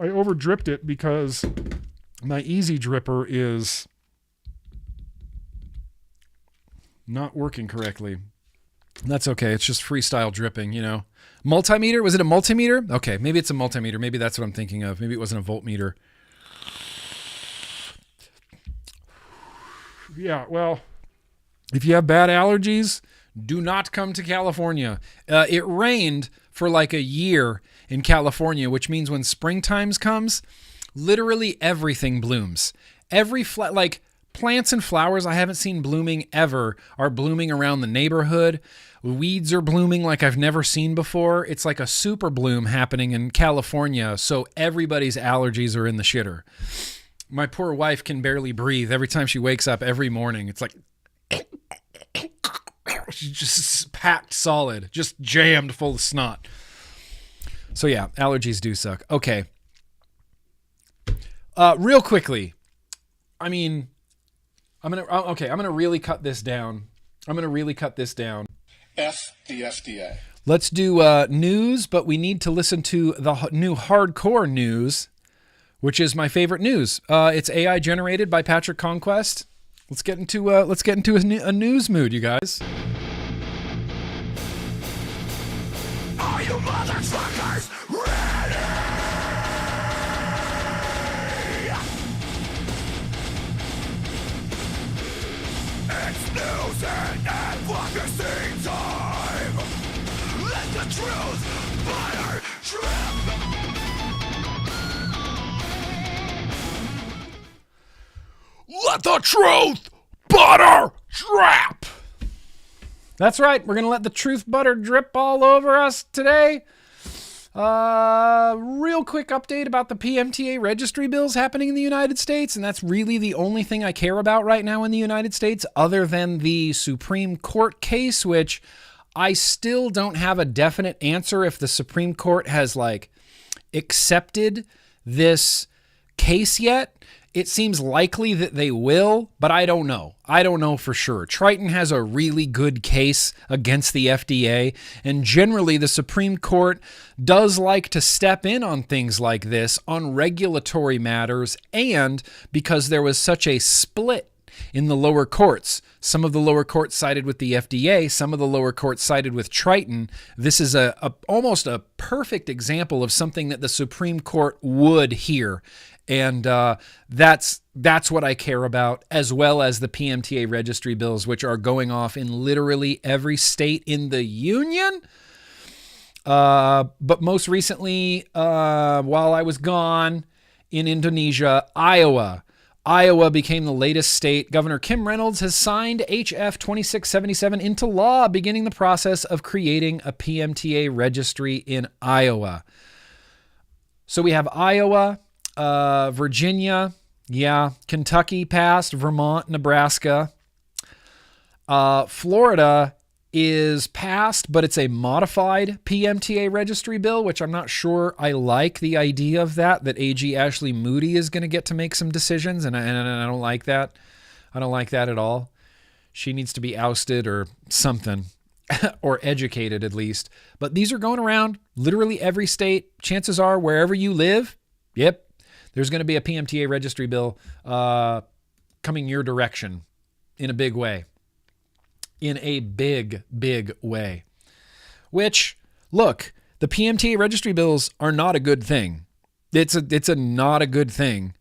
over dripped it because my easy dripper is not working correctly. That's okay. It's just freestyle dripping, you know. Multimeter? Was it a multimeter? Okay, maybe it's a multimeter. Maybe that's what I'm thinking of. Maybe it wasn't a voltmeter. Yeah, well, if you have bad allergies, do not come to California. It rained for like a year in California, which means when springtime comes, literally everything blooms. Like plants and flowers I haven't seen blooming ever are blooming around the neighborhood. Weeds are blooming like I've never seen before. It's like a super bloom happening in California, so everybody's allergies are in the shitter. My poor wife can barely breathe. Every time she wakes up every morning, it's like she's just packed solid, just jammed full of snot. So yeah, allergies do suck. Okay. Real quickly, I mean, I'm gonna really cut this down. F the FDA. Let's do news, but we need to listen to the new hardcore news, which is my favorite news. It's AI generated by Patrick Conquest. Let's get into a news mood, you guys. Are you motherfuckers ready? It's news and advocacy time. Let the truth fire drip. Let the truth butter drip. That's right. We're going to let the truth butter drip all over us today. Real quick update about the PMTA registry bills happening in the United States. And that's really the only thing I care about right now in the United States, other than the Supreme Court case, which I still don't have a definite answer if the Supreme Court has accepted this case yet. It seems likely that they will, but I don't know. I don't know for sure. Triton has a really good case against the FDA, and generally the Supreme Court does like to step in on things like this on regulatory matters, and because there was such a split in the lower courts. Some of the lower courts sided with the FDA, some of the lower courts sided with Triton. This is almost a perfect example of something that the Supreme Court would hear. And that's what I care about, as well as the PMTA registry bills, which are going off in literally every state in the union. But most recently, while I was gone in Indonesia, Iowa became the latest state. Governor Kim Reynolds has signed HF 2677 into law, beginning the process of creating a PMTA registry in Iowa. So we have Iowa, Virginia, Kentucky passed, Vermont, Nebraska. Florida is passed, but it's a modified PMTA registry bill, which I'm not sure I like the idea of that AG Ashley Moody is going to get to make some decisions, and I don't like that. I don't like that at all. She needs to be ousted or something, or educated at least. But these are going around literally every state. Chances are, wherever you live, yep, there's going to be a PMTA registry bill coming your direction in a big way. In a big, big way. Which, look, the PMTA registry bills are not a good thing. It's a not a good thing.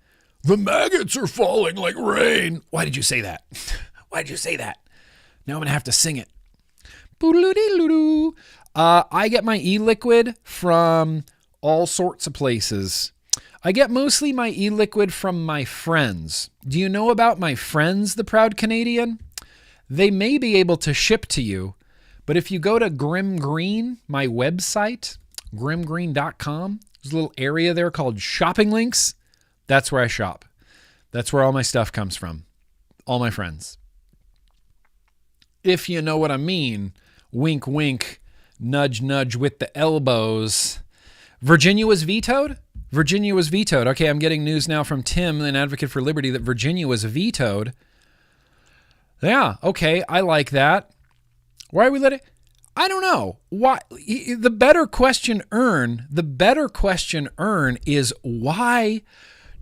The maggots are falling like rain. Why did you say that? Why did you say that? Now I'm going to have to sing it. I get my e-liquid from all sorts of places. I get mostly my e-liquid from my friends. Do you know about my friends, the Proud Canadian? They may be able to ship to you, but if you go to GrimmGreen, my website, GrimmGreen.com, there's a little area there called shopping links. That's where I shop. That's where all my stuff comes from. All my friends. If you know what I mean. Wink, wink, nudge, nudge with the elbows. Virginia was vetoed? Virginia was vetoed. Okay, I'm getting news now from Tim, an advocate for liberty, that Virginia was vetoed. Yeah, okay, I like that. Why are we letting... I don't know. Why? The better question is, why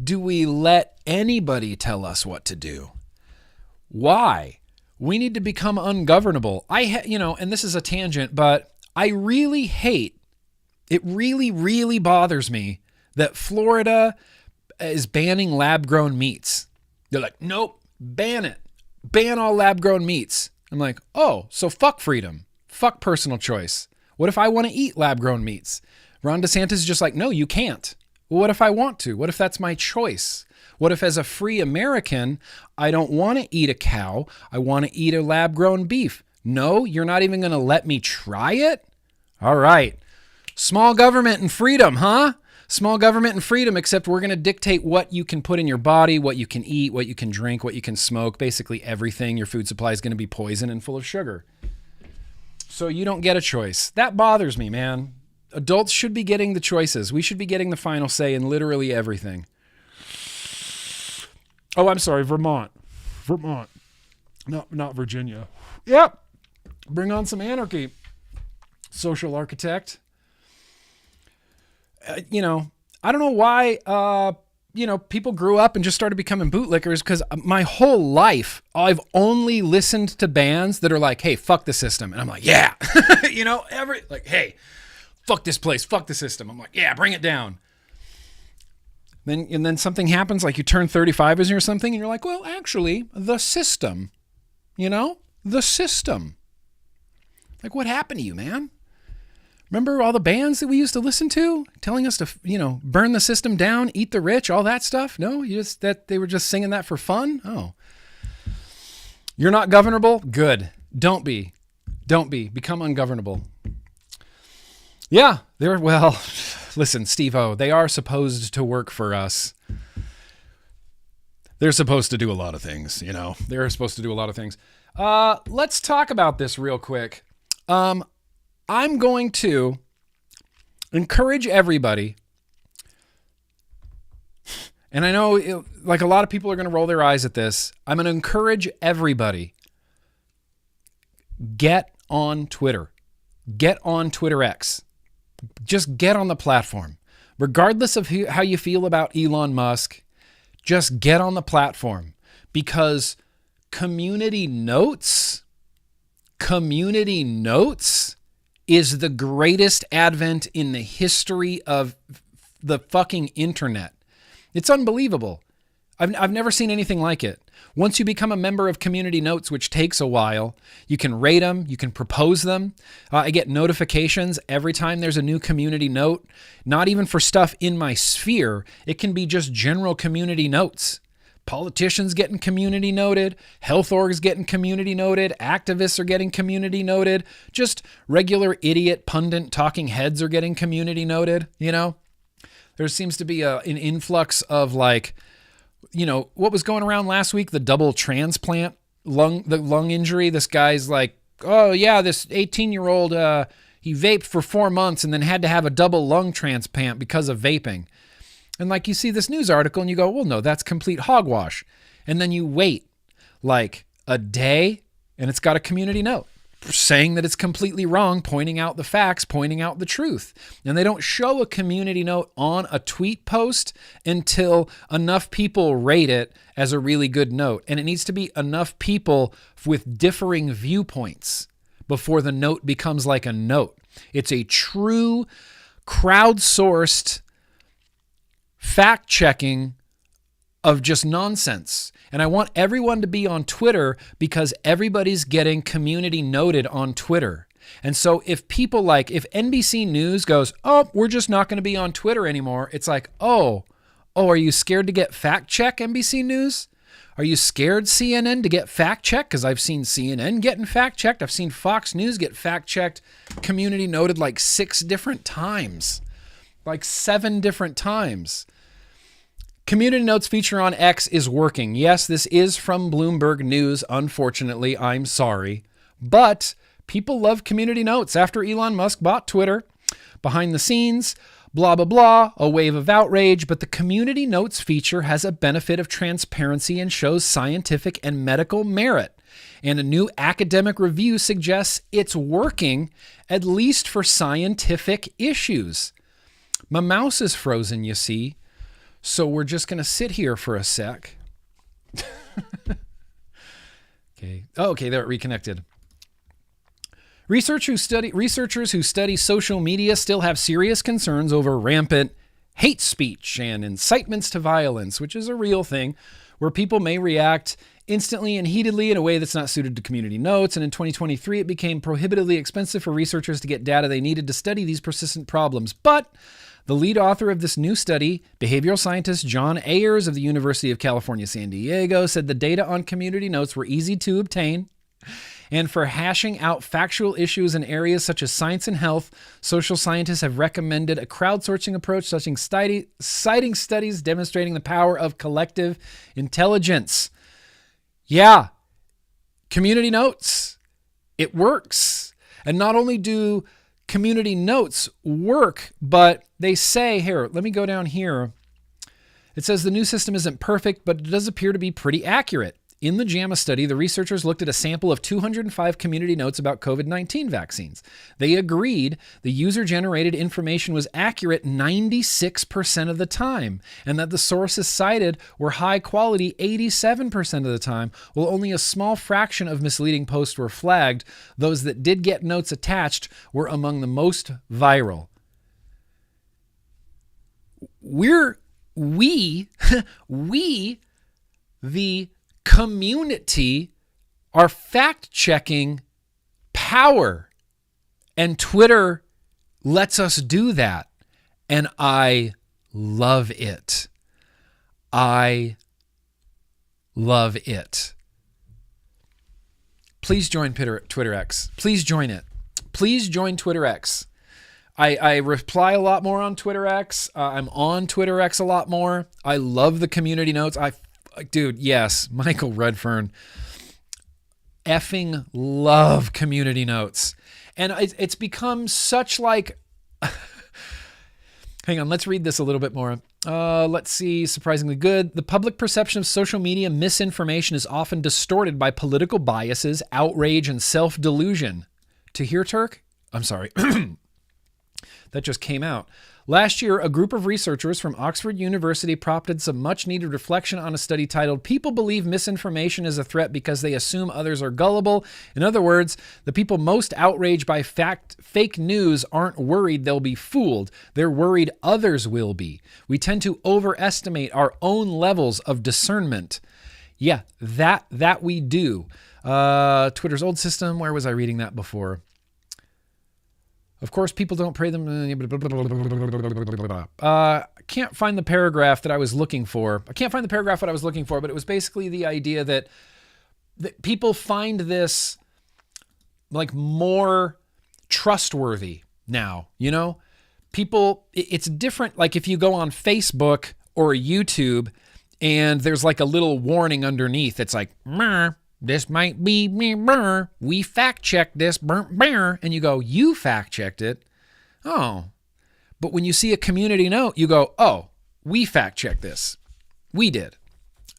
do we let anybody tell us what to do? Why? We need to become ungovernable. And this is a tangent, but I really hate, it really, really bothers me that Florida is banning lab-grown meats. They're like, nope, ban it. Ban all lab-grown meats. I'm like, oh, so fuck freedom. Fuck personal choice. What if I want to eat lab-grown meats? Ron DeSantis is just like, no, you can't. Well, what if I want to? What if that's my choice? What if as a free American, I don't want to eat a cow. I want to eat a lab-grown beef. No, you're not even going to let me try it? All right. Small government and freedom, huh? Small government and freedom, except we're going to dictate what you can put in your body, what you can eat, what you can drink, what you can smoke. Basically everything. Your food supply is going to be poison and full of sugar. So you don't get a choice. That bothers me, man. Adults should be getting the choices. We should be getting the final say in literally everything. Oh, I'm sorry, Vermont. Not Virginia. Yep. Bring on some anarchy, social architect. I don't know why, people grew up and just started becoming bootlickers, because my whole life, I've only listened to bands that are like, hey, fuck the system. And I'm like, yeah, hey, fuck this place, fuck the system. I'm like, yeah, bring it down. And then something happens, like you turn 35 or something, and you're like, well, actually, the system, the system. Like, what happened to you, man? Remember all the bands that we used to listen to telling us to, burn the system down, eat the rich, all that stuff? No, they were just singing that for fun? Oh. You're not governable? Good. Don't be. Become ungovernable. Yeah, listen, Steve-O, they are supposed to work for us. They're supposed to do a lot of things, They're supposed to do a lot of things. Let's talk about this real quick. I'm going to encourage everybody, and I know a lot of people are going to roll their eyes at this. I'm going to encourage everybody, get on Twitter. Get on Twitter X. Just get on the platform. Regardless of how you feel about Elon Musk, just get on the platform, because community notes is the greatest advent in the history of the fucking internet. It's unbelievable. I've never seen anything like it. Once you become a member of Community Notes, which takes a while, you can rate them, you can propose them. I get notifications every time there's a new community note, not even for stuff in my sphere. It can be just general community notes. Politicians getting community noted, health orgs getting community noted, activists are getting community noted, just regular idiot pundit talking heads are getting community noted, There seems to be an influx of what was going around last week, the double transplant lung injury. This guy's like, oh yeah, this 18-year-old, he vaped for 4 months and then had to have a double lung transplant because of vaping. And you see this news article and you go, well, no, that's complete hogwash. And then you wait a day and it's got a community note saying that it's completely wrong, pointing out the facts, pointing out the truth. And they don't show a community note on a tweet post until enough people rate it as a really good note. And it needs to be enough people with differing viewpoints before the note becomes like a note. It's a true crowdsourced fact-checking of just nonsense. And I want everyone to be on Twitter because everybody's getting community noted on Twitter. And so if people if NBC News goes, oh, we're just not going to be on Twitter anymore, it's like, oh, are you scared to get fact-check, NBC News? Are you scared, CNN, to get fact-checked? Because I've seen CNN getting fact-checked. I've seen Fox News get fact-checked, community noted 6 different times. 7 different times. Community Notes feature on X is working. Yes, this is from Bloomberg News. Unfortunately, I'm sorry. But people love Community Notes after Elon Musk bought Twitter. Behind the scenes, blah, blah, blah, a wave of outrage. But the Community Notes feature has a benefit of transparency and shows scientific and medical merit. And a new academic review suggests it's working, at least for scientific issues. My mouse is frozen, you see. So we're just going to sit here for a sec. Okay, Okay. Oh, okay, they're reconnected. Researchers who study social media still have serious concerns over rampant hate speech and incitements to violence, which is a real thing, where people may react instantly and heatedly in a way that's not suited to community notes. And in 2023, it became prohibitively expensive for researchers to get data they needed to study these persistent problems. But the lead author of this new study, behavioral scientist John Ayers of the University of California, San Diego, said the data on community notes were easy to obtain. And for hashing out factual issues in areas such as science and health, social scientists have recommended a crowdsourcing approach, citing studies demonstrating the power of collective intelligence. Yeah, community notes, it works. And not only do community notes work, but they say, here, let me go down here. It says the new system isn't perfect, but it does appear to be pretty accurate. In the JAMA study, the researchers looked at a sample of 205 community notes about COVID-19 vaccines. They agreed the user-generated information was accurate 96% of the time, and that the sources cited were high quality 87% of the time, while only a small fraction of misleading posts were flagged. Those that did get notes attached were among the most viral. The community are fact-checking power, and Twitter lets us do that, and I love it. I love it. Please join Twitter X. Please join it. Please join Twitter X. I reply a lot more on Twitter X. I'm on Twitter X a lot more. I love the community notes. Dude, yes, Michael Redfern. Effing love community notes. And it's become such like... Hang on, let's read this a little bit more. Let's see, surprisingly good. The public perception of social media misinformation is often distorted by political biases, outrage, and self-delusion. To hear, Turk? I'm sorry. That just came out. Last year, a group of researchers from Oxford University prompted some much-needed reflection on a study titled, "People Believe Misinformation is a Threat Because They Assume Others Are Gullible." In other words, the people most outraged by fake news aren't worried they'll be fooled. They're worried others will be. We tend to overestimate our own levels of discernment. Yeah, that we do. Twitter's old system, where was I reading that before? Of course, people don't pray them. I can't find the paragraph that I was looking for. But it was basically the idea that people find this like more trustworthy now, you know? People, it's different. Like if you go on Facebook or YouTube and there's like a little warning underneath, it's like, this might be me, we fact-checked this, and you go, you fact-checked it? Oh. But when you see a community note, you go, oh, we fact-checked this. We did.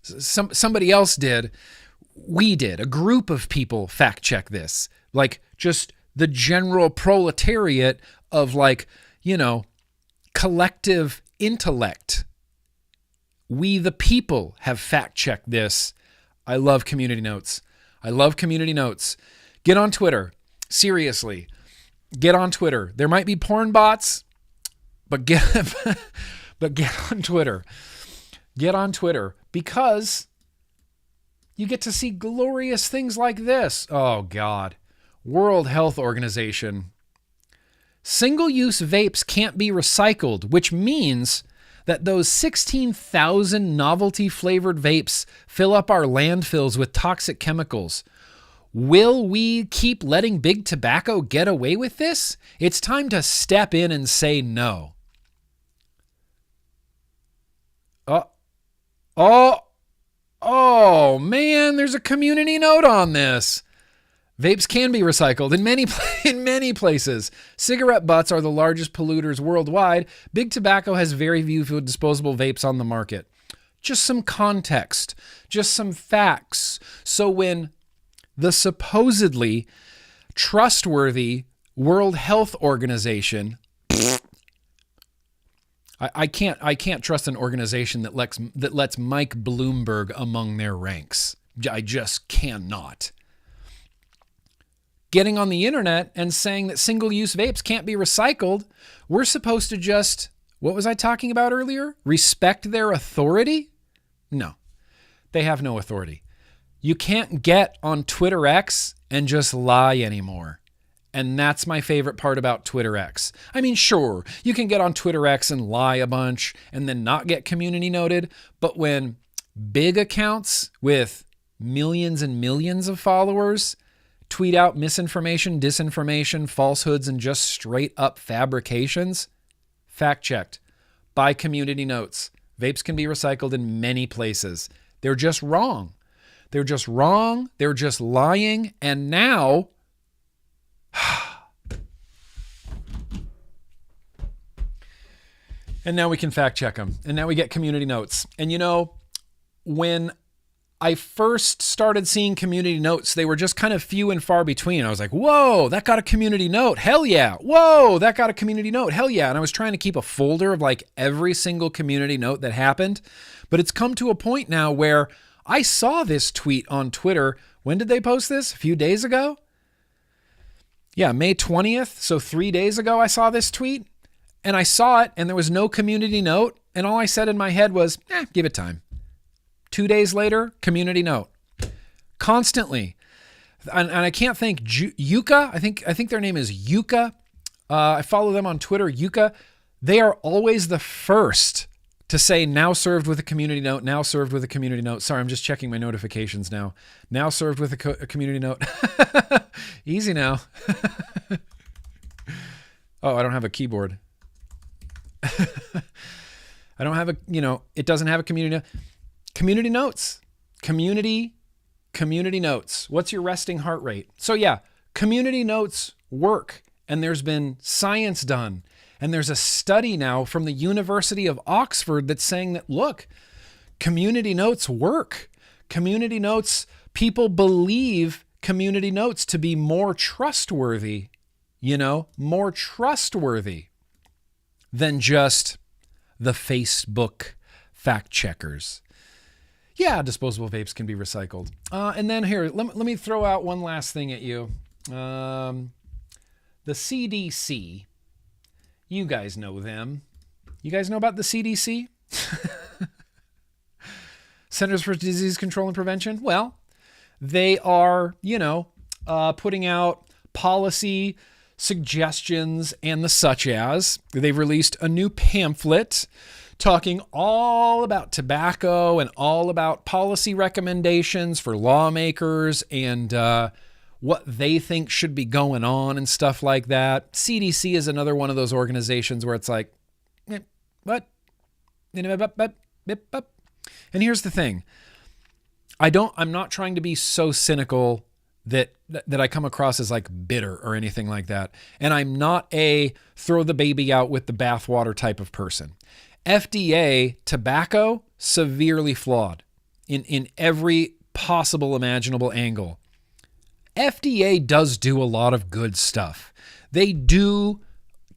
Somebody else did. We did. A group of people fact-checked this. Like just the general proletariat of like, you know, collective intellect. We the people have fact-checked this. I love community notes. Get on Twitter. Seriously. Get on Twitter. There might be porn bots, but get on Twitter. Get on Twitter because you get to see glorious things like this. Oh, God. World Health Organization. Single-use vapes can't be recycled, which means that those 16,000 novelty-flavored vapes fill up our landfills with toxic chemicals. Will we keep letting big tobacco get away with this? It's time to step in and say no. Oh, man, there's a community note on this. Vapes can be recycled in many places. Cigarette butts are the largest polluters worldwide. Big tobacco has very few disposable vapes on the market. Just some context, just some facts. So when the supposedly trustworthy World Health Organization, I can't trust an organization that lets Mike Bloomberg among their ranks. I just cannot. Getting on the internet and saying that single-use vapes can't be recycled, we're supposed to just, what was I talking about earlier? Respect their authority? No, they have no authority. You can't get on Twitter X and just lie anymore. And that's my favorite part about Twitter X. I mean, sure, you can get on Twitter X and lie a bunch and then not get community noted, but when big accounts with millions and millions of followers tweet out misinformation, disinformation, falsehoods, and just straight up fabrications, fact checked by community notes. Vapes can be recycled in many places. They're just wrong. They're just wrong. They're just lying. And now, we can fact check them. And now we get community notes. And you know, when I first started seeing community notes, they were just kind of few and far between. I was like, whoa, that got a community note. Hell yeah. Whoa, that got a community note. Hell yeah. And I was trying to keep a folder of like every single community note that happened. But it's come to a point now where I saw this tweet on Twitter. When did they post this? A few days ago? Yeah, May 20th. So 3 days ago, I saw this tweet and I saw it and there was no community note. And all I said in my head was, give it time. 2 days later, community note. Constantly. And I can't thank Yuka. I think their name is Yuka. I follow them on Twitter, Yuka. They are always the first to say now served with a community note, now served with a community note. Sorry, I'm just checking my notifications now. Now served with a community note. Easy now. Oh, I don't have a keyboard. I don't have it doesn't have a community note. Community notes. Community notes. What's your resting heart rate? So yeah, community notes work. And there's been science done. And there's a study now from the University of Oxford that's saying that, look, community notes work. Community notes, people believe community notes to be more trustworthy, more trustworthy than just the Facebook fact checkers. Yeah, disposable vapes can be recycled. And then here, let me throw out one last thing at you. The CDC. You guys know them. You guys know about the CDC? Centers for Disease Control and Prevention? Well, they are, putting out policy suggestions and the such as. They've released a new pamphlet talking all about tobacco and all about policy recommendations for lawmakers and what they think should be going on and stuff like that. CDC is another one of those organizations where it's like, what? And here's the thing. I'm not trying to be so cynical that I come across as like bitter or anything like that. And I'm not a throw the baby out with the bathwater type of person. FDA tobacco, severely flawed in every possible imaginable angle. FDA does do a lot of good stuff. They do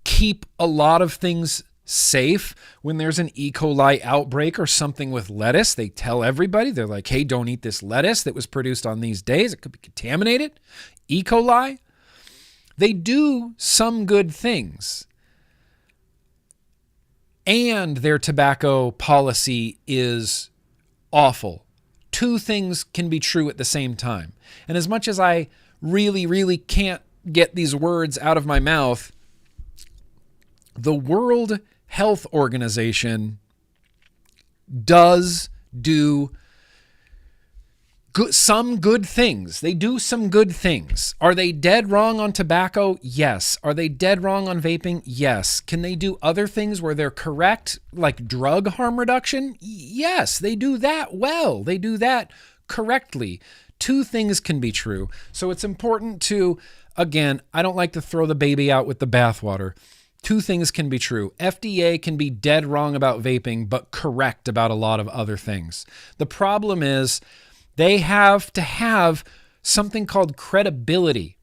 keep a lot of things safe. When there's an E. coli outbreak or something with lettuce, they tell everybody, they're like, hey, don't eat this lettuce that was produced on these days. It could be contaminated. E. coli. They do some good things. And their tobacco policy is awful. Two things can be true at the same time. And as much as I really, really can't get these words out of my mouth, the World Health Organization does do some good things. They do some good things. Are they dead wrong on tobacco? Yes. Are they dead wrong on vaping? Yes. Can they do other things where they're correct, like drug harm reduction? Yes, they do that well. They do that correctly. Two things can be true. So it's important to, again, I don't like to throw the baby out with the bathwater. Two things can be true. FDA can be dead wrong about vaping, but correct about a lot of other things. The problem is they have to have something called credibility.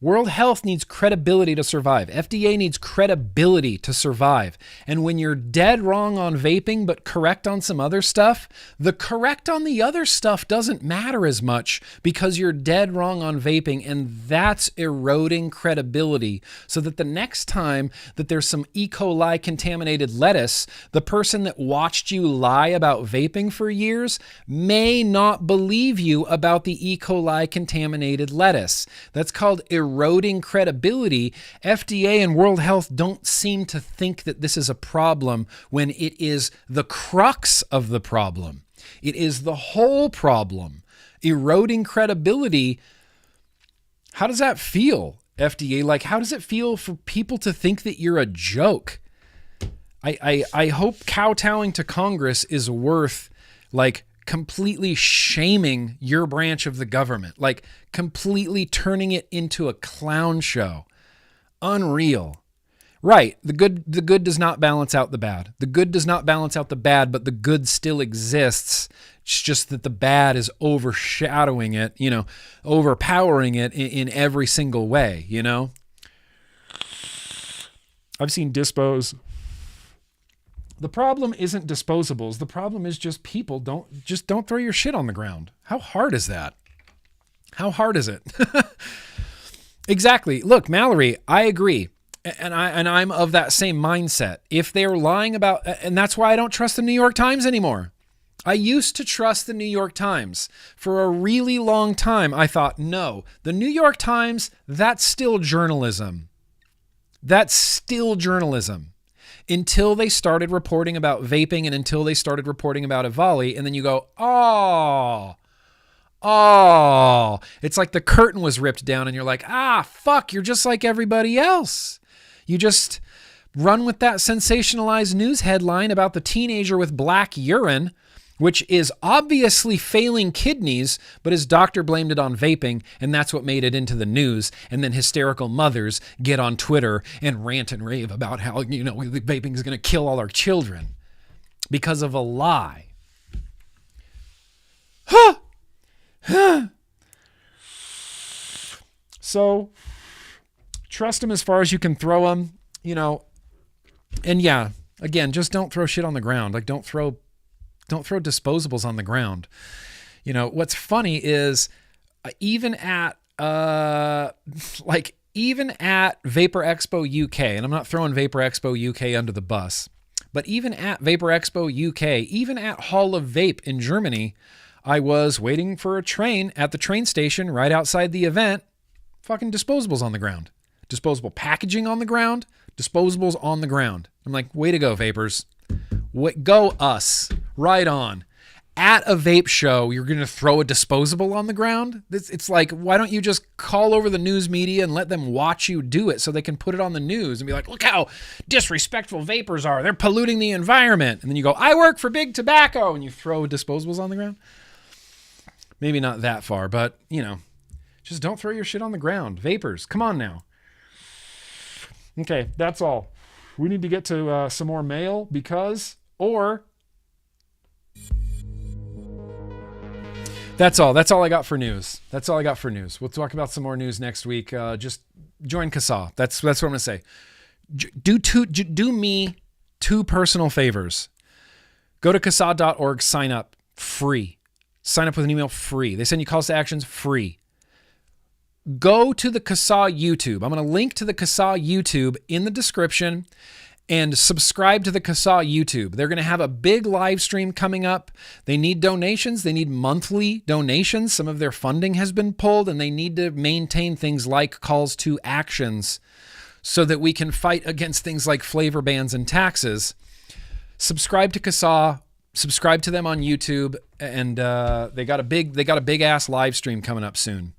World Health needs credibility to survive. FDA needs credibility to survive. And when you're dead wrong on vaping but correct on some other stuff, the correct on the other stuff doesn't matter as much because you're dead wrong on vaping, and that's eroding credibility, so that the next time that there's some E. coli contaminated lettuce, the person that watched you lie about vaping for years may not believe you about the E. coli contaminated lettuce. That's called eroding credibility. FDA and World Health don't seem to think that this is a problem when it is the crux of the problem. It is the whole problem. Eroding credibility. How does that feel, FDA? Like, how does it feel for people to think that you're a joke? I hope kowtowing to Congress is worth, like, completely shaming your branch of the government, like completely turning it into a clown show. Unreal. Right. The good does not balance out the bad. The good does not balance out the bad, but the good still exists. It's just that the bad is overshadowing it, overpowering it in every single way, I've seen dispos. The problem isn't disposables. The problem is just people don't throw your shit on the ground. How hard is that? How hard is it? Exactly. Look, Mallory, I agree. And I'm of that same mindset. If they're lying about, and that's why I don't trust the New York Times anymore. I used to trust the New York Times. For a really long time, I thought, no, the New York Times, that's still journalism. That's still journalism. Until they started reporting about vaping and until they started reporting about EVALI, and then you go, oh, it's like the curtain was ripped down and you're like, fuck, you're just like everybody else. You just run with that sensationalized news headline about the teenager with black urine, which is obviously failing kidneys, but his doctor blamed it on vaping, and that's what made it into the news. And then hysterical mothers get on Twitter and rant and rave about how, vaping is going to kill all our children because of a lie. So trust them as far as you can throw them, and yeah, again, just don't throw shit on the ground. Like, don't throw disposables on the ground. What's funny is even at Vapor Expo UK, and I'm not throwing Vapor Expo UK under the bus, but even at Vapor Expo UK, even at Hall of Vape in Germany, I was waiting for a train at the train station right outside the event. Fucking disposables on the ground. Disposable packaging on the ground. Disposables on the ground. I'm like, way to go, vapors. Go us. Right on. At a vape show, you're going to throw a disposable on the ground? It's like, why don't you just call over the news media and let them watch you do it so they can put it on the news and be like, look how disrespectful vapors are. They're polluting the environment. And then you go, I work for Big Tobacco, and you throw disposables on the ground? Maybe not that far, but, just don't throw your shit on the ground. Vapors, come on now. Okay, that's all. We need to get to some more mail That's all. That's all I got for news. We'll talk about some more news next week. Just join CASAA. That's what I'm going to say. Do me two personal favors. Go to CASAA.org, sign up, free. Sign up with an email, free. They send you calls to actions, free. Go to the CASAA YouTube. I'm going to link to the CASAA YouTube in the description, and subscribe to the CASAA YouTube. They're going to have a big live stream coming up. They need donations. They need monthly donations. Some of their funding has been pulled, and they need to maintain things like calls to actions so that we can fight against things like flavor bans and taxes. Subscribe to CASAA. Subscribe to them on YouTube, and they got a big ass live stream coming up soon.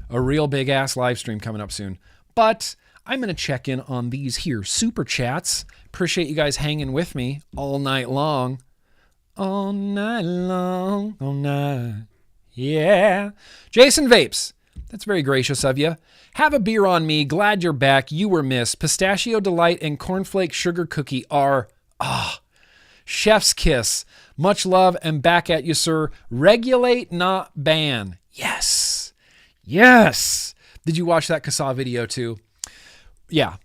A real big ass live stream coming up soon. But I'm going to check in on these here super chats. Appreciate you guys hanging with me all night long. All night long. All night. Yeah. Jason Vapes. That's very gracious of you. Have a beer on me. Glad you're back. You were missed. Pistachio Delight and Cornflake Sugar Cookie are, chef's kiss. Much love and back at you, sir. Regulate, not ban. Yes. Yes. Did you watch that CASAA video too? Yeah.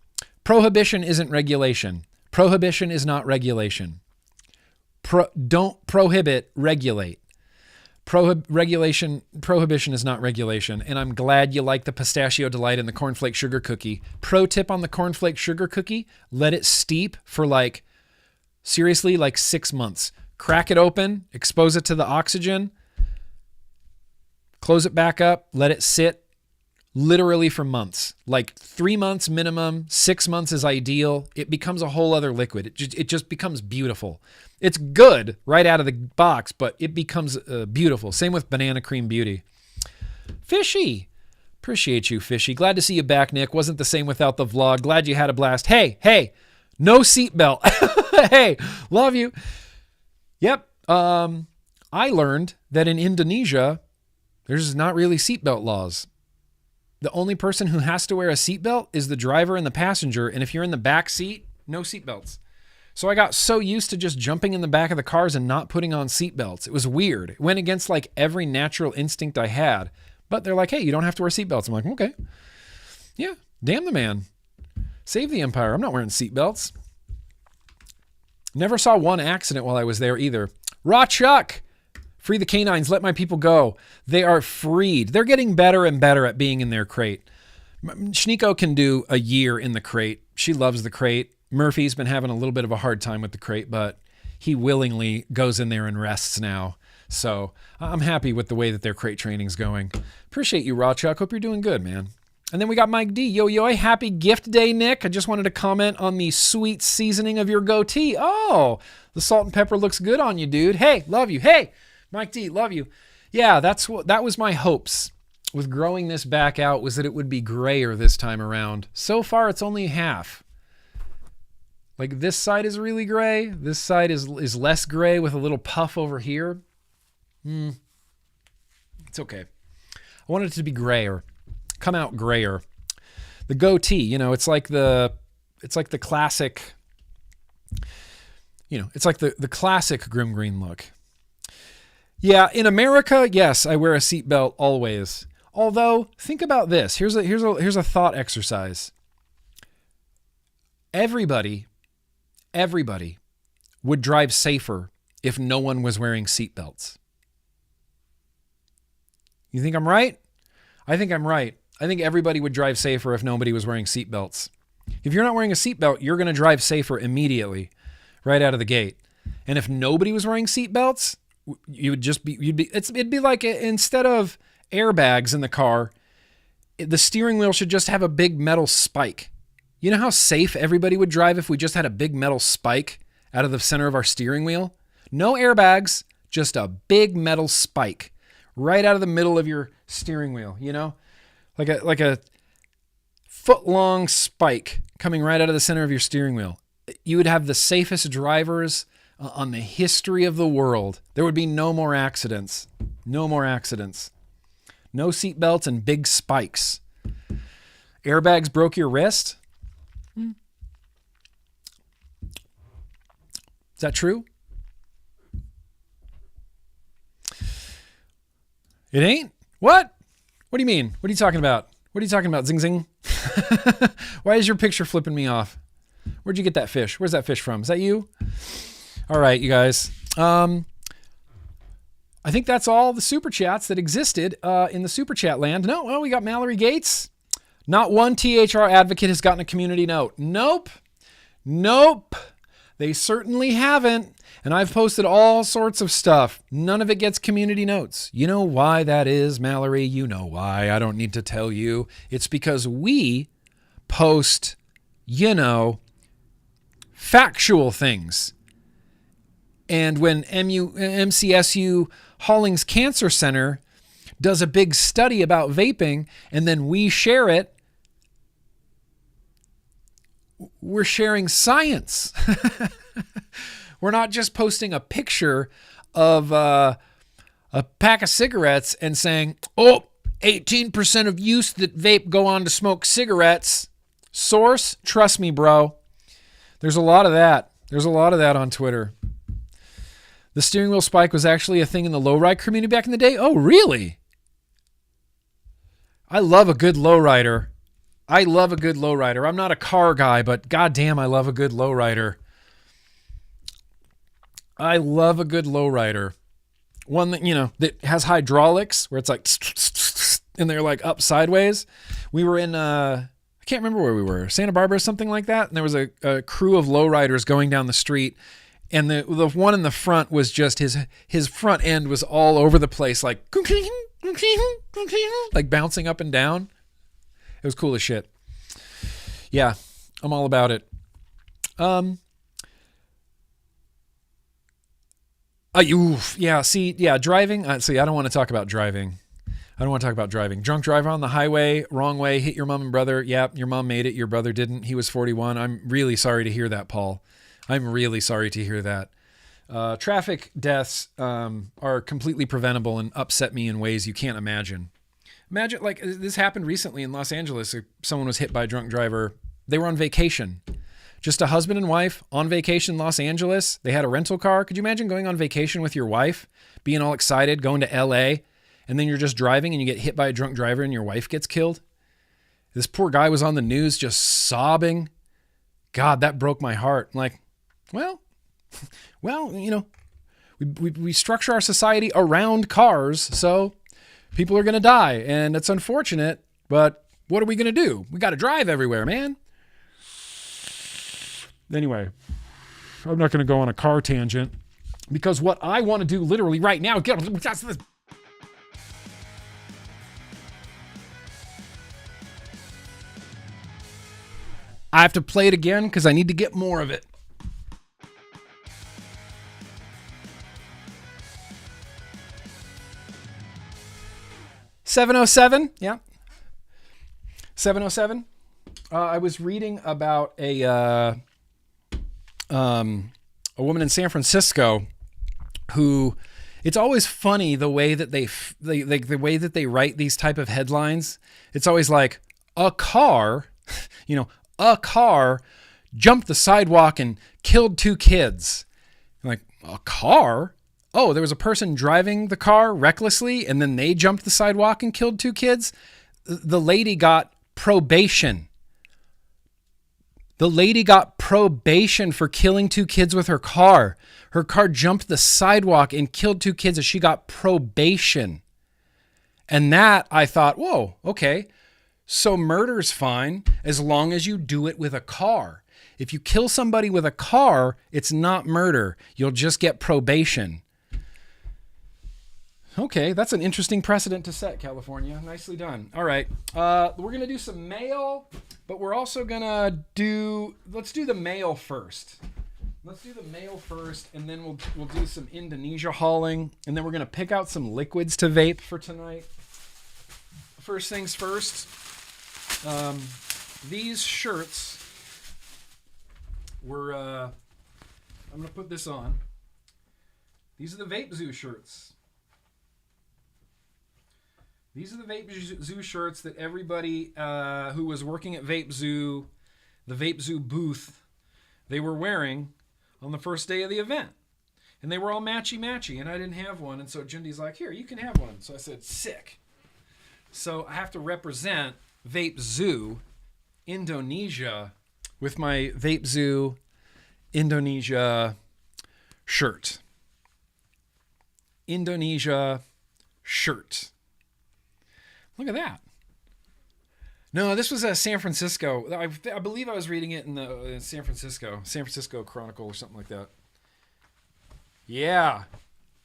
Prohibition isn't regulation. Prohibition is not regulation. Don't prohibit, regulate. Prohibition is not regulation. And I'm glad you like the pistachio delight and the cornflake sugar cookie. Pro tip on the cornflake sugar cookie, let it steep for seriously, 6 months. Crack it open, expose it to the oxygen, close it back up, let it sit literally for months. 3 months minimum, 6 months is ideal. It becomes a whole other liquid. It just becomes beautiful. It's good right out of the box, but it becomes beautiful. Same with Banana Cream Beauty. Fishy. Appreciate you, Fishy. Glad to see you back, Nick. Wasn't the same without the vlog. Glad you had a blast. Hey, no seatbelt. Hey, love you. Yep. I learned that in Indonesia, there's not really seatbelt laws. The only person who has to wear a seatbelt is the driver and the passenger. And if you're in the back seat, no seatbelts. So I got so used to just jumping in the back of the cars and not putting on seatbelts. It was weird. It went against every natural instinct I had. But they're like, hey, you don't have to wear seatbelts. I'm like, okay. Yeah, damn the man. Save the empire. I'm not wearing seatbelts. Never saw one accident while I was there either. Raw Chuck. Free the canines. Let my people go. They are freed. They're getting better and better at being in their crate. Shniko can do a year in the crate. She loves the crate. Murphy's been having a little bit of a hard time with the crate, but he willingly goes in there and rests now. So I'm happy with the way that their crate training's going. Appreciate you, Raw Chuck. Hope you're doing good, man. And then we got Mike D. Yo, happy gift day, Nick. I just wanted to comment on the sweet seasoning of your goatee. Oh, the salt and pepper looks good on you, dude. Hey, love you. Hey, Mike D, love you. Yeah, that was my hopes with growing this back out, was that it would be grayer this time around. So far, it's only half. This side is really gray. This side is less gray with a little puff over here. It's okay. I wanted it to be grayer. Come out grayer. The goatee, it's like the classic, it's like the classic GrimmGreen look. Yeah, in America, yes, I wear a seatbelt always. Although, think about this. Here's a thought exercise. Everybody would drive safer if no one was wearing seatbelts. You think I'm right? I think I'm right. I think everybody would drive safer if nobody was wearing seatbelts. If you're not wearing a seatbelt, you're going to drive safer immediately, right out of the gate. And if nobody was wearing seatbelts, it'd be like, instead of airbags in the car, the steering wheel should just have a big metal spike. You know how safe everybody would drive if we just had a big metal spike out of the center of our steering wheel? No airbags, just a big metal spike right out of the middle of your steering wheel, like a foot-long spike coming right out of the center of your steering wheel. You would have the safest drivers on the history of the world. There would be no more accidents. No more accidents. No seatbelts and big spikes. Airbags broke your wrist? Is that true? It ain't? What? What do you mean? What are you talking about? What are you talking about? Zing zing? Why is your picture flipping me off? Where'd you get that fish? Where's that fish from? Is that you? All right, you guys. I think that's all the super chats that existed in the super chat land. No, well, we got Mallory Gates. Not one THR advocate has gotten a community note. Nope. They certainly haven't. And I've posted all sorts of stuff. None of it gets community notes. You know why that is, Mallory? You know why. I don't need to tell you. It's because we post, factual things. And when MCSU Hollings Cancer Center does a big study about vaping and then we share it, we're sharing science. We're not just posting a picture of a pack of cigarettes and saying, 18% of youth that vape go on to smoke cigarettes. Source, trust me, bro. There's a lot of that. There's a lot of that on Twitter. The steering wheel spike was actually a thing in the lowride community back in the day. Oh, really? I love a good lowrider. I'm not a car guy, but goddamn, I love a good lowrider. One that, that has hydraulics where it's like, and they're like up sideways. We were in, I can't remember where we were, Santa Barbara or something like that. And there was a crew of lowriders going down the street. And the one in the front was just his front end was all over the place, like bouncing up and down. It was cool as shit. Yeah, I'm all about it. Driving. I don't want to talk about driving. Drunk driver on the highway, wrong way, hit your mom and brother. Yeah, your mom made it, your brother didn't. He was 41. I'm really sorry to hear that, Paul. I'm really sorry to hear that. Traffic deaths are completely preventable and upset me in ways you can't imagine. Imagine, like, this happened recently in Los Angeles. Someone was hit by a drunk driver. They were on vacation. Just a husband and wife on vacation in Los Angeles. They had a rental car. Could you imagine going on vacation with your wife, being all excited, going to LA, and then you're just driving and you get hit by a drunk driver and your wife gets killed? This poor guy was on the news just sobbing. God, that broke my heart. I'm like, well, we structure our society around cars, so people are going to die, and it's unfortunate, but what are we going to do? We got to drive everywhere, man. Anyway, I'm not going to go on a car tangent because what I want to do literally right now, I have to play it again because I need to get more of it. $707, yeah. 707. I was reading about a woman in San Francisco who, it's always funny the way that the way that they write these type of headlines. It's always like a car jumped the sidewalk and killed 2 kids. I'm like, a car? Oh, there was a person driving the car recklessly and then they jumped the sidewalk and killed 2 kids. The lady got probation. The lady got probation for killing 2 kids with her car. Her car jumped the sidewalk and killed 2 kids and she got probation. And that, I thought, whoa, okay. So murder's fine as long as you do it with a car. If you kill somebody with a car, it's not murder. You'll just get probation. Okay, that's an interesting precedent to set, California. Nicely done. All right, we're going to do some mail, but we're also going to let's do the mail first. And then we'll do some Indonesia hauling, and then we're going to pick out some liquids to vape for tonight. First things first, these shirts were, I'm going to put this on. These are the Vape Zoo shirts. These are the Vape Zoo shirts that everybody who was working at Vape Zoo, the Vape Zoo booth, they were wearing on the first day of the event. And they were all matchy-matchy, and I didn't have one. And so Jindy's like, here, you can have one. So I said, sick. So I have to represent Vape Zoo Indonesia with my Vape Zoo Indonesia shirt. Indonesia shirt. Look at that. No, this was San Francisco. I believe I was reading it in the San Francisco Chronicle or something like that. Yeah.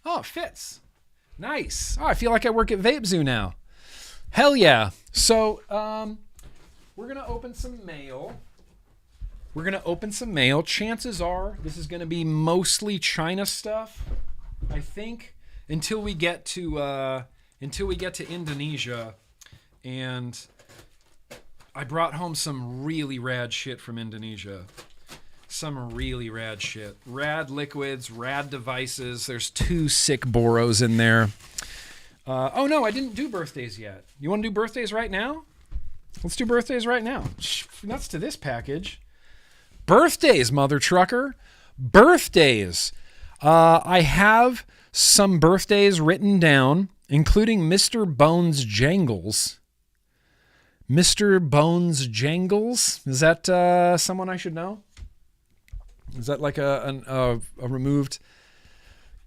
Oh, it fits. Nice. Oh, I feel like I work at Vape Zoo now. Hell yeah. So, we're going to open some mail. Chances are this is going to be mostly China stuff, I think, until we get to Indonesia. And I brought home some really rad shit from Indonesia. Some really rad shit. Rad liquids, rad devices. There's 2 sick Boros in there. Oh no, I didn't do birthdays yet. You want to do birthdays right now? Let's do birthdays right now. Nuts to this package. Birthdays, mother trucker. Birthdays. I have some birthdays written down, including Mr. Bones Jangles. Mr. Bones Jangles. Is that someone I should know? Is that like a removed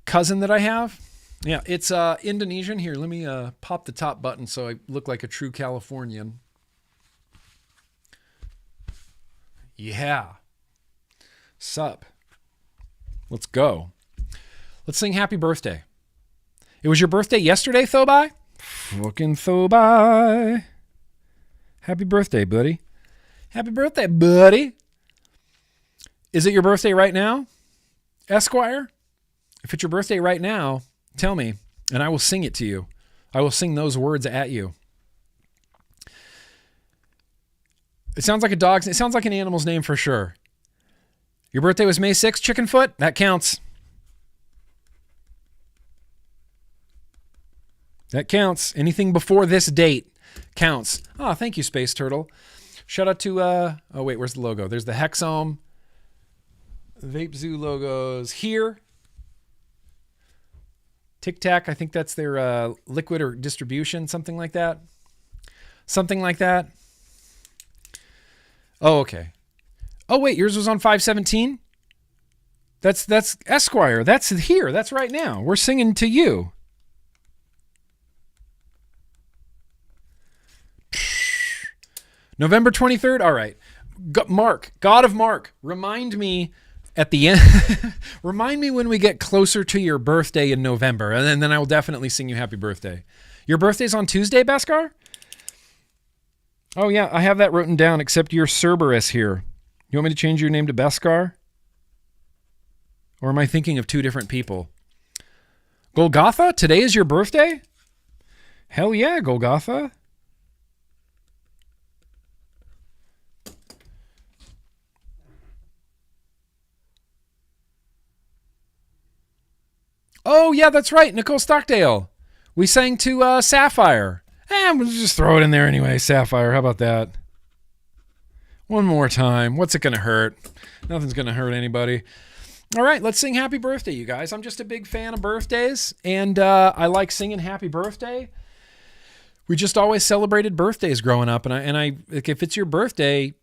cousin that I have? Yeah, it's Indonesian. Here, let me pop the top button so I look like a true Californian. Yeah. Sup. Let's go. Let's sing happy birthday. It was your birthday yesterday, Thobai? Fucking Thobai. Happy birthday, buddy. Happy birthday, buddy. Is it your birthday right now, Esquire? If it's your birthday right now, tell me, and I will sing it to you. I will sing those words at you. It sounds like a dog's. It sounds like an animal's name for sure. Your birthday was May 6th, Chickenfoot? That counts. That counts. Anything before this date counts. Oh, thank you, Space Turtle. Shout out to, oh wait, where's the logo? There's the Hexome. Vape Zoo logos here. Tic Tac, I think that's their liquid or distribution, something like that. Something like that. Oh, okay. Oh, wait, yours was on 5/17? That's Esquire. That's here. That's right now. We're singing to you. November 23rd? All right. Mark, God of Mark, remind me at the end. Remind me when we get closer to your birthday in November, and then I will definitely sing you happy birthday. Your birthday's on Tuesday, Beskar? Oh, yeah, I have that written down, except you're Cerberus here. You want me to change your name to Beskar? Or am I thinking of two different people? Golgotha, today is your birthday? Hell yeah, Golgotha. Oh, yeah, that's right. Nicole Stockdale. We sang to Sapphire. We'll just throw it in there anyway, Sapphire. How about that? One more time. What's it going to hurt? Nothing's going to hurt anybody. All right, let's sing happy birthday, you guys. I'm just a big fan of birthdays, and I like singing happy birthday. We just always celebrated birthdays growing up, and I like, if it's your birthday,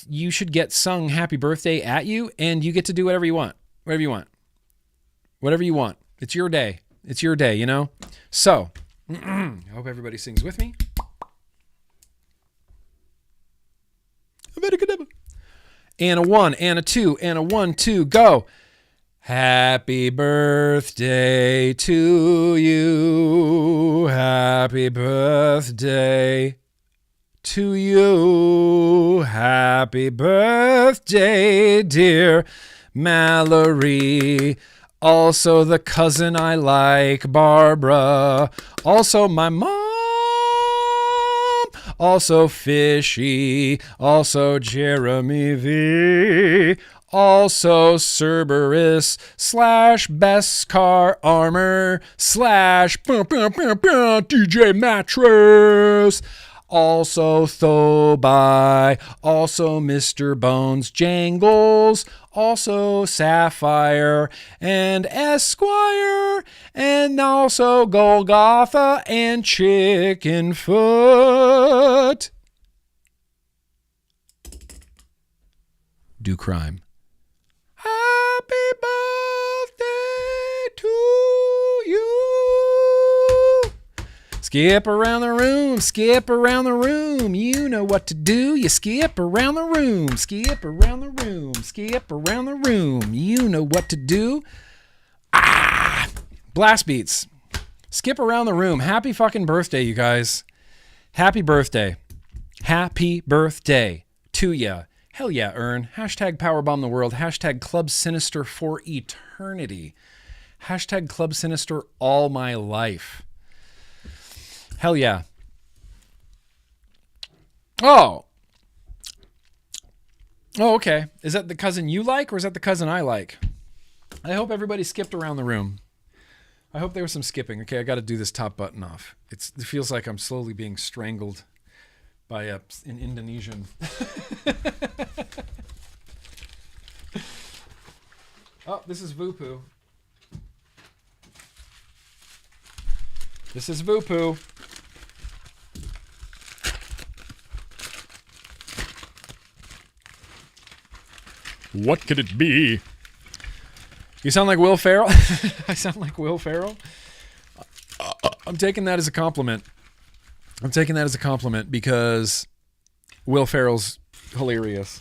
you should get sung happy birthday at you, and you get to do whatever you want. Whatever you want. Whatever you want. It's your day. It's your day, you know? So, I hope everybody sings with me. And a 1, and a 2, and a 1, 2, go. Happy birthday to you. Happy birthday to you. Happy birthday, dear Mallory. Also the cousin I like, Barbara. Also my mom. Also Fishy. Also Jeremy V. Also Cerberus / Beskar Armor / DJ Mattress. Also Thobai. Also Mr. Bones Jangles. Also Sapphire and Esquire, and also Golgotha and Chickenfoot. Do crime. Happy birthday to you. Skip around the room, skip around the room. You know what to do. You skip around the room, skip around the room, skip around the room. You know what to do. Blast beats. Skip around the room. Happy fucking birthday, you guys. Happy birthday. Happy birthday to ya. Hell yeah, Earn. Hashtag Powerbomb the world. Hashtag Club Sinister for eternity. Hashtag Club Sinister all my life. Hell yeah. Oh, okay. Is that the cousin you like, or is that the cousin I like? I hope everybody skipped around the room. I hope there was some skipping. Okay, I got to do this top button off. It feels like I'm slowly being strangled by an Indonesian. Oh, this is Vupu. This is Vupu. What could it be? You sound like Will Ferrell. I sound like Will Ferrell. I'm taking that as a compliment. I'm taking that as a compliment because Will Ferrell's hilarious.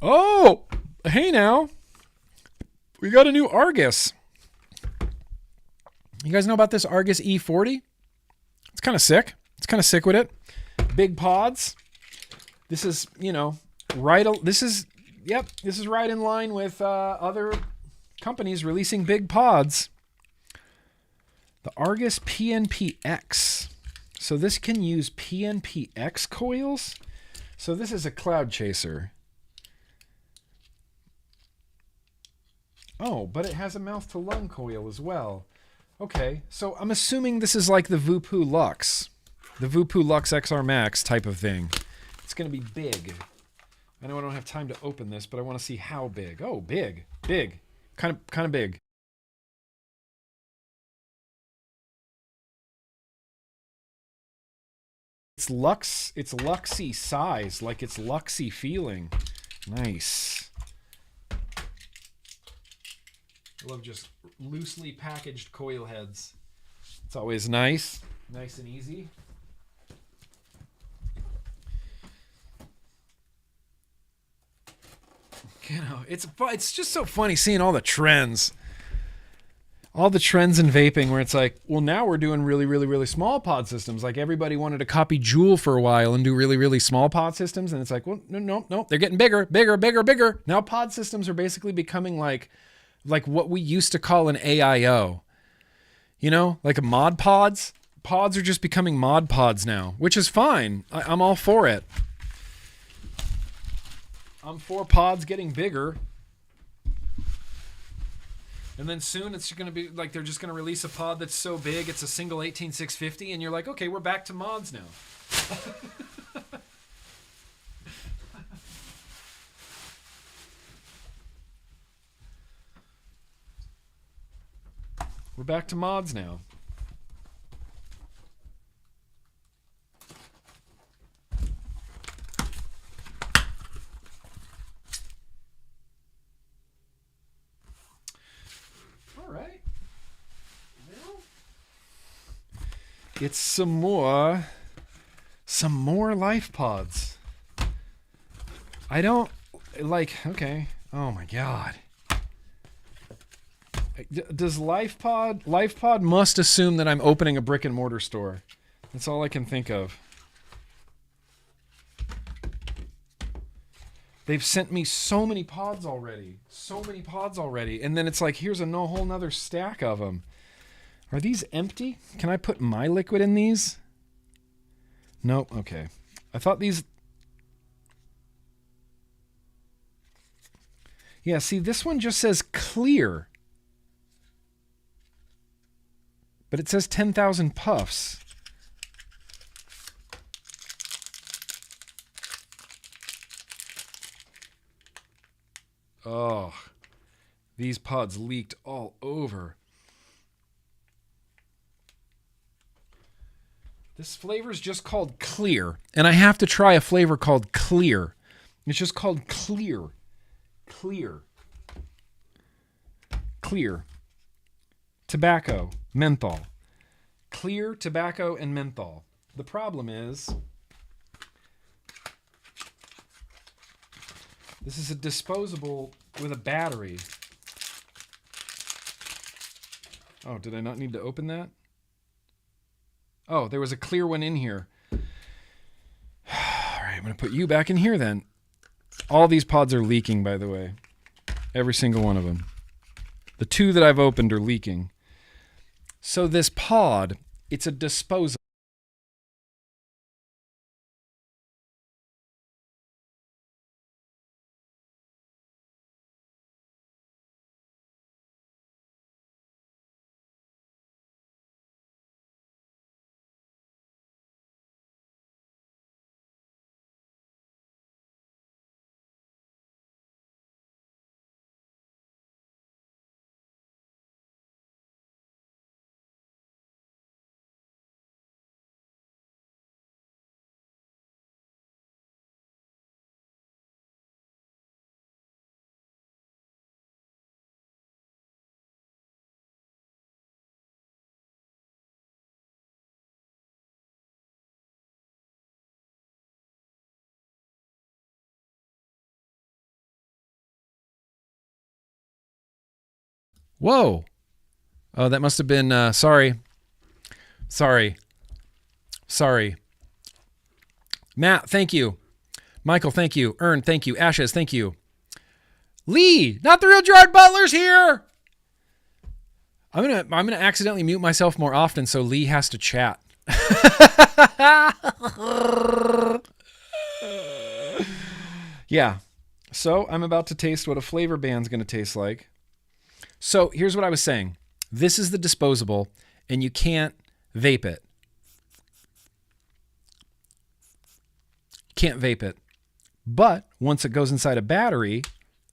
Oh, hey now. We got a new Argus. You guys know about this Argus E40? It's kind of sick. It's kind of sick with it. Big pods. This is, you know, this is right in line with other companies releasing big pods. The Argus PNPX. So this can use PNPX coils. So this is a cloud chaser. Oh, but it has a mouth to lung coil as well. Okay, so I'm assuming this is like the Voopoo Lux. The Voopoo Lux XR Max type of thing. It's going to be big. I know I don't have time to open this, but I want to see how big. Oh, big. Big. Kind of big. It's Luxy size, like it's Luxy feeling. Nice. I love just loosely packaged coil heads. It's always nice and easy. You know, it's just so funny seeing all the trends. All the trends in vaping where it's like, well, now we're doing really, really, really small pod systems. Like everybody wanted to copy Juul for a while and do really, really small pod systems. And it's like, well, no. They're getting bigger. Now pod systems are basically becoming like what we used to call an AIO. You know, like a mod pods. Pods are just becoming mod pods now, which is fine. I'm all for it. I'm for pods getting bigger. And then soon it's going to be like they're just going to release a pod that's so big it's a single 18650 and you're like, okay, we're back to mods now. We're back to mods now. All right. Well, it's some more life pods. I don't like, okay. Oh my God. Does LifePod must assume that I'm opening a brick and mortar store. That's all I can think of. They've sent me so many pods already. And then it's like, here's a whole nother stack of them. Are these empty? Can I put my liquid in these? Nope. Okay. I thought these... Yeah, see, this one just says clear. But it says 10,000 puffs. Oh, these pods leaked all over. This flavor is just called Clear, and I have to try a flavor called Clear. It's just called Clear. Clear. Tobacco, menthol. Clear, tobacco, and menthol. The problem is... this is a disposable with a battery. Oh, did I not need to open that? Oh, there was a clear one in here. All right, I'm going to put you back in here then. All these pods are leaking, by the way. Every single one of them. The two that I've opened are leaking. So this pod, it's a disposable. Whoa. Oh, that must have been, sorry. Matt, thank you. Michael, thank you. Ern, thank you. Ashes, thank you. Lee, not the real Gerard Butler's here. I'm gonna accidentally mute myself more often so Lee has to chat. Yeah. So I'm about to taste what a Flavor Ban's gonna taste like. So here's what I was saying. This is the disposable, and you can't vape it. Can't vape it. But once it goes inside a battery,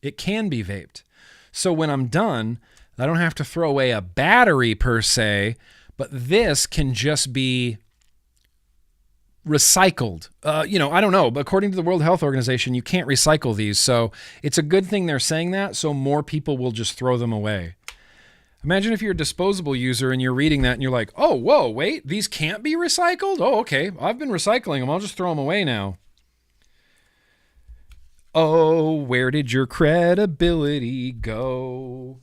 it can be vaped. So when I'm done, I don't have to throw away a battery per se, but this can just be recycled. I don't know, but according to the World Health Organization, you can't recycle these. So it's a good thing they're saying that, so more people will just throw them away. Imagine if you're a disposable user and you're reading that and you're like, oh, whoa, wait, these can't be recycled? Oh, okay, I've been recycling them. I'll just throw them away now. Oh, where did your credibility go?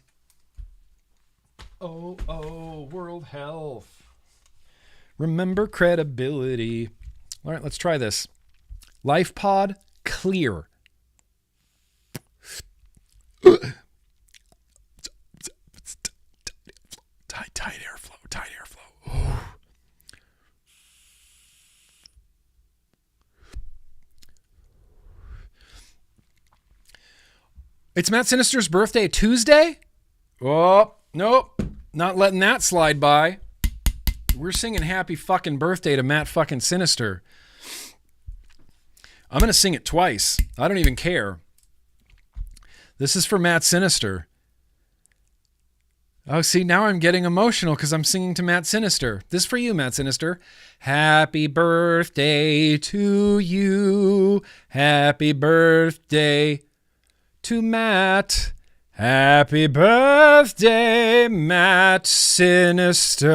Oh, World Health. Remember credibility. All right, let's try this. LifePod Clear. Tight airflow. Oh. It's Matt Sinister's birthday Tuesday? Oh, nope. Not letting that slide by. We're singing happy fucking birthday to Matt fucking Sinister. I'm going to sing it twice. I don't even care. This is for Matt Sinister. Oh, see, now I'm getting emotional because I'm singing to Matt Sinister. This is for you, Matt Sinister. Happy birthday to you. Happy birthday to Matt. Happy birthday, Matt Sinister.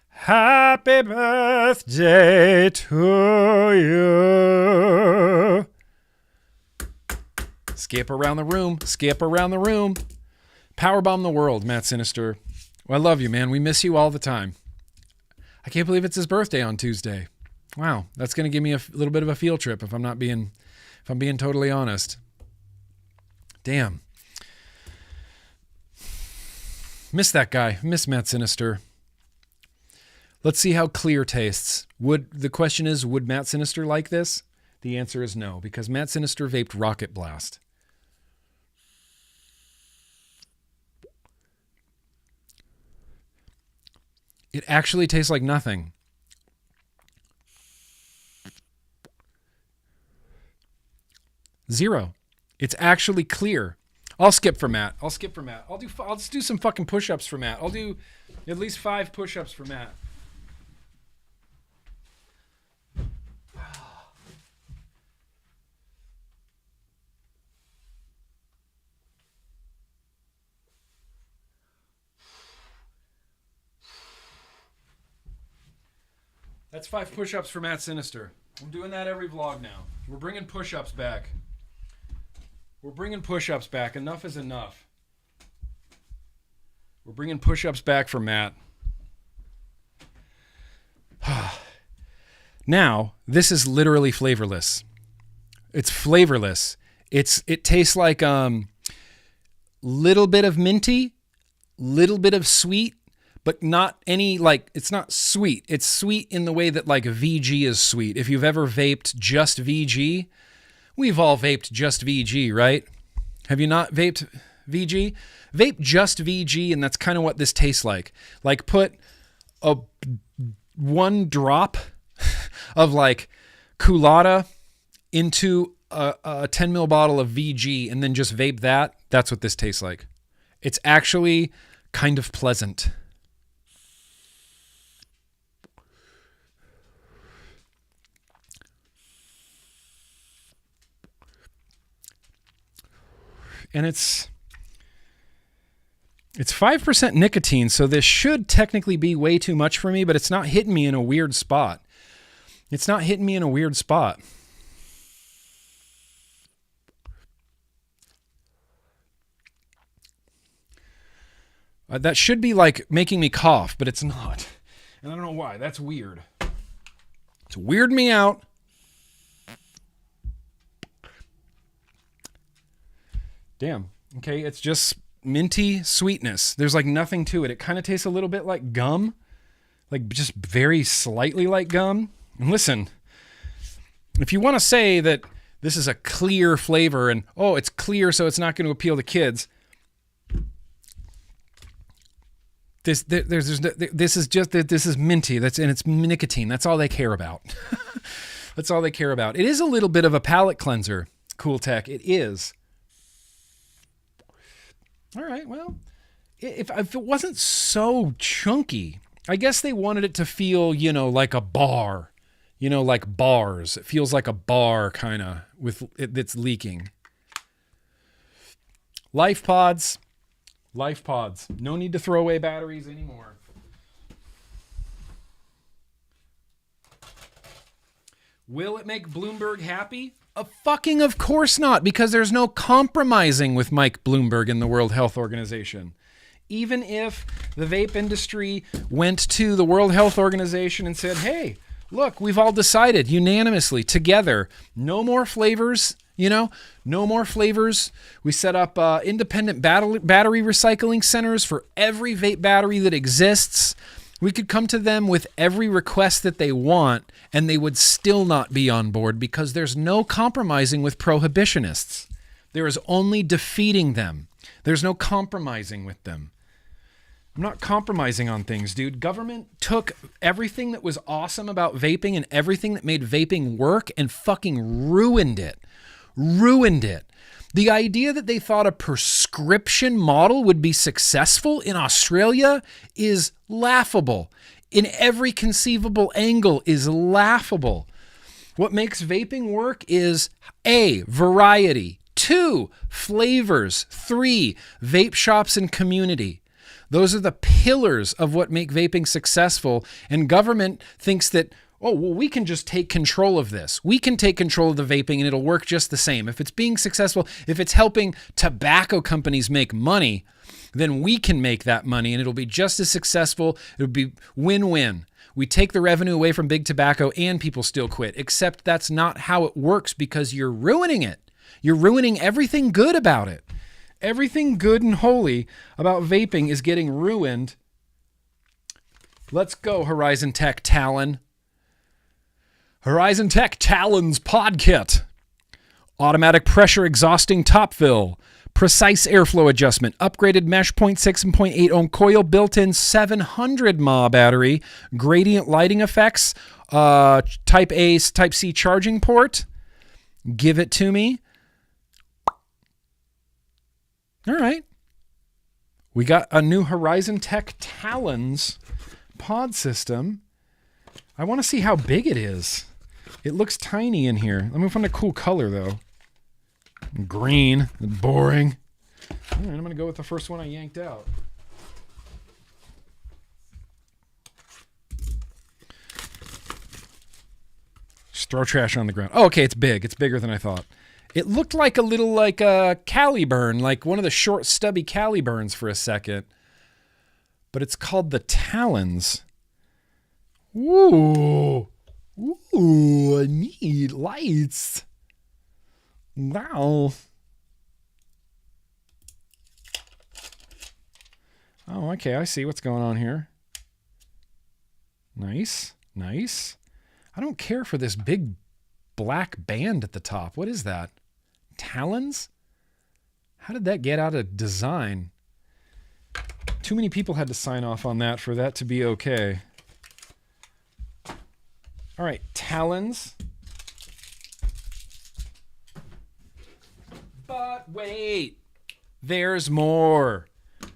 Happy birthday to you. Skip around the room. Powerbomb the world, Matt Sinister. Well, I love you, man. We miss you all the time. I can't believe it's his birthday on Tuesday. Wow, that's going to give me a little bit of a field trip if I'm being totally honest. Damn. Miss that guy. Miss Matt Sinister. Let's see how clear tastes. The question is, would Matt Sinister like this? The answer is no, because Matt Sinister vaped Rocket Blast. It actually tastes like nothing. Zero. It's actually clear. I'll skip for Matt. I'll just do some fucking push-ups for Matt. I'll do at least 5 push-ups for Matt. That's 5 push-ups for Matt Sinister. I'm doing that every vlog now. We're bringing push-ups back. Enough is enough. We're bringing push-ups back for Matt. Now, this is literally flavorless. It's flavorless. It tastes like little bit of minty, little bit of sweet, but not any, like, it's not sweet. It's sweet in the way that, like, VG is sweet. If you've ever vaped just VG, we've all vaped just VG, right? Have you not vaped VG? Vape just VG, and that's kind of what this tastes like. Like, put one drop of, like, Culotta into a 10 ml bottle of VG and then just vape that. That's what this tastes like. It's actually kind of pleasant. And it's 5% nicotine, so this should technically be way too much for me, but it's not hitting me in a weird spot. That should be like making me cough, but it's not. And I don't know why. That's weird. It's weirding me out. Damn. Okay, it's just minty sweetness. There's like nothing to it. It kind of tastes a little bit like gum. Like just very slightly like gum. And listen, if you want to say that this is a clear flavor and, oh, it's clear so it's not going to appeal to kids. This is minty. And it's nicotine. That's all they care about. That's all they care about. It is a little bit of a palate cleanser, Cool Tech. It is. All right, well, if it wasn't so chunky, I guess they wanted it to feel, like a bar. Like bars. It feels like a bar, kind of, with it that's leaking. Life pods. Life pods. No need to throw away batteries anymore. Will it make Bloomberg happy? Of course not, because there's no compromising with Mike Bloomberg in the World Health Organization. Even if the vape industry went to the World Health Organization and said, hey, look, we've all decided unanimously together, no more flavors, no more flavors. We set up independent battery recycling centers for every vape battery that exists. We could come to them with every request that they want, and they would still not be on board because there's no compromising with prohibitionists. There is only defeating them. There's no compromising with them. I'm not compromising on things, dude. Government took everything that was awesome about vaping and everything that made vaping work and fucking ruined it. Ruined it. The idea that they thought a prescription model would be successful in Australia is laughable. In every conceivable angle is laughable. What makes vaping work is A, variety, 2, flavors, 3, vape shops and community. Those are the pillars of what make vaping successful, and government thinks that, oh, well, we can just take control of this. We can take control of the vaping and it'll work just the same. If it's being successful, if it's helping tobacco companies make money, then we can make that money and it'll be just as successful. It'll be win-win. We take the revenue away from big tobacco and people still quit, except that's not how it works because you're ruining it. You're ruining everything good about it. Everything good and holy about vaping is getting ruined. Let's go, Horizon Tech Talon. Horizon Tech Talon's Pod Kit. Automatic pressure exhausting top fill. Precise airflow adjustment. Upgraded mesh 0.6 and 0.8 ohm coil. Built-in 700 mAh battery. Gradient lighting effects. Type A, Type C charging port. Give it to me. All right. We got a new Horizon Tech Talons pod system. I want to see how big it is. It looks tiny in here. Let me find a cool color, though. Green. Boring. All right, I'm going to go with the first one I yanked out. Just throw trash on the ground. Oh, okay, it's big. It's bigger than I thought. It looked like a little, like a Caliburn, like one of the short, stubby Caliburns for a second. But it's called the Talons. Ooh. Ooh, I need lights. Wow. Oh, okay, I see what's going on here. Nice, nice. I don't care for this big black band at the top. What is that? Talons? How did that get out of design? Too many people had to sign off on that for that to be okay. All right, Talons. But wait, there's more.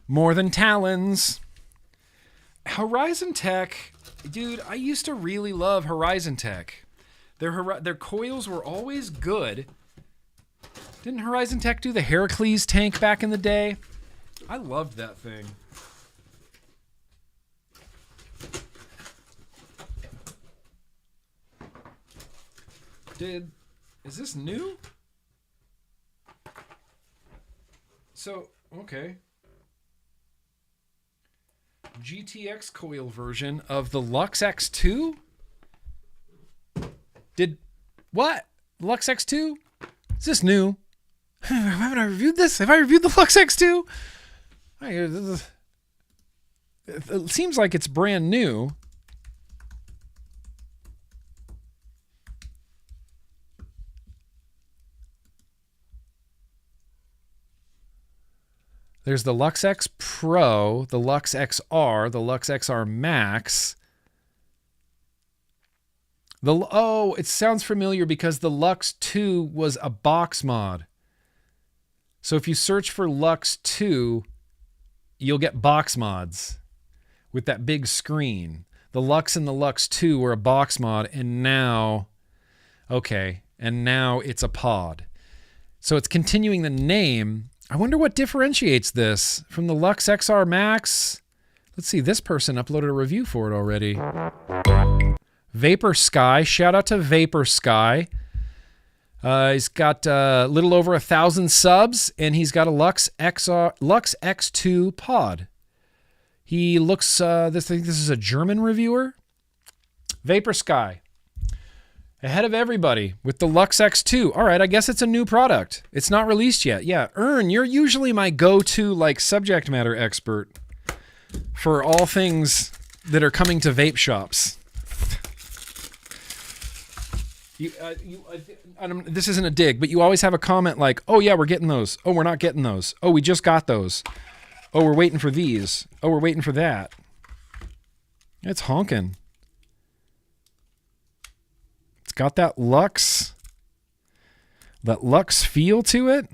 More than Talons. Horizon Tech, dude, I used to really love Horizon Tech. Their coils were always good. Didn't Horizon Tech do the Heracles tank back in the day? I loved that thing. Is this new? So, okay. GTX coil version of the Lux X2? What? Lux X2? Is this new? Haven't I reviewed this? Have I reviewed the Lux X2? It seems like it's brand new. There's the Lux X Pro, the Lux XR, the Lux XR Max. It sounds familiar because the Lux 2 was a box mod. So if you search for Lux 2, you'll get box mods with that big screen. The Lux and the Lux 2 were a box mod, and now it's a pod. So it's continuing the name. I wonder what differentiates this from the Lux XR Max. Let's see, this person uploaded a review for it already. Vapor Sky, shout out to Vapor Sky. He's got a little over 1,000 subs, and he's got a Lux X2 pod. He looks, I think this is a German reviewer. Vapor Sky. Ahead of everybody with the Lux X2. All right, I guess it's a new product. It's not released yet. Yeah, Ern, you're usually my go-to like subject matter expert for all things that are coming to vape shops. This isn't a dig, but you always have a comment like, oh yeah, we're getting those. Oh, we're not getting those. Oh, we just got those. Oh, we're waiting for these. Oh, we're waiting for that. It's honking. It's got that Lux feel to it.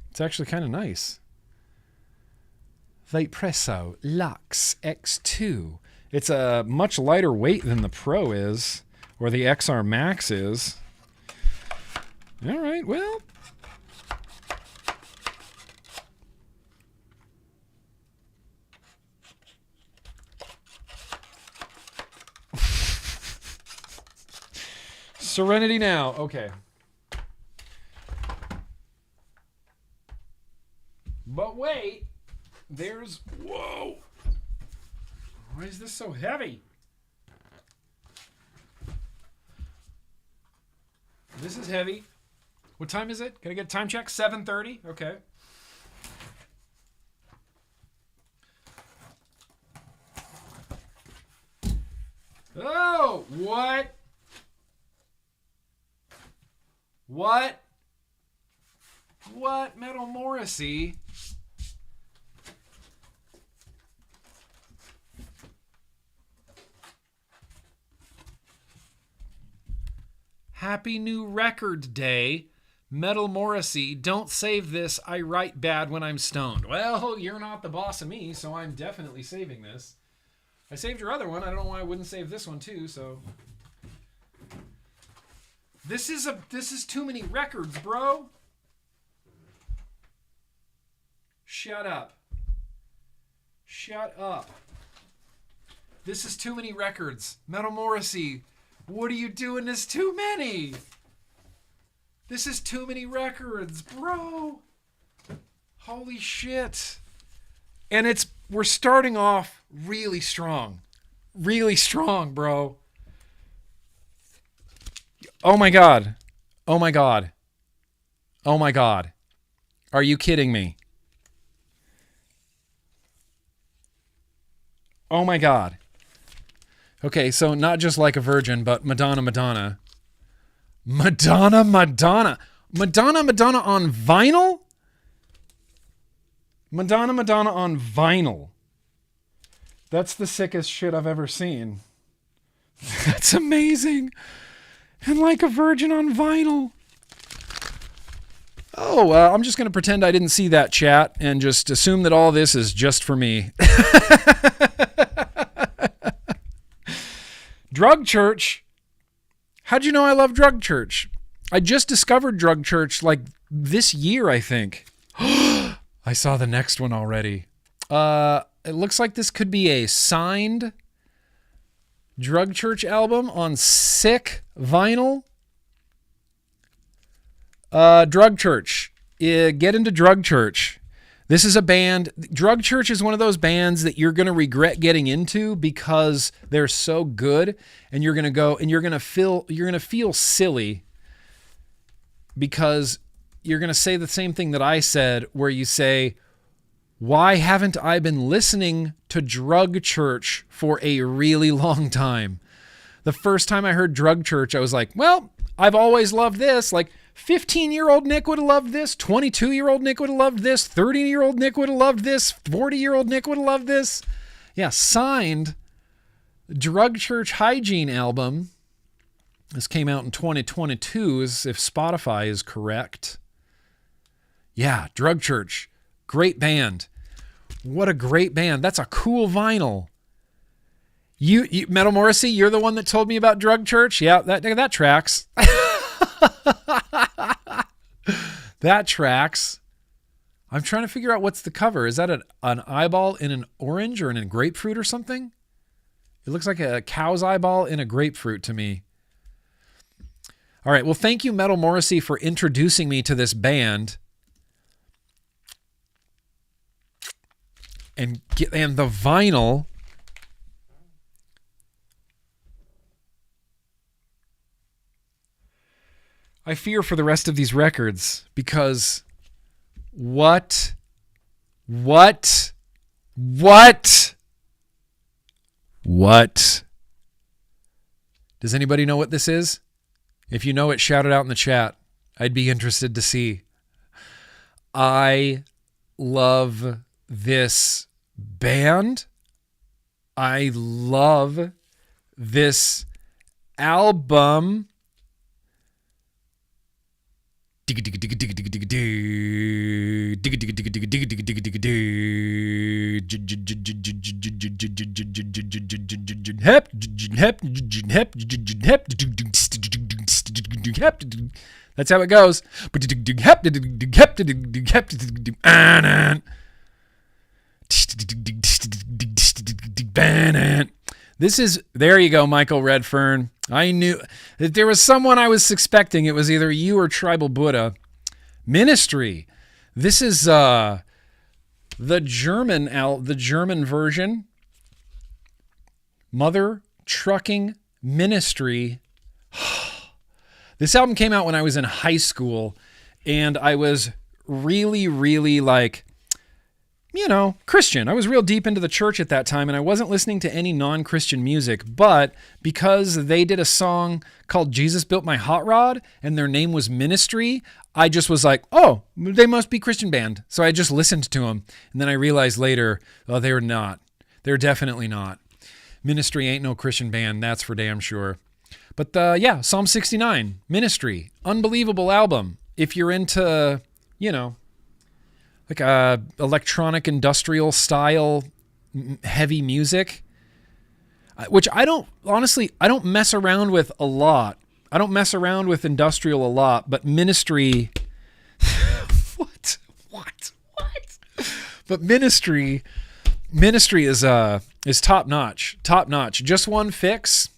It's actually kind of nice. Vapepresso Lux X2. It's a much lighter weight than the Pro is, or the XR Max is. All right, well. Serenity now. Okay. But wait, whoa. Why is this so heavy? This is heavy. What time is it? Can I get a time check? 7:30? Okay. Oh, what? What? What? Metal Morrissey? Happy New Record Day. Metal Morrissey, don't save this. I write bad when I'm stoned. Well, you're not the boss of me, so I'm definitely saving this. I saved your other one. I don't know why I wouldn't save this one too, so. This is too many records, bro. Shut up. Shut up. This is too many records. Metal Morrissey, what are you doing? There's too many. This is too many records, bro. Holy shit. And we're starting off really strong. Really strong, bro. Oh my God. Oh my God. Oh my God. Are you kidding me? Oh my God. Okay, so not just Like a Virgin, but Madonna, Madonna. Madonna, Madonna. Madonna, Madonna on vinyl? Madonna, Madonna on vinyl. That's the sickest shit I've ever seen. That's amazing. And Like a Virgin on vinyl. Oh, I'm just going to pretend I didn't see that, chat, and just assume that all this is just for me. Drug Church. How'd you know I love Drug Church? I just discovered Drug Church like this year, I think. I saw the next one already. It looks like this could be a signed Drug Church album on sick vinyl. Drug Church. Get into Drug Church. This is a band. Drug Church is one of those bands that you're going to regret getting into because they're so good, and you're going to go and you're going to feel silly because you're going to say the same thing that I said, where you say, why haven't I been listening to Drug Church for a really long time? The first time I heard Drug Church, I was like, well, I've always loved this. Like, 15-year-old Nick would have loved this. 22-year-old Nick would have loved this. 30-year-old Nick would have loved this. 40-year-old Nick would have loved this. Yeah, signed Drug Church Hygiene album. This came out in 2022, if Spotify is correct. Yeah, Drug Church. Great band. What a great band. That's a cool vinyl. You Metal Morrissey, you're the one that told me about Drug Church? Yeah, that tracks. That tracks. I'm trying to figure out what's the cover. Is that an eyeball in an orange or in a grapefruit or something? It looks like a cow's eyeball in a grapefruit to me. All right. Well, thank you, Metal Morrissey, for introducing me to this band. And the vinyl. I fear for the rest of these records because what? Does anybody know what this is? If you know it, shout it out in the chat. I'd be interested to see. I love this band. I love this album. That's how it goes. This is, there you go, Michael Redfern. I knew that there was someone I was suspecting. It was either you or Tribal Buddha. Ministry. This is the German version. Mother Trucking Ministry. This album came out when I was in high school, and I was really, really Christian. I was real deep into the church at that time, and I wasn't listening to any non-Christian music, but because they did a song called Jesus Built My Hot Rod, and their name was Ministry, I just was like, oh, they must be Christian band. So I just listened to them, and then I realized later, oh, they're not. They're definitely not. Ministry ain't no Christian band, that's for damn sure. But Psalm 69, Ministry, unbelievable album. If you're into, like electronic industrial style heavy music, which I don't mess around with a lot. I don't mess around with industrial a lot, but Ministry, what? But Ministry is top notch. Just one fix.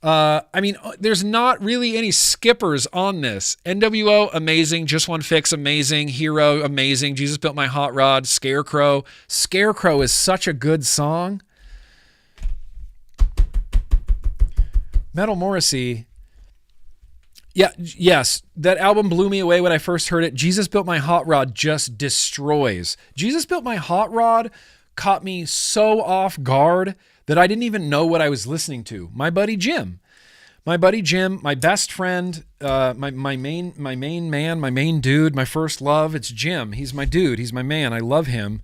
There's not really any skippers on this. NWO, amazing. Just One Fix, amazing. Hero, amazing. Jesus Built My Hot Rod. Scarecrow. Scarecrow is such a good song. Metal Morrissey. Yes, that album blew me away when I first heard it. Jesus Built My Hot Rod just destroys. Jesus Built My Hot Rod caught me so off guard that I didn't even know what I was listening to. My buddy Jim, my best friend, my main man, my main dude, my first love, it's Jim. He's my dude. He's my man. I love him.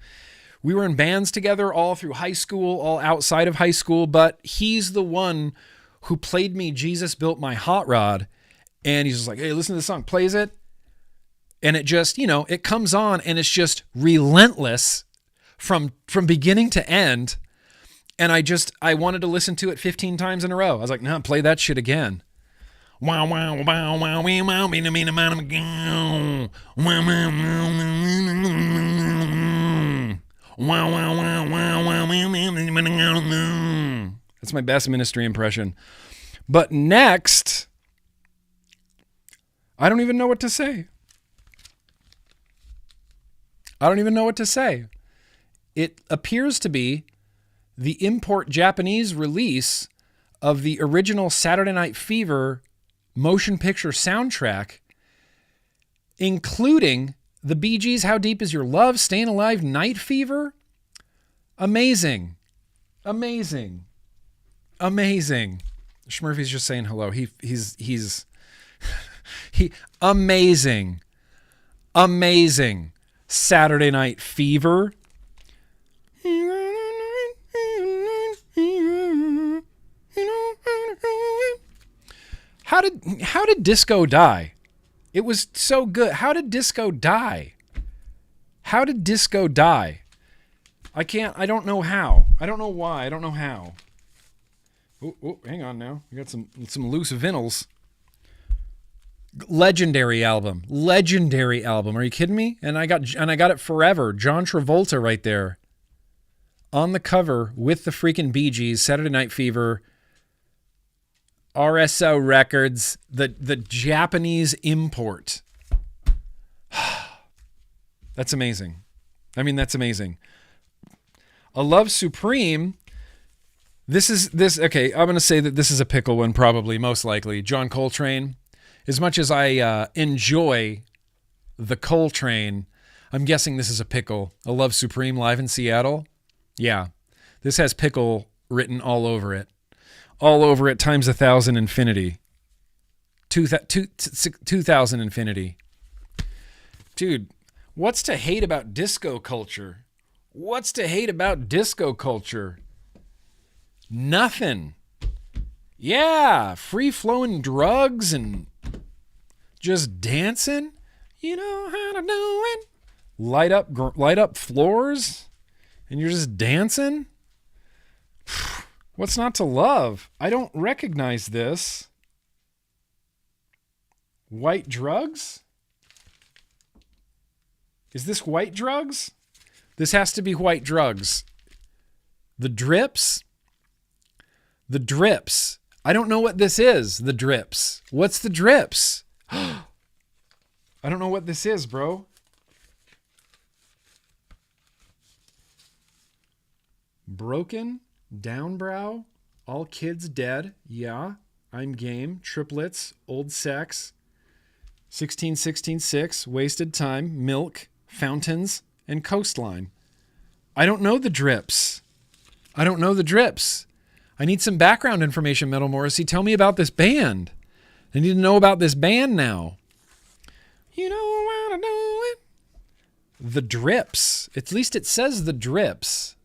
We were in bands together all through high school, all outside of high school, but he's the one who played me Jesus Built My Hot Rod. And he's just like, hey, listen to this song, plays it. And it just, it comes on and it's just relentless from beginning to end. And I wanted to listen to it 15 times in a row. I was like, no, play that shit again. Wow, wow, wow, wow, wow, That's my best Ministry impression. But next, I don't even know what to say. I don't even know what to say. It appears to be the import Japanese release of the original Saturday Night Fever motion picture soundtrack, including the Bee Gees' How Deep Is Your Love, Staying Alive, Night Fever. Amazing. Amazing. Amazing. Schmurphy's just saying hello. He's amazing. Amazing. Saturday Night Fever. How did disco die? It was so good. How did disco die? How did disco die? I don't know how. I don't know why. I don't know how. Oh, hang on now. We got some loose vinyls. Legendary album. Legendary album. Are you kidding me? And I got it forever. John Travolta right there. On the cover with the freaking Bee Gees, Saturday Night Fever, RSO Records, the Japanese import. That's amazing. I mean, that's amazing. A Love Supreme. Okay, I'm going to say that this is a pickle one, probably, most likely. John Coltrane. As much as I enjoy the Coltrane, I'm guessing this is a pickle. A Love Supreme live in Seattle. Yeah, this has pickle written all over it. All over it times 1,000 infinity. 2,000 infinity. Dude, what's to hate about disco culture? What's to hate about disco culture? Nothing. Yeah, free-flowing drugs and just dancing. You know how to do it. Light up floors, and you're just dancing. What's not to love? I don't recognize this. White drugs? Is this white drugs? This has to be white drugs. The drips? The drips. I don't know what this is, the drips. What's the drips? I don't know what this is, bro. Broken, downbrow, all kids dead. Yeah, I'm game. Triplets, old sex, 16-16-6, wasted time, milk, fountains, and coastline. I don't know the drips. I don't know the drips. I need some background information, Metal Morrissey. Tell me about this band. I need to know about this band now. You don't want to know it. The drips. At least it says the drips.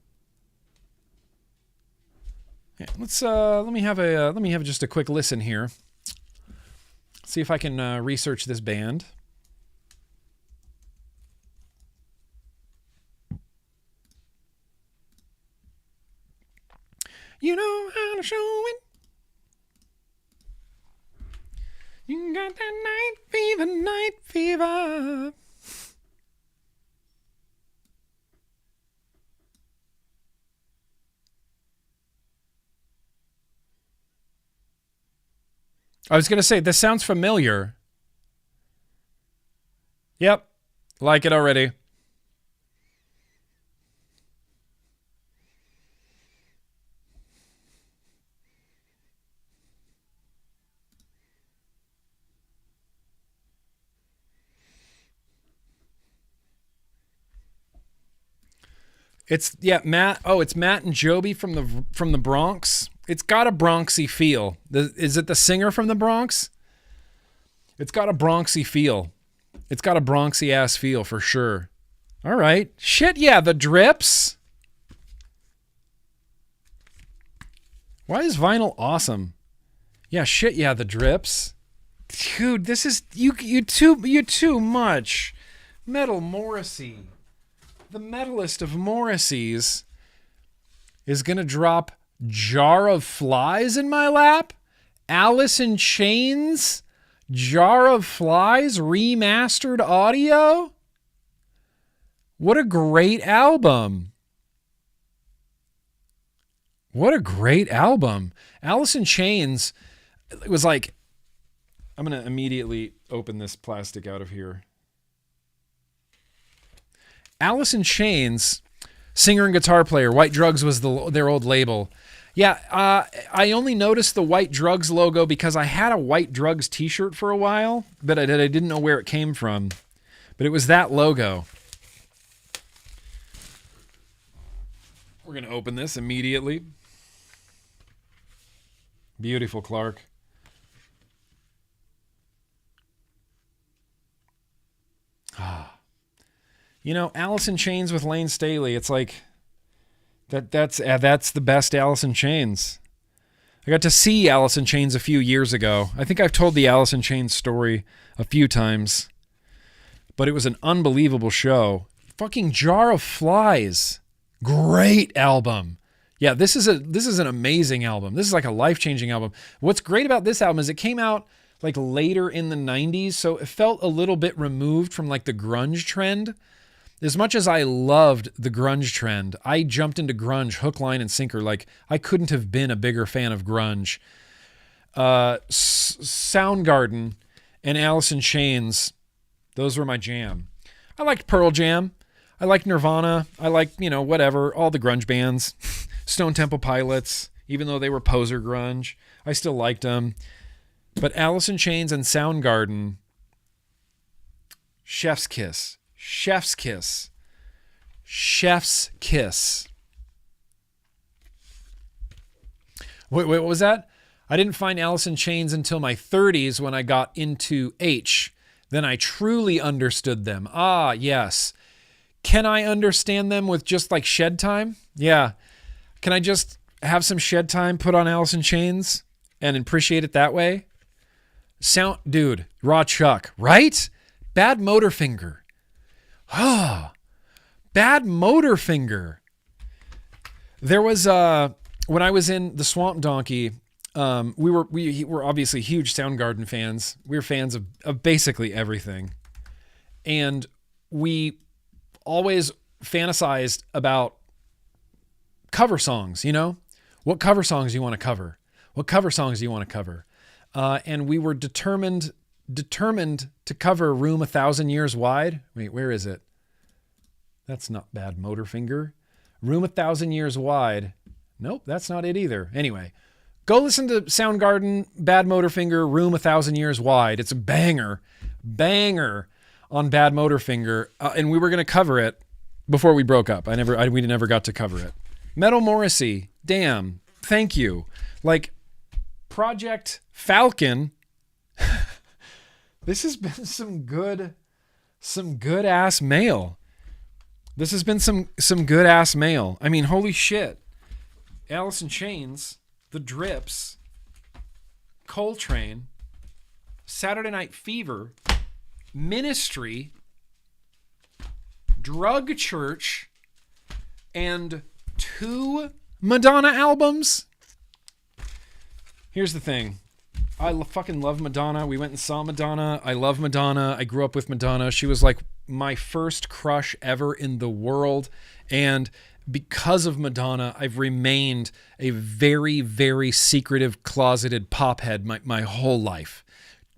Yeah, let me have just a quick listen here. See if I can research this band. You know how to show it. You got that night fever, night fever. I was going to say, this sounds familiar. Yep, like it already. It's Matt. Oh, it's Matt and Joby from the Bronx. It's got a Bronxy feel. Is it the singer from the Bronx? It's got a Bronxy feel. It's got a Bronxy ass feel for sure. All right. Shit, yeah, the drips. Why is vinyl awesome? Yeah, shit, yeah, the drips. Dude, this is you too much. Metal Morrissey. The metalist of Morrissey's is going to drop Jar of Flies in my lap? Alice in Chains? Jar of Flies remastered audio? What a great album. What a great album. Alice in Chains, it was like, I'm going to immediately open this plastic out of here. Alice in Chains, singer and guitar player. White Drugs was their old label. Yeah, I only noticed the White Drugs logo because I had a White Drugs t-shirt for a while, but I didn't know where it came from. But it was that logo. We're going to open this immediately. Beautiful, Clark. You know, Alice in Chains with Lane Staley. It's like that's the best Alice in Chains. I got to see Alice in Chains a few years ago. I think I've told the Alice in Chains story a few times, but it was an unbelievable show. Fucking Jar of Flies, great album. Yeah, this is an amazing album. This is like a life-changing album. What's great about this album is it came out like later in the 90s, so it felt a little bit removed from like the grunge trend. As much as I loved the grunge trend, I jumped into grunge hook, line, and sinker. Like, I couldn't have been a bigger fan of grunge. Soundgarden and Alice in Chains, those were my jam. I liked Pearl Jam. I liked Nirvana. I liked, whatever, all the grunge bands. Stone Temple Pilots, even though they were poser grunge, I still liked them. But Alice in Chains and Soundgarden, chef's kiss. Chef's kiss. Chef's kiss. Wait, what was that? I didn't find Alice in Chains until my 30s when I got into H. Then I truly understood them. Ah, yes. Can I understand them with just like shed time? Yeah. Can I just have some shed time, put on Alice in Chains, and appreciate it that way? Dude, Raw Chuck, right? Bad Motorfinger. Ah, Bad Motorfinger. There was when I was in the Swamp Donkey, we were obviously huge Soundgarden fans. We were fans of basically everything, and we always fantasized about cover songs. What cover songs do you want to cover? What cover songs do you want to cover? And we were determined to cover Room 1,000 Years Wide. Wait, where is it? That's not Bad Motorfinger. Room 1,000 Years Wide. Nope, that's not it either. Anyway, go listen to Soundgarden, Bad Motorfinger, Room 1,000 Years Wide. It's a banger on Bad Motorfinger. And we were going to cover it before we broke up. We never got to cover it. Metal Morrissey, damn, thank you. Like, Project Falcon. This has been some good ass mail. This has been some good ass mail. I mean, holy shit. Alice in Chains, The Drips, Coltrane, Saturday Night Fever, Ministry, Drug Church, and 2 Madonna albums. Here's the thing. I fucking love Madonna. We went and saw Madonna. I love Madonna. I grew up with Madonna. She was like my first crush ever in the world. And because of Madonna, I've remained a very, very secretive, closeted pophead my whole life.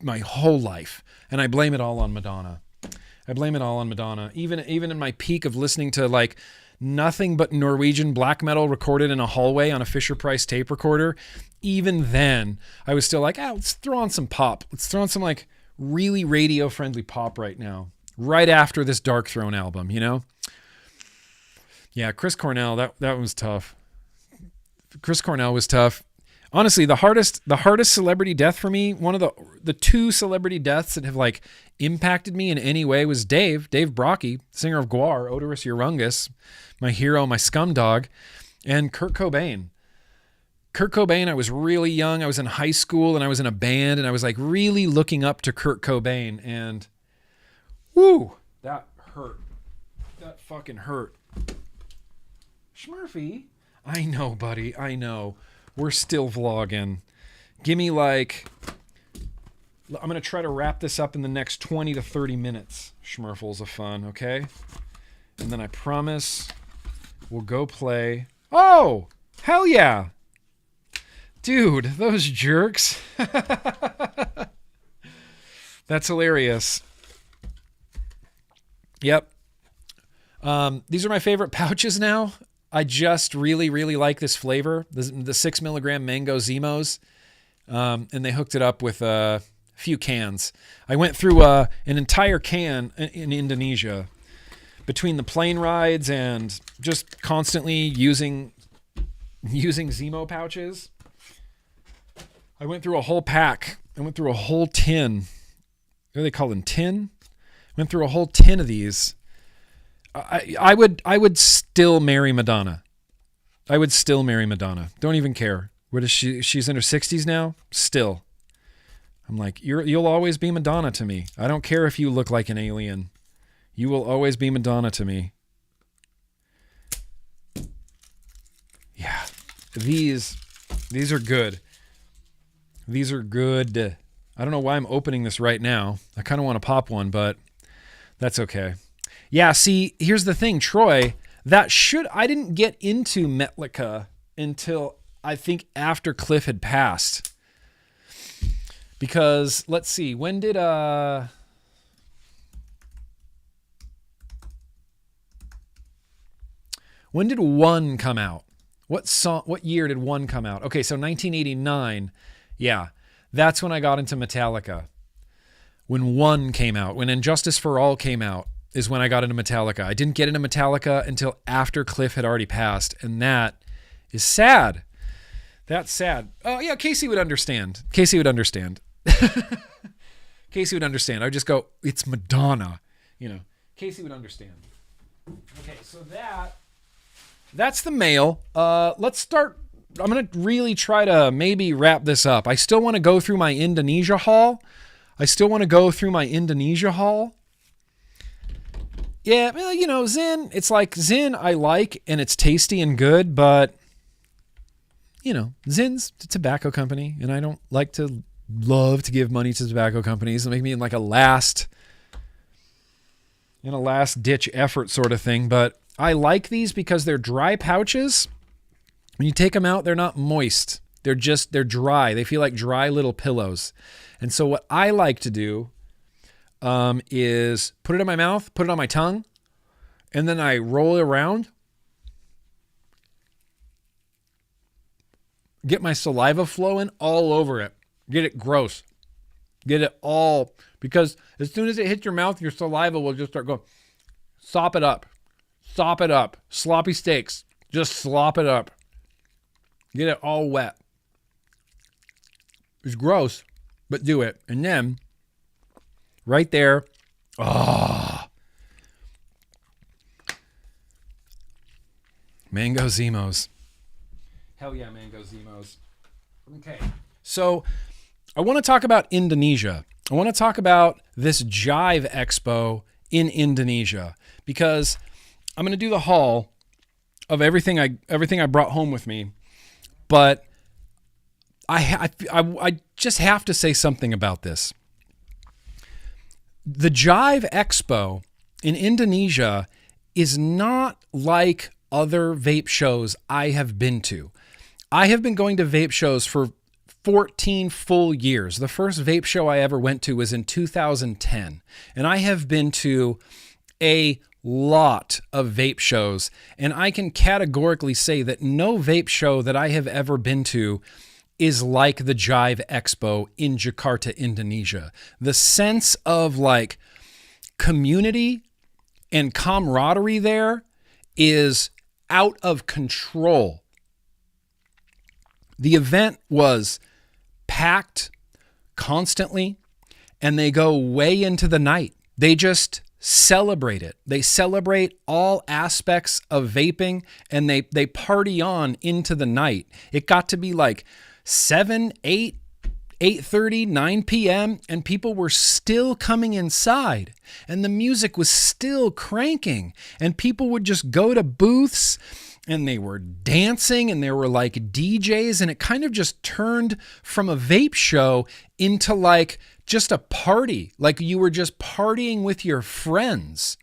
My whole life. And I blame it all on Madonna. Even in my peak of listening to like nothing but Norwegian black metal recorded in a hallway on a Fisher-Price tape recorder, even then, I was still like, let's throw on some pop. Let's throw on some like really radio-friendly pop right now. Right after this Dark Throne album, Yeah, Chris Cornell, that was tough. Chris Cornell was tough. Honestly, the hardest celebrity death for me, one of the 2 celebrity deaths that have like impacted me in any way was Dave Brockie, singer of Gwar, Odorous Urungus, my hero, my scumdog, and Kurt Cobain. Kurt Cobain, I was really young. I was in high school and I was in a band and I was like really looking up to Kurt Cobain, and whoo, that hurt. That fucking hurt. Schmurphy. I know, buddy. I know. We're still vlogging. Give me like, I'm going to try to wrap this up in the next 20 to 30 minutes. Schmurfles of fun, okay? And then I promise we'll go play. Oh, Hell yeah. Dude, those jerks. That's hilarious. Yep. These are my favorite pouches now. I just really, really like this flavor, the 6 milligram mango Zimos. And they hooked it up with a few cans. I went through an entire can in Indonesia between the plane rides and just constantly using Zimo pouches. I went through a whole pack. I went through a whole tin. What do they call them? Tin? Went through a whole tin of these. I would still marry Madonna. I would still marry Madonna. Don't even care. What is she? She's in her 60s now? Still. I'm like, you'll always be Madonna to me. I don't care if you look like an alien. You will always be Madonna to me. Yeah. These are good. These are good. I don't know why I'm opening this right now. I kind of want to pop one, but that's okay. Yeah, see, here's the thing, Troy. I didn't get into Metlika until I think after Cliff had passed. Because, let's see, when did One come out? What year did One come out? Okay, so 1989. Yeah, that's when I got into Metallica. When One came out, when Injustice for All came out, is when I got into Metallica. I didn't get into Metallica until after Cliff had already passed, and that is sad. That's sad. Oh, yeah, Casey would understand. Casey would understand. Casey would understand. I would just go, it's Madonna. Casey would understand. Okay, so that's the mail. Let's start. I'm going to really try to maybe wrap this up. I still want to go through my Indonesia haul. Yeah, well, Zyn, it's like Zyn I like and it's tasty and good, but Zyn's a tobacco company and I don't love to give money to tobacco companies. It'll make me in like a last ditch effort sort of thing, but I like these because they're dry pouches. When you take them out, they're not moist. They're dry. They feel like dry little pillows. And so what I like to do is put it in my mouth, put it on my tongue, and then I roll it around, get my saliva flowing all over it, get it gross, get it all, because as soon as it hits your mouth, your saliva will just start going, sop it up, sloppy steaks, just slop it up, get it all wet. It's gross, but do it. And then right there. Mango Zimos. Hell yeah, Mango Zimos. Okay. So I want to talk about Indonesia. I want to talk about this Jive Expo in Indonesia because I'm going to do the haul of everything I brought home with me. But I just have to say something about this. The Jive Expo in Indonesia is not like other vape shows I have been to. I have been going to vape shows for 14 full years. The first vape show I ever went to was in 2010. And I have been to a lot of vape shows. And I can categorically say that no vape show that I have ever been to is like the Jive Expo in Jakarta, Indonesia. The sense of like community and camaraderie there is out of control. The event was packed constantly and they go way into the night. They just celebrate it. They celebrate all aspects of vaping and they party on into the night. It got to be like 7, 8, 8:30, 9 p.m. and people were still coming inside and the music was still cranking and people would just go to booths and they were dancing and there were like DJs and it kind of just turned from a vape show into like just a party. Like you were just partying with your friends.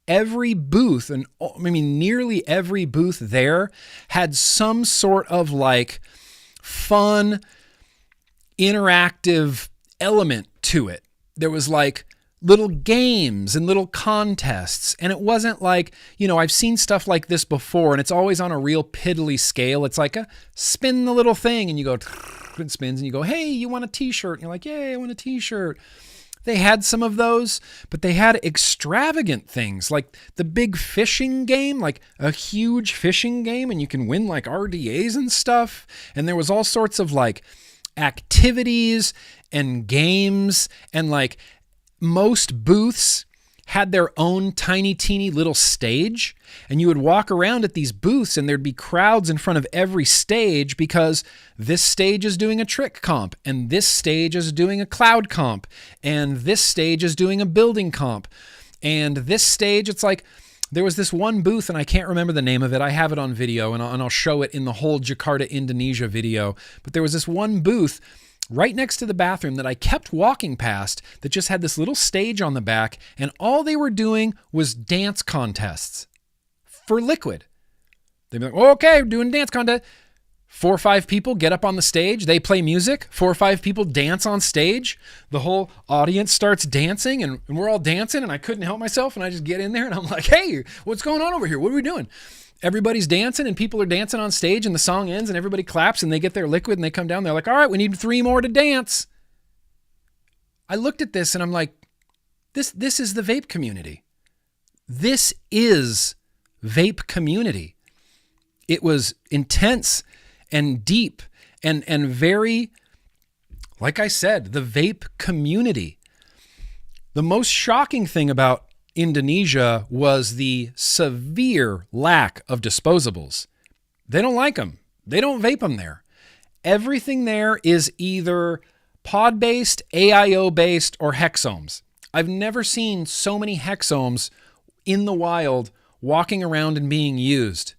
every booth, and I mean, nearly every booth there had some sort of like fun, interactive element to it. There was like little games and little contests. And it wasn't like, you know, I've seen stuff like this before and it's always on a real piddly scale. It's like a spin the little thing and you go, it spins and you go, hey, you want a t-shirt? And you're like, yay, I want a t-shirt. They had some of those, but they had extravagant things like the big fishing game, like a huge fishing game, and you can win like RDAs and stuff. And there was all sorts of like activities and games, and like most booths had their own tiny, teeny little stage, and you would walk around at these booths and there'd be crowds in front of every stage because this stage is doing a trick comp, and this stage is doing a cloud comp, and this stage is doing a building comp, and this stage, it's like, there was this one booth, and I can't remember the name of it. I have it on video, and I'll show it in the whole Jakarta, Indonesia video, but there was this one booth right next to the bathroom that I kept walking past that just had this little stage on the back, and all they were doing was dance contests for liquid. They'd be like, okay, we're doing dance contest. 4 or 5 people get up on the stage. They play music. 4 or 5 people dance on stage. The whole audience starts dancing, and we're all dancing, and I couldn't help myself, and I just get in there, and I'm like, hey, what's going on over here? What are we doing? Everybody's dancing and people are dancing on stage and the song ends and everybody claps and they get their liquid and they come down. They're like, all right, we need 3 more to dance. I looked at this and I'm like, this is the vape community. This is vape community. It was intense and deep and very, like I said, the vape community. The most shocking thing about Indonesia was the severe lack of disposables. They don't like them. They don't vape them there. Everything there is either pod-based, AIO-based, or hexomes. I've never seen so many hexomes in the wild walking around and being used.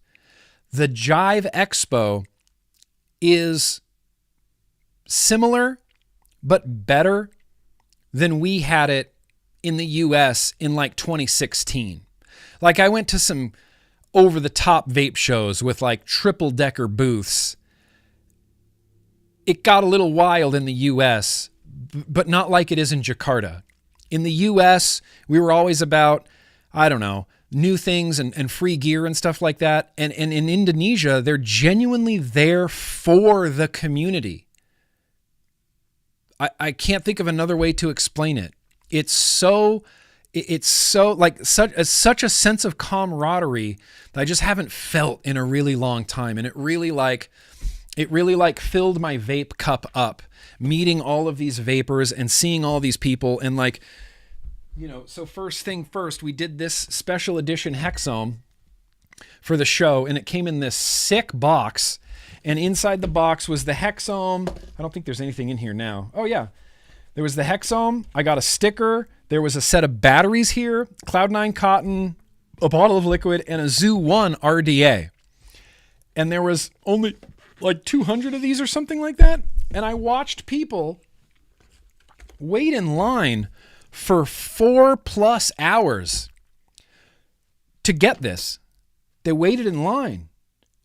The Jive Expo is similar but better than we had it in the US in like 2016. Like I went to some over the top vape shows with like triple decker booths. It got a little wild in the US, but not like it is in Jakarta. In the US, we were always about, I don't know, new things and free gear and stuff like that. And in Indonesia, they're genuinely there for the community. I can't think of another way to explain it. It's so like such a sense of camaraderie that I just haven't felt in a really long time. And it really filled my vape cup up, meeting all of these vapors and seeing all these people. And like, you know, so first thing first, we did this special edition hexome for the show, and it came in this sick box. And inside the box was the hexome. I don't think there's anything in here now. Oh yeah. There was the hexome. I got a sticker. There was a set of batteries here, Cloud9 cotton, a bottle of liquid, and a Zoo 1 RDA. And there was only like 200 of these or something like that. And I watched people wait in line for 4+ hours to get this. They waited in line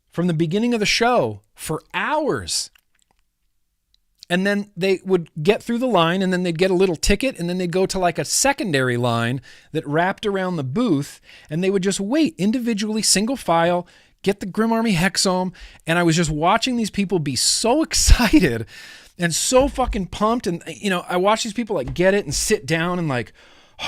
from the beginning of the show for hours. And then they would get through the line, and then they'd get a little ticket, and then they'd go to like a secondary line that wrapped around the booth, and they would just wait individually, single file, get the GRIMMARMY hexome. And I was just watching these people be so excited and so fucking pumped. And, you know, I watched these people like get it and sit down, and like,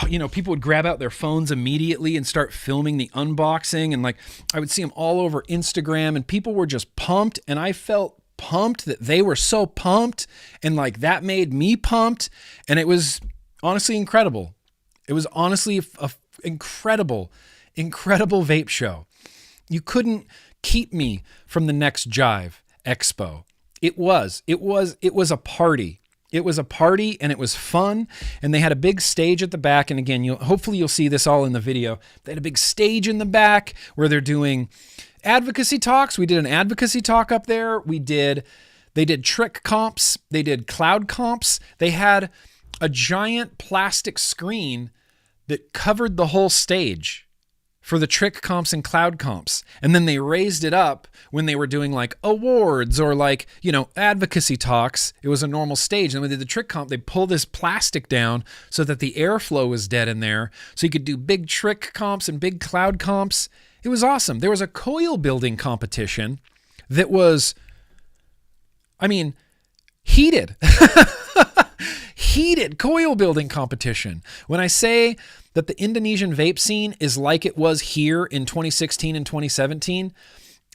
you know, people would grab out their phones immediately and start filming the unboxing. And like, I would see them all over Instagram, and people were just pumped. And I felt pumped that they were so pumped, and like that made me pumped. And it was honestly incredible. It was honestly a incredible vape show. You couldn't keep me from the next Jive Expo. It was a party. It was a party, and it was fun. And they had a big stage at the back. And again, hopefully you'll see this all in the video. They had a big stage in the back where they're doing advocacy talks. We did an advocacy talk up there. They did trick comps. They did cloud comps. They had a giant plastic screen that covered the whole stage. for the trick comps and cloud comps. And then they raised it up when they were doing like awards or like, advocacy talks. It was a normal stage. And when they did the trick comp, they pulled this plastic down so that the airflow was dead in there. So you could do big trick comps and big cloud comps. It was awesome. There was a coil building competition that was, heated. Heated coil building competition. When I say that the Indonesian vape scene is like it was here in 2016 and 2017,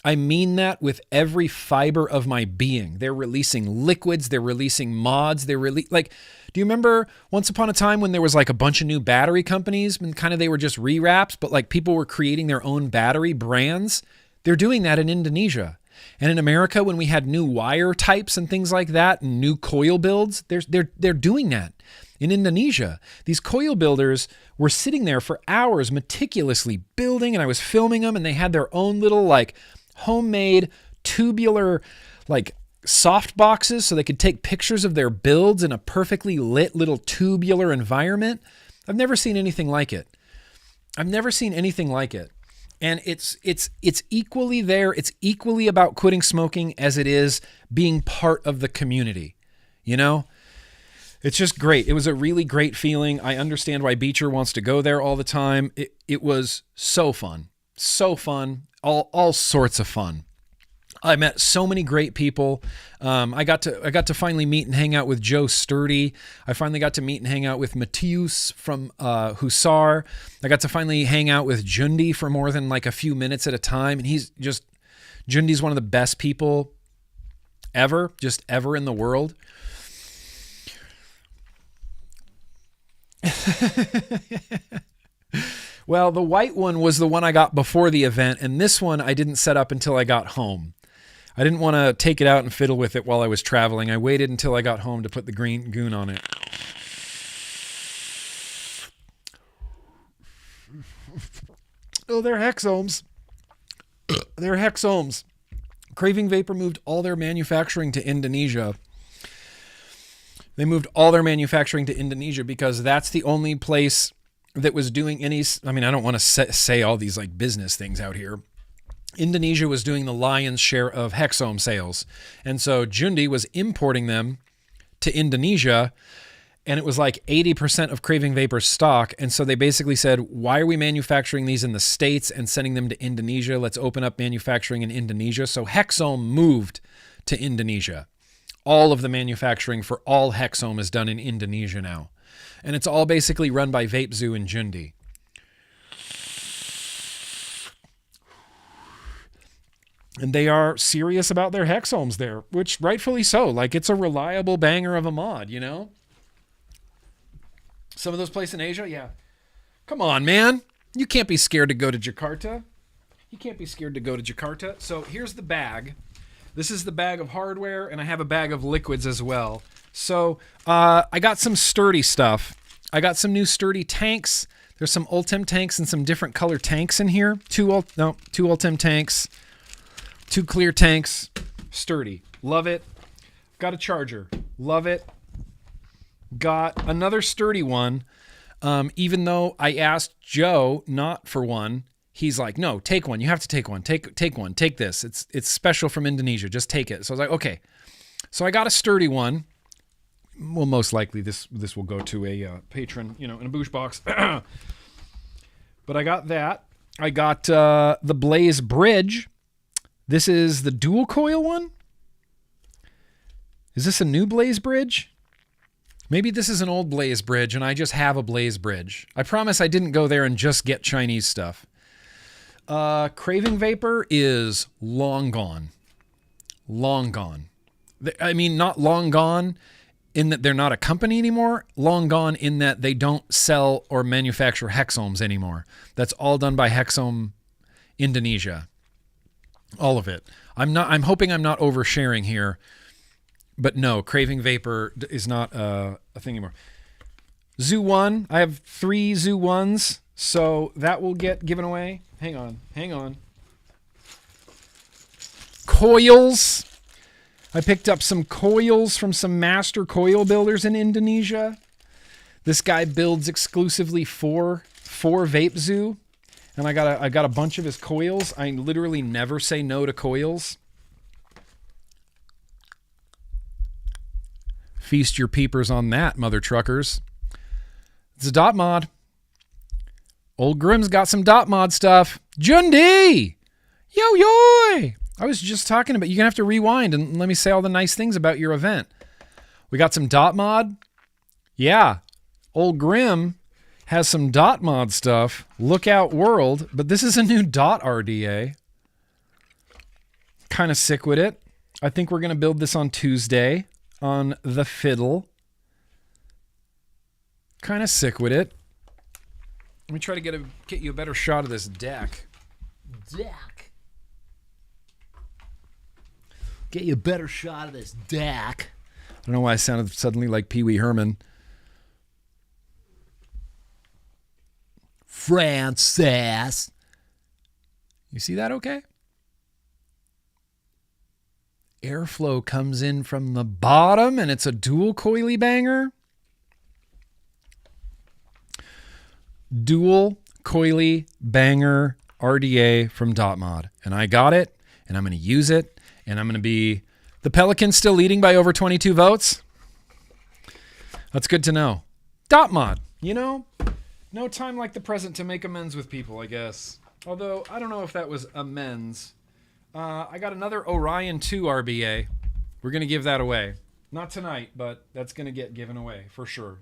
I mean that with every fiber of my being. They're releasing liquids, they're releasing mods, do you remember once upon a time when there was like a bunch of new battery companies and kind of they were just rewraps, but like people were creating their own battery brands? They're doing that in Indonesia. And in America, when we had new wire types and things like that, and new coil builds, they're doing that. In Indonesia, these coil builders were sitting there for hours meticulously building, and I was filming them, and they had their own little like homemade tubular like soft boxes so they could take pictures of their builds in a perfectly lit little tubular environment. I've never seen anything like it. And it's equally there. It's equally about quitting smoking as it is being part of the community. It's just great. It was a really great feeling. I understand why Beecher wants to go there all the time. It was so fun. All sorts of fun. I met so many great people. I got to finally meet and hang out with Joe Sturdy. I finally got to meet and hang out with Matthias from Hussar. I got to finally hang out with Jundi for more than like a few minutes at a time. And Jundi's one of the best people ever in the world. Well, the white one was the one I got before the event, and this one I didn't set up until I got home. I didn't want to take it out and fiddle with it while I was traveling. I waited until I got home to put the green goon on it. Oh, they're hexomes. They're hexomes. Craving Vapor moved all their manufacturing to Indonesia. They moved all their manufacturing to Indonesia because that's the only place that was doing any, I don't want to say all these like business things out here. Indonesia was doing the lion's share of hexome sales. And so Jundi was importing them to Indonesia, and it was like 80% of Craving Vapor's stock. And so they basically said, why are we manufacturing these in the States and sending them to Indonesia? Let's open up manufacturing in Indonesia. So hexome moved to Indonesia. All of the manufacturing for all hexome is done in Indonesia now. And it's all basically run by Vape Zoo and Jundi. And they are serious about their hexomes there, which rightfully so. Like, it's a reliable banger of a mod, Some of those places in Asia, yeah. Come on, man. You can't be scared to go to Jakarta. So here's the bag. This is the bag of hardware, and I have a bag of liquids as well. So I got some sturdy stuff. I got some new sturdy tanks. There's some Ultem tanks and some different color tanks in here. Two Ultem tanks. 2 clear tanks, sturdy. Love it. Got a charger. Love it. Got another sturdy one. Even though I asked Joe not for one, he's like, no, take one. You have to take one. Take one. Take this. It's special from Indonesia. Just take it. So I was like, okay. So I got a sturdy one. Well, most likely this will go to a patron, in a Boosh box. But I got that. I got the Blaze Bridge. This is the dual coil one. Is this a new Blaze Bridge? Maybe this is an old Blaze Bridge and I just have a Blaze Bridge. I promise I didn't go there and just get Chinese stuff. Craving Vapor is long gone. Long gone. Not long gone in that they're not a company anymore. Long gone in that they don't sell or manufacture hexomes anymore. That's all done by Hexome Indonesia. All of it. I'm hoping I'm not oversharing here, but no, Craving Vapor is not a thing anymore. Zoo 1, I have 3 Zoo 1s, so that will get given away. Hang on. Coils. I picked up some coils from some master coil builders in Indonesia. This guy builds exclusively for Vape Zoo. And I got a bunch of his coils. I literally never say no to coils. Feast your peepers on that, mother truckers. It's a dot mod. Old Grimm's got some dot mod stuff. Jundi! Yo, yo! I was just talking about, you're going to have to rewind and let me say all the nice things about your event. We got some dot mod. Yeah. Old Grimm has some dot mod stuff. Look out world. But this is a new dot RDA. Kind of sick with it. I think we're going to build this on Tuesday on the fiddle. Kind of sick with it. Let me try to get you a better shot of this deck. Get you a better shot of this deck. I don't know why I sounded suddenly like Pee Wee Herman. Francis. You see that okay? Airflow comes in from the bottom and it's a dual coily banger. Dual coily banger RDA from dot mod. And I got it and I'm going to use it and I'm going to be the Pelican's still leading by over 22 votes. That's good to know. Dot mod, you know, no time like the present to make amends with people, I guess. Although I don't know if that was amends. I got another Orion 2 RBA. We're going to give that away. Not tonight, but that's going to get given away for sure.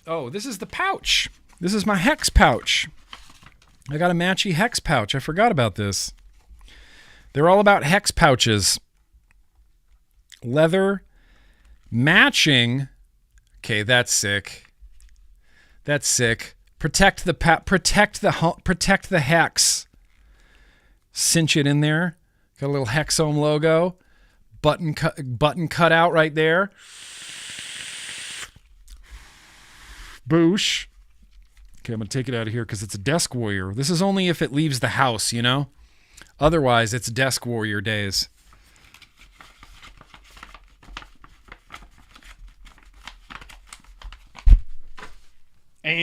Oh, this is the pouch. This is my hex pouch. I got a matchy hex pouch. I forgot about this. They're all about hex pouches. Leather matching. Okay, that's sick. That's sick. Protect the hex. Cinch it in there. Got a little Hexome logo. Button cut out right there. Boosh. Okay, I'm going to take it out of here because it's a desk warrior. This is only if it leaves the house, you know? Otherwise, it's desk warrior days. And...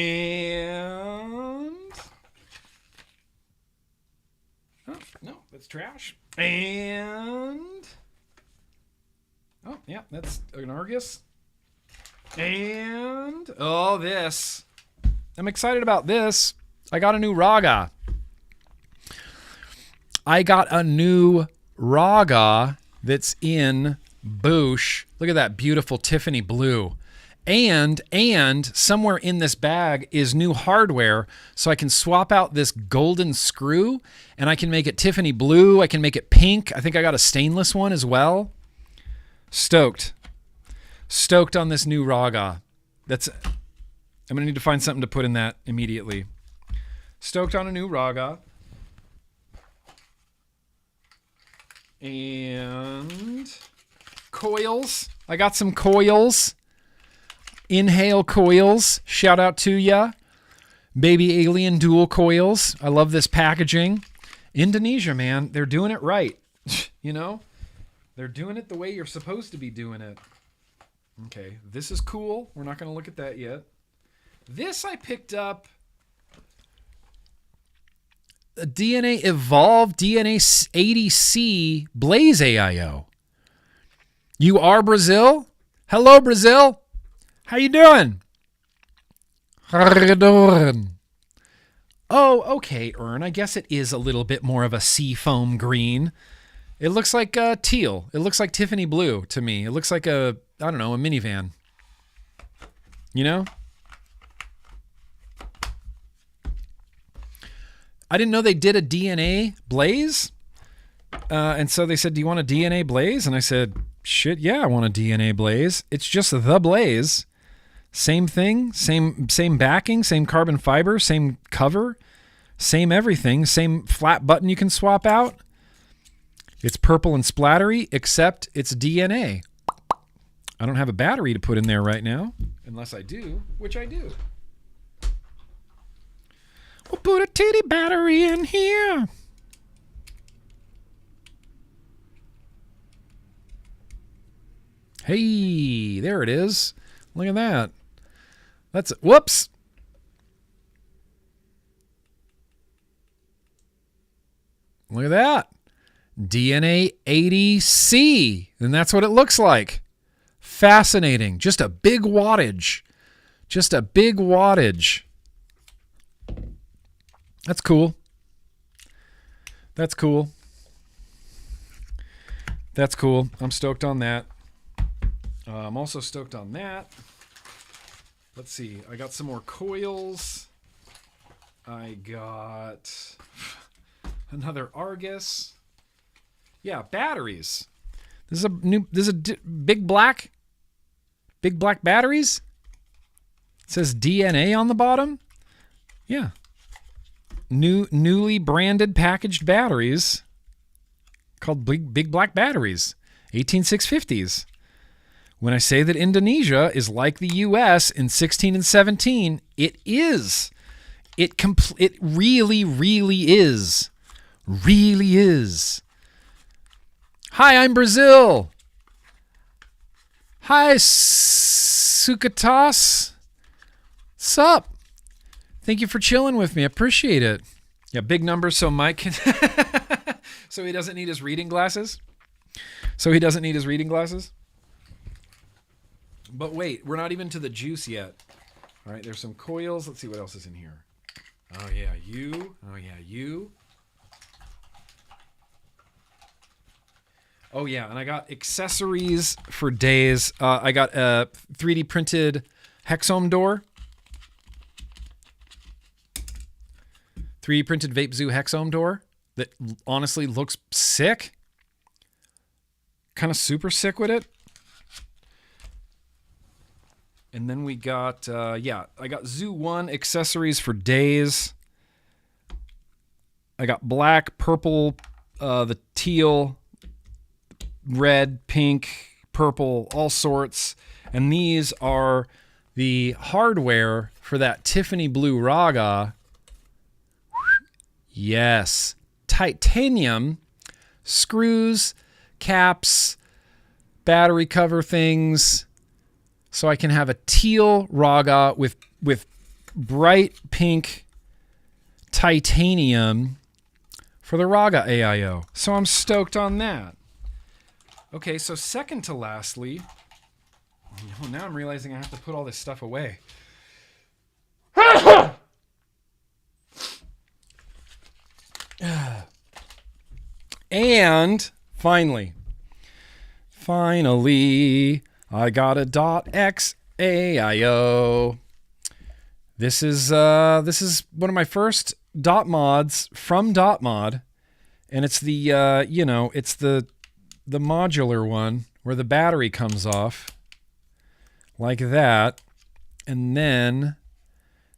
oh, no, that's trash. And... oh, yeah, that's an Argus. And... oh, this. I'm excited about this. I got a new Raga. I got a new Raga that's in Boosh. Look at that beautiful Tiffany blue. And somewhere in this bag is new hardware, so I can swap out this golden screw, and I can make it Tiffany blue. I can make it pink. I think I got a stainless one as well. Stoked. Stoked on this new Raga. I'm going to need to find something to put in that immediately. Stoked on a new Raga. And coils. I got some coils. Inhale coils. Shout out to ya. Baby Alien dual coils. I love this packaging. Indonesia, man. They're doing it right. You know? They're doing it the way you're supposed to be doing it. Okay. This is cool. We're not going to look at that yet. This I picked up. A DNA Evolve DNA 80C Blaze AIO. You are Brazil? Hello, Brazil. How you doing? How you doing? Oh, okay, Ern. I guess it is a little bit more of a seafoam green. It looks like teal. It looks like Tiffany blue to me. It looks like a minivan. You know? I didn't know they did a DNA Blaze. And so they said, do you want a DNA Blaze? And I said, shit, yeah, I want a DNA Blaze. It's just the Blaze. Same thing, same backing, same carbon fiber, same cover, same everything, same flat button you can swap out. It's purple and splattery, except it's DNA. I don't have a battery to put in there right now, unless I do, which I do. We'll put a titty battery in here. Hey, there it is. Look at that. Whoops. Look at that. DNA 80C. And that's what it looks like. Fascinating. Just a big wattage. Just a big wattage. That's cool. That's cool. That's cool. I'm stoked on that. I'm also stoked on that. Let's see. I got some more coils. I got another Argus. Yeah, batteries. This is a big black batteries. It says DNA on the bottom. Yeah. Newly branded packaged batteries called big black batteries, 18650s. When I say that Indonesia is like the US in 16 and 17, it is. It really, really is. Really is. Hi, I'm Brazil. Hi, Sukatas. Sup? Thank you for chilling with me. I appreciate it. Yeah, big numbers so Mike can... so he doesn't need his reading glasses? But wait, we're not even to the juice yet. All right, there's some coils. Let's see what else is in here. Oh, yeah, you. Oh, yeah, you. Oh, yeah, and I got accessories for days. I got a 3D printed hexome door. 3D printed Vape Zoo hexome door that honestly looks sick. Kind of super sick with it. And then we got, I got Zoo 1 accessories for days. I got black, purple, the teal, red, pink, purple, all sorts. And these are the hardware for that Tiffany blue Raga. Yes. Titanium screws, caps, battery cover things. So I can have a teal Raga with bright pink titanium for the Raga AIO. So I'm stoked on that. Okay, so second to lastly, now I'm realizing I have to put all this stuff away. And finally, I got a .xaio. This is one of my first dot mods from .mod, and it's the it's the modular one where the battery comes off like that, and then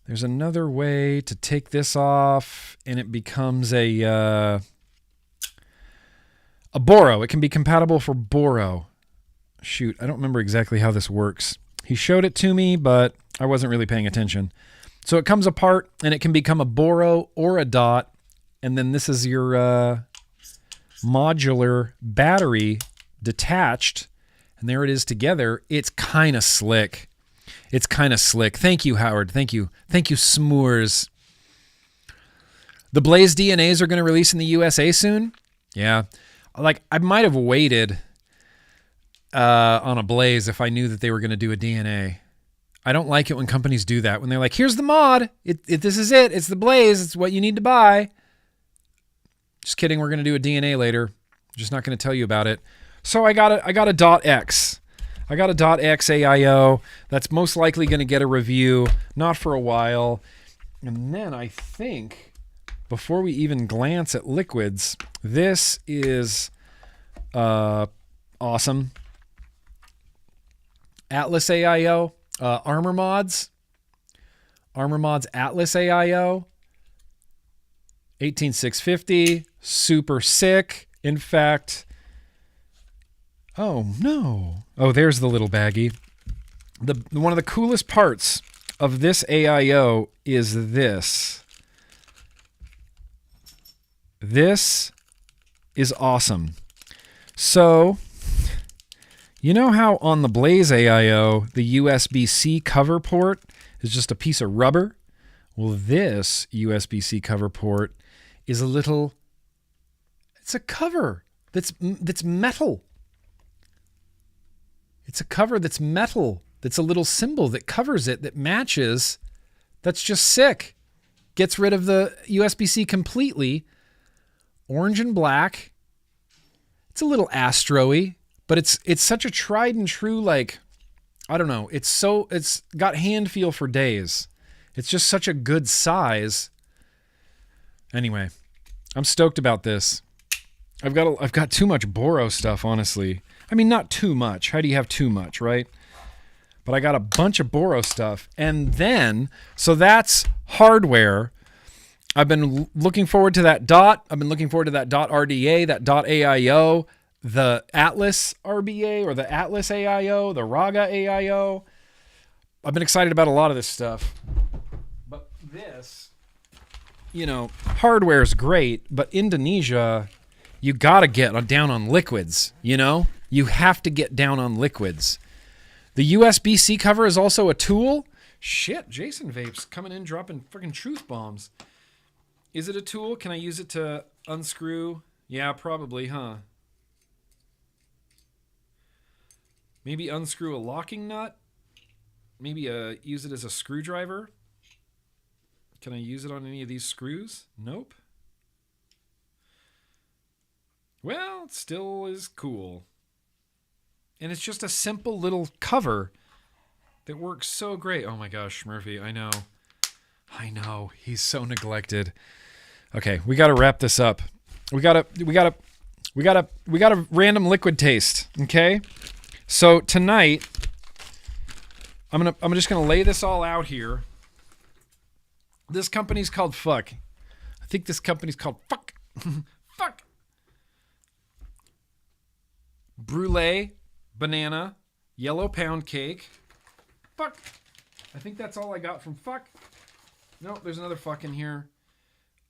there's another way to take this off, and it becomes a Boro. It can be compatible for Boro. Shoot, I don't remember exactly how this works. He showed it to me, but I wasn't really paying attention. So it comes apart, and it can become a Boro or a dot, and then this is your modular battery detached, and there it is together. It's kind of slick. Thank you, Howard. Thank you, S'mores. The Blaze DNAs are going to release in the USA soon. Yeah, like I might have waited on a Blaze if I knew that they were going to do a DNA. I don't like it when companies do that. When they're like, here's the mod. This is it. It's the Blaze. It's what you need to buy. Just kidding. We're going to do a DNA later. I'm just not going to tell you about it. So I got a .x. I got a .x AIO. That's most likely going to get a review. Not for a while. And then I think, before we even glance at liquids, this is awesome. Atlas AIO. Armor Mods Atlas AIO 18650, super sick. In fact, oh no, there's the little baggie. One of the coolest parts of this AIO is this. This is awesome. So, you know how on the Blaze AIO, the USB-C cover port is just a piece of rubber? Well, this USB-C cover port is a little It's a cover that's metal. It's a cover that's metal. That's a little symbol that covers it that matches. That's just sick. Gets rid of the USB-C completely. Orange and black. It's a little Astro-y, but it's such a tried and true, like, I don't know. It's got hand feel for days. It's just such a good size. Anyway, I'm stoked about this. I've got too much Boro stuff, honestly. I mean, not too much. How do you have too much, right? But I got a bunch of Boro stuff. And then, so that's hardware. I've been looking forward to that DOT. I've been looking forward to that DOT RDA, that DOT AIO, the Atlas RBA or the Atlas AIO, the Raga AIO. I've been excited about a lot of this stuff. But this, you know, hardware is great, but Indonesia, you got to get down on liquids, you know? You have to get down on liquids. The USB-C cover is also a tool. Shit, Jason Vapes coming in dropping freaking truth bombs. Is it a tool? Can I use it to unscrew? Yeah, probably, huh? Maybe unscrew a locking nut? Maybe use it as a screwdriver? Can I use it on any of these screws? Nope. Well, it still is cool. And it's just a simple little cover that works so great. Oh my gosh, Murphy, I know. He's so neglected. Okay, we got to wrap this up. We got a random liquid taste, okay? So tonight I'm just going to lay this all out here. This company's called Fuck. I think this company's called Fuck. Fuck. Brulee, banana, yellow pound cake. Fuck. I think that's all I got from Fuck. No, there's another Fuck in here.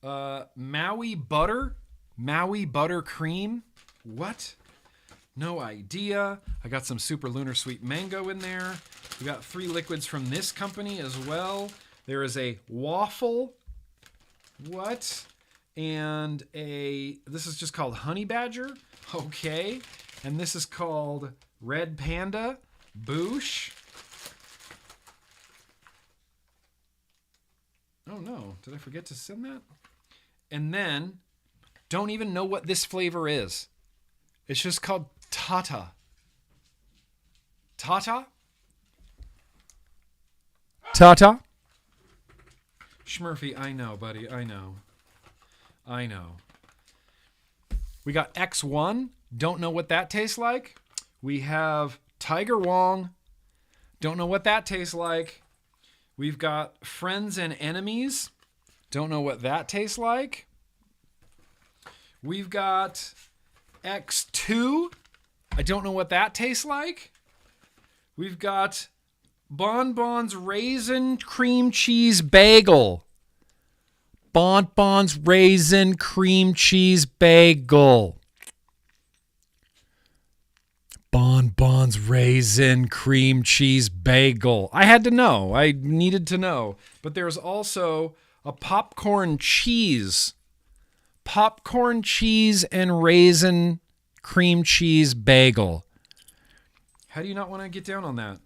Maui butter cream. What? No idea. I got some super lunar sweet mango in there. We got 3 liquids from this company as well. There is a waffle. What? And this is just called Honey Badger. Okay. And this is called Red Panda. Boosh. Oh no, did I forget to send that? And then, don't even know what this flavor is. It's just called Tata. Tata? Tata? Schmurphy, I know, buddy, I know. We got X1, don't know what that tastes like. We have Tiger Wong, don't know what that tastes like. We've got Friends and Enemies. Don't know what that tastes like. We've got X2. I don't know what that tastes like. We've got Bonbons Raisin Cream Cheese Bagel. Bonbons Raisin Cream Cheese Bagel. Bonbons Raisin Cream Cheese Bagel. I had to know. I needed to know. But there's also a popcorn cheese. Popcorn cheese and raisin cream cheese bagel. How do you not want to get down on that?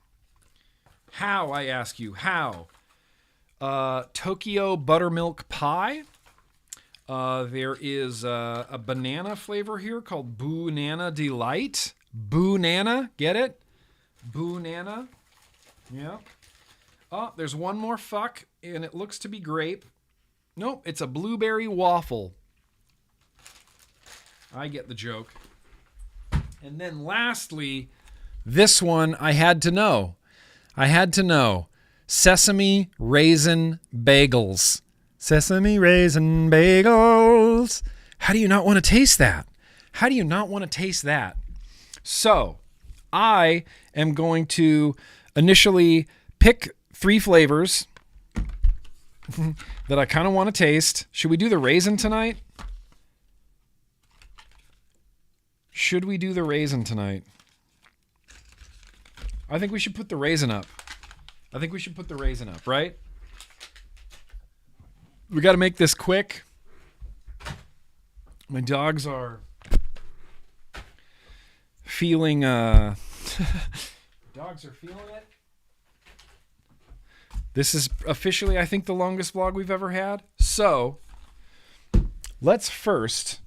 How, I ask you, how? Tokyo buttermilk pie. There is a banana flavor here called Boo-Nana Delight. Boo-Nana, get it? Boo-Nana. Yeah. Oh, there's one more Fuck, and it looks to be grape. Nope, it's a blueberry waffle. I get the joke. And then lastly, this one I had to know. Sesame raisin bagels. Sesame raisin bagels. How do you not want to taste that? So, I am going to initially pick 3 flavors that I kind of want to taste. Should we do the raisin tonight? I think we should put the raisin up. Right? We got to make this quick. My dogs are feeling dogs are feeling it. This is officially, I think, the longest vlog we've ever had. So let's first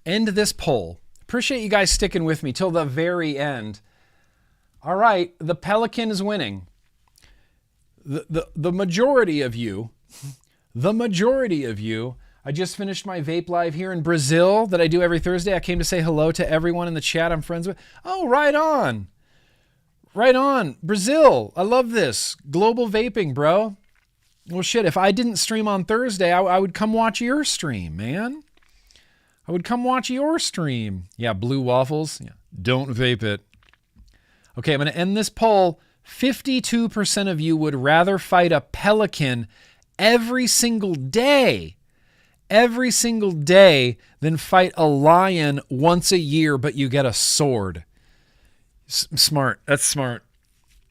end this poll. Appreciate you guys sticking with me till the very end. All right, the Pelican is winning. The majority of you, I just finished my vape live here in Brazil that I do every Thursday. I came to say hello to everyone in the chat I'm friends with. Oh, right on. Right on. Brazil. I love this. Global vaping, bro. Well, shit, if I didn't stream on Thursday, I would come watch your stream, man. I would come watch your stream. Yeah, blue waffles. Yeah. Don't vape it. Okay, I'm going to end this poll. 52% of you would rather fight a pelican every single day than fight a lion once a year, but you get a sword. Smart. That's smart.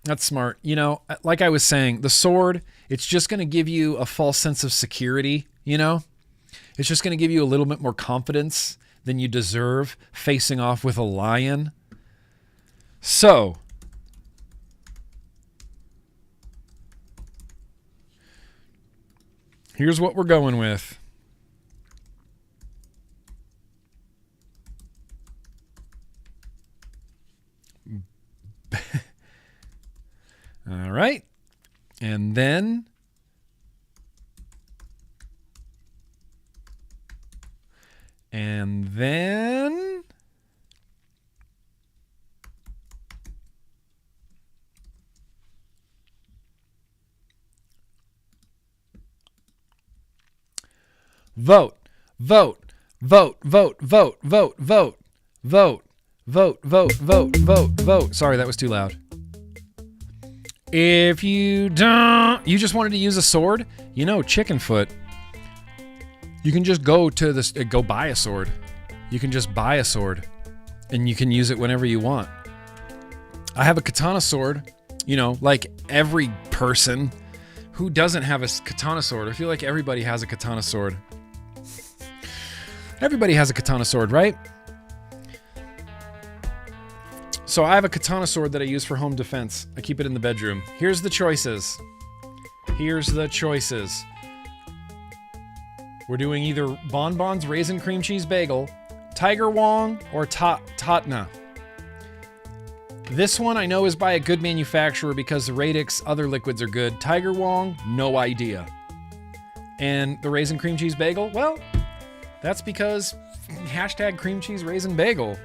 That's smart. You know, like I was saying, the sword, it's just going to give you a false sense of security, you know? It's just going to give you a little bit more confidence than you deserve facing off with a lion. So, here's what we're going with. All right. And then vote. Sorry, that was too loud. If you don't, you just wanted to use a sword, you know, chicken foot. You can just go buy a sword. You can just buy a sword and you can use it whenever you want. I have a katana sword, you know, like every person who doesn't have a katana sword. I feel like everybody has a katana sword. Everybody has a katana sword, right? So I have a katana sword that I use for home defense. I keep it in the bedroom. Here's the choices. We're doing either bonbons, raisin cream cheese bagel, Tiger Wong, or Tatna. This one I know is by a good manufacturer because the Radix other liquids are good. Tiger Wong, no idea. And the raisin cream cheese bagel, well, that's because hashtag cream cheese raisin bagel.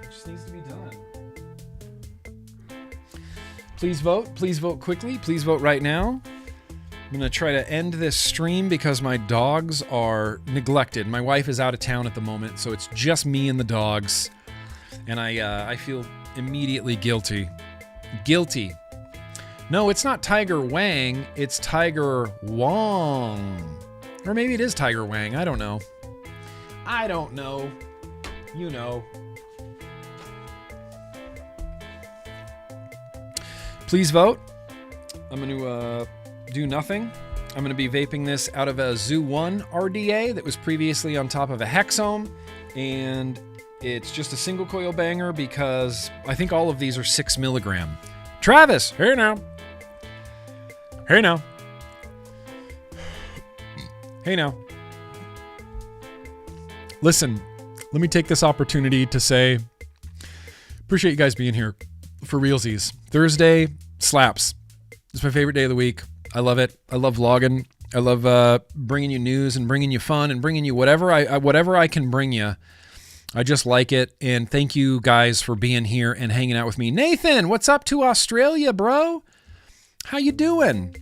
It just needs to be done. Please vote. Please vote quickly. Please vote right now. I'm going to try to end this stream because my dogs are neglected. My wife is out of town at the moment, so it's just me and the dogs. And I feel immediately guilty. Guilty. No, it's not Tiger Wang. It's Tiger Wong. Or maybe it is Tiger Wang. I don't know. You know. Please vote. I'm going to do nothing. I'm going to be vaping this out of a Zoo 1 RDA that was previously on top of a Hexome. And it's just a single coil banger because I think all of these are 6 milligram. Travis, hey now. Listen, let me take this opportunity to say, appreciate you guys being here for realsies. Thursday slaps. It's my favorite day of the week. I love it. I love vlogging. I love bringing you news and bringing you fun and bringing you whatever I can bring you. I just like it. And thank you guys for being here and hanging out with me. Nathan, what's up to Australia, bro? How you doing?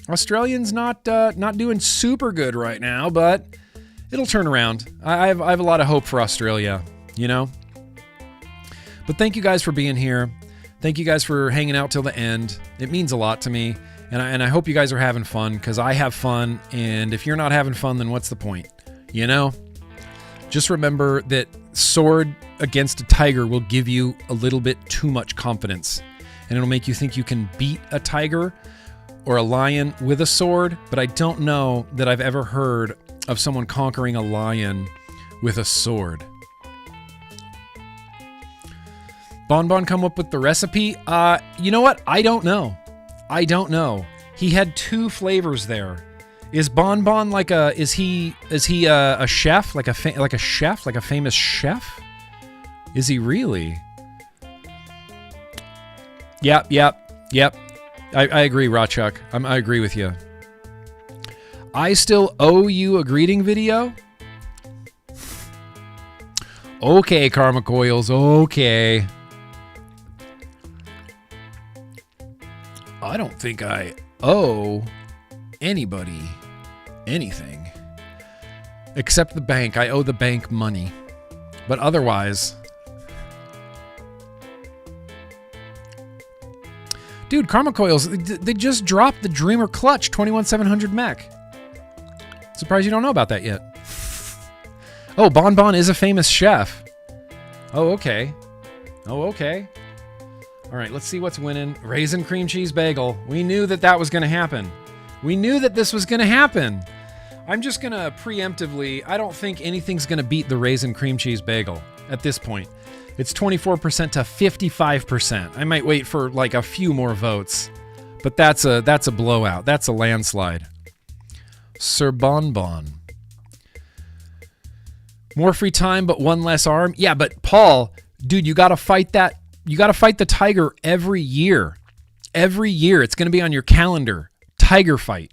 Australians not doing super good right now, but it'll turn around. I have a lot of hope for Australia, you know? But thank you guys for being here. Thank you guys for hanging out till the end. It means a lot to me. And I hope you guys are having fun because I have fun. And if you're not having fun, then what's the point? You know? Just remember that sword against a tiger will give you a little bit too much confidence. And it'll make you think you can beat a tiger or a lion with a sword, but I don't know that I've ever heard of someone conquering a lion with a sword. Bon Bon come up with the recipe? You know what? I don't know. I don't know. He had 2 flavors there. Is Bon Bon like a? Is he a chef? Like a chef? Like a famous chef? Is he really? Yep. I agree, Rawchuck. I agree with you. I still owe you a greeting video? Okay, Karma Coils, okay. I don't think I owe anybody anything. Except the bank. I owe the bank money. But otherwise... Dude, Karma Coils, they just dropped the Dreamer Clutch 21700 mech. Surprised you don't know about that yet. Oh, Bon Bon is a famous chef. Oh, okay. Oh, okay. All right, let's see what's winning. Raisin cream cheese bagel. We knew that was going to happen. We knew that this was going to happen. I'm just going to preemptively, I don't think anything's going to beat the raisin cream cheese bagel at this point. It's 24% to 55%. I might wait for like a few more votes, but that's a blowout. That's a landslide. Sir Bon Bon. More free time, but one less arm. Yeah, but Paul, dude, you got to fight that. You got to fight the tiger every year. Every year, it's going to be on your calendar. Tiger fight,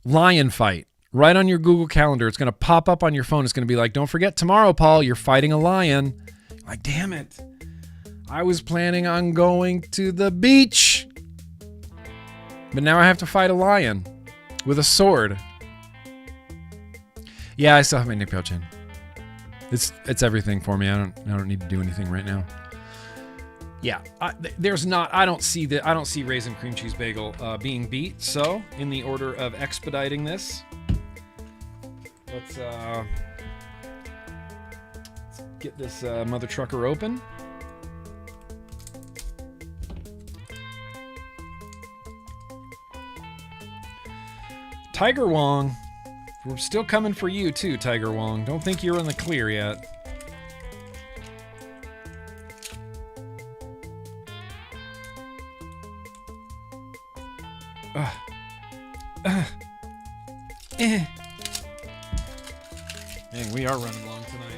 lion fight, right on your Google Calendar. It's going to pop up on your phone. It's going to be like, don't forget tomorrow, Paul, you're fighting a lion. Like, damn it. I was planning on going to the beach. But now I have to fight a lion with a sword. Yeah, I still have my Nick Pale-chin. It's everything for me. I don't need to do anything right now. Yeah, I don't see raisin cream cheese bagel being beat. So, in the order of expediting this, let's get this mother trucker open. Tiger Wong, we're still coming for you too, Tiger Wong. Don't think you're in the clear yet. Dang, we are running long tonight.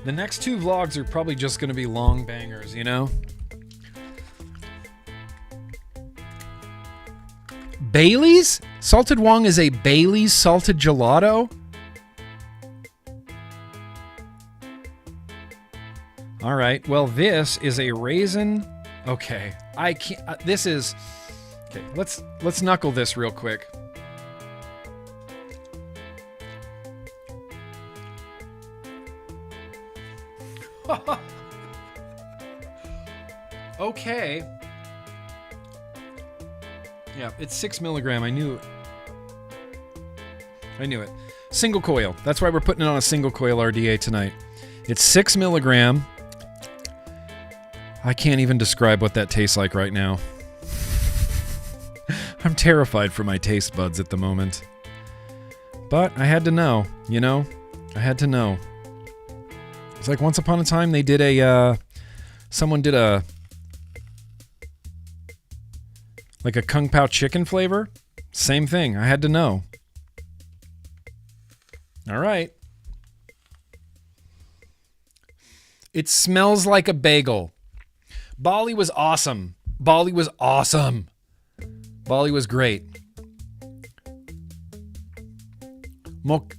The next 2 vlogs are probably just going to be long bangers, you know? Bailey's? Salted Wong is a Bailey's salted gelato? All right, well, this is a raisin. Okay, I can't, this is, okay, let's knuckle this real quick. Okay. Yeah, it's 6 milligram. I knew it. Single coil. That's why we're putting it on a single coil RDA tonight. It's 6 milligram. I can't even describe what that tastes like right now. I'm terrified for my taste buds at the moment. But I had to know, you know? I had to know. It's like once upon a time they did someone did a Kung Pao chicken flavor. Same thing. I had to know. All right. It smells like a bagel. Bali was awesome. Bali was awesome. Bali was great.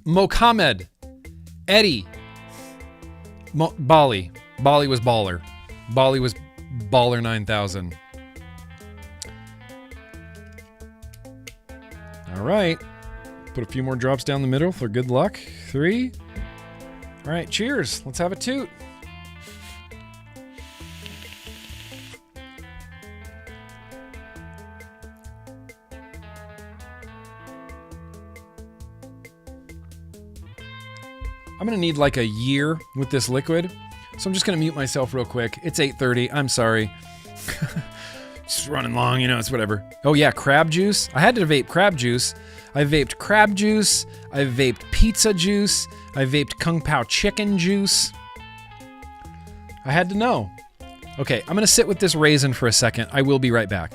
Mohammed. Eddie. Bali. Bali was baller. Bali was baller 9000. All right. Put a few more drops down the middle for good luck. 3. All right, cheers. Let's have a toot. I'm going to need like a year with this liquid, so I'm just going to mute myself real quick. It's 8:30. I'm sorry. Just running long, you know, it's whatever. Oh yeah, crab juice. I had to vape crab juice. I vaped crab juice. I vaped pizza juice. I vaped Kung Pao chicken juice. I had to know. Okay, I'm gonna sit with this raisin for a second. I will be right back.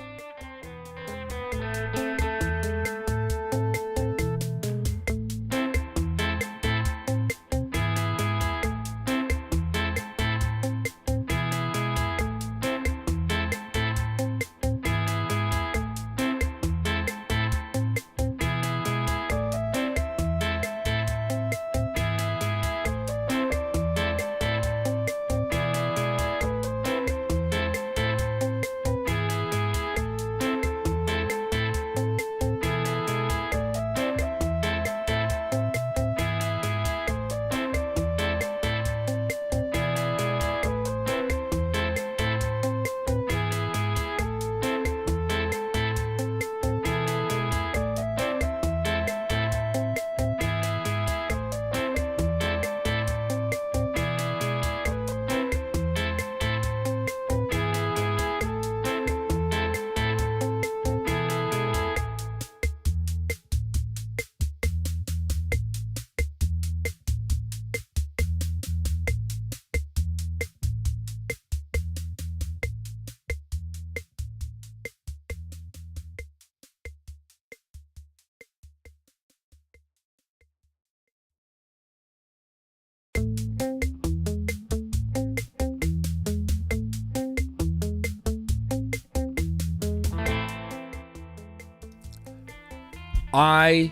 I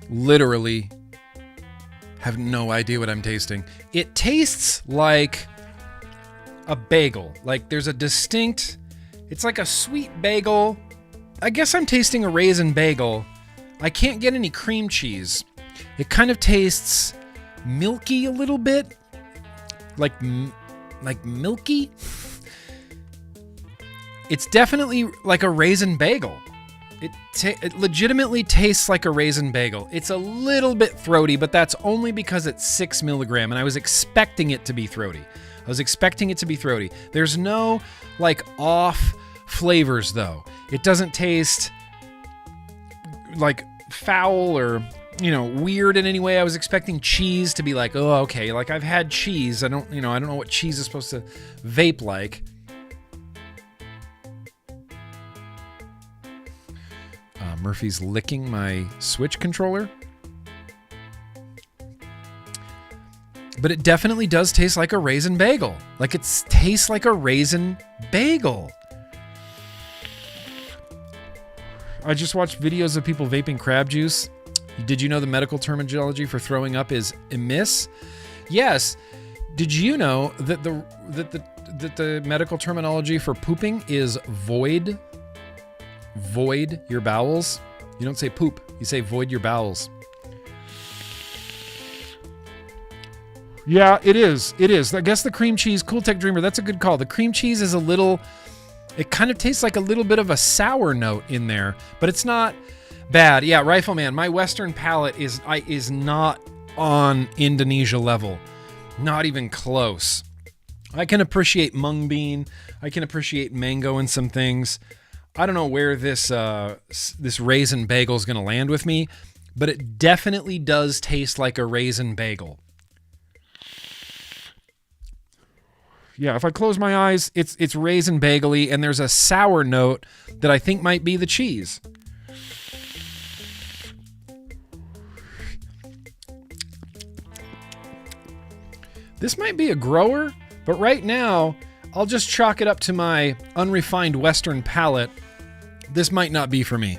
literally have no idea what I'm tasting. It tastes like a bagel. Like there's a distinct, it's like a sweet bagel. I guess I'm tasting a raisin bagel. I can't get any cream cheese. It kind of tastes milky a little bit. Like milky. It's definitely like a raisin bagel. It legitimately tastes like a raisin bagel. It's a little bit throaty, but that's only because it's 6 milligram, and I was expecting it to be throaty. There's no, like, off flavors, though. It doesn't taste, like, foul or, you know, weird in any way. I was expecting cheese to be like, oh, okay, like, I've had cheese. I don't know what cheese is supposed to vape like. Murphy's licking my Switch controller. But it definitely does taste like a raisin bagel. Like it tastes like a raisin bagel. I just watched videos of people vaping crab juice. Did you know the medical terminology for throwing up is emiss? Yes. Did you know that the medical terminology for pooping is void? Void your bowels. You don't say poop, you say void your bowels. Yeah, it is. I guess the cream cheese, Cool Tech Dreamer, that's a good call. The cream cheese is a little, it kind of tastes like a little bit of a sour note in there, but it's not bad. Yeah, Rifleman, my Western palate is not on Indonesia level. Not even close. I can appreciate mung bean. I can appreciate mango and some things. I don't know where this raisin bagel is going to land with me, but it definitely does taste like a raisin bagel. Yeah, if I close my eyes, it's raisin bagel-y, and there's a sour note that I think might be the cheese. This might be a grower, but right now, I'll just chalk it up to my unrefined Western palate. This might not be for me.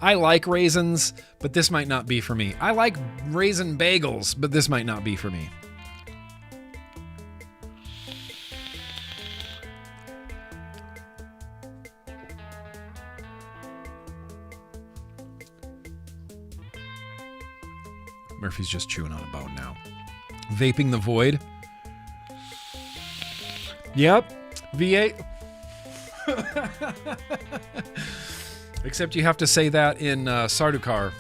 I like raisins, but this might not be for me. I like raisin bagels, but this might not be for me. Murphy's just chewing on a bone now. Vaping the void. Yep. V8. Except you have to say that in Sardukar.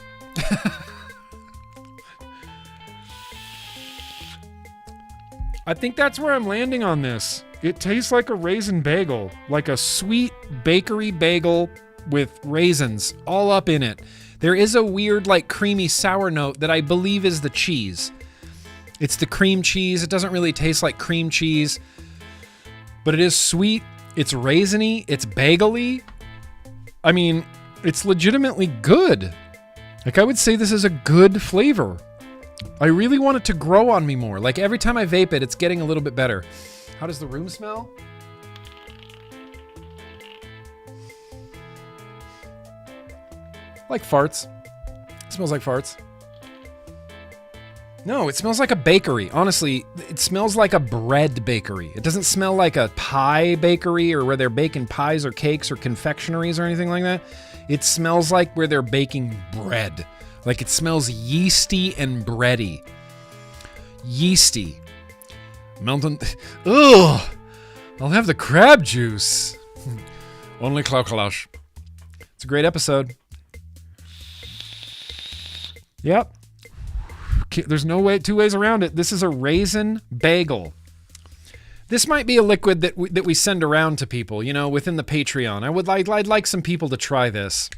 I think that's where I'm landing on this. It tastes like a raisin bagel, like a sweet bakery bagel with raisins all up in it. There is a weird, like, creamy sour note that I believe is the cheese. It's the cream cheese. It doesn't really taste like cream cheese, but it is sweet. It's raisiny. It's bagel-y. I mean, it's legitimately good. Like, I would say this is a good flavor. I really want it to grow on me more. Like, every time I vape it, it's getting a little bit better. How does the room smell? Like farts. It smells like farts. No, it smells like a bakery. Honestly, it smells like a bread bakery. It doesn't smell like a pie bakery or where they're baking pies or cakes or confectionaries or anything like that. It smells like where they're baking bread. Like, it smells yeasty and bready. Yeasty. Mountain. Ugh! I'll have the crab juice. Only Klaukalash. It's a great episode. Yep. There's no way, two ways around it. This is a raisin bagel. This might be a liquid that we send around to people, you know, within the Patreon. I'd like some people to try this.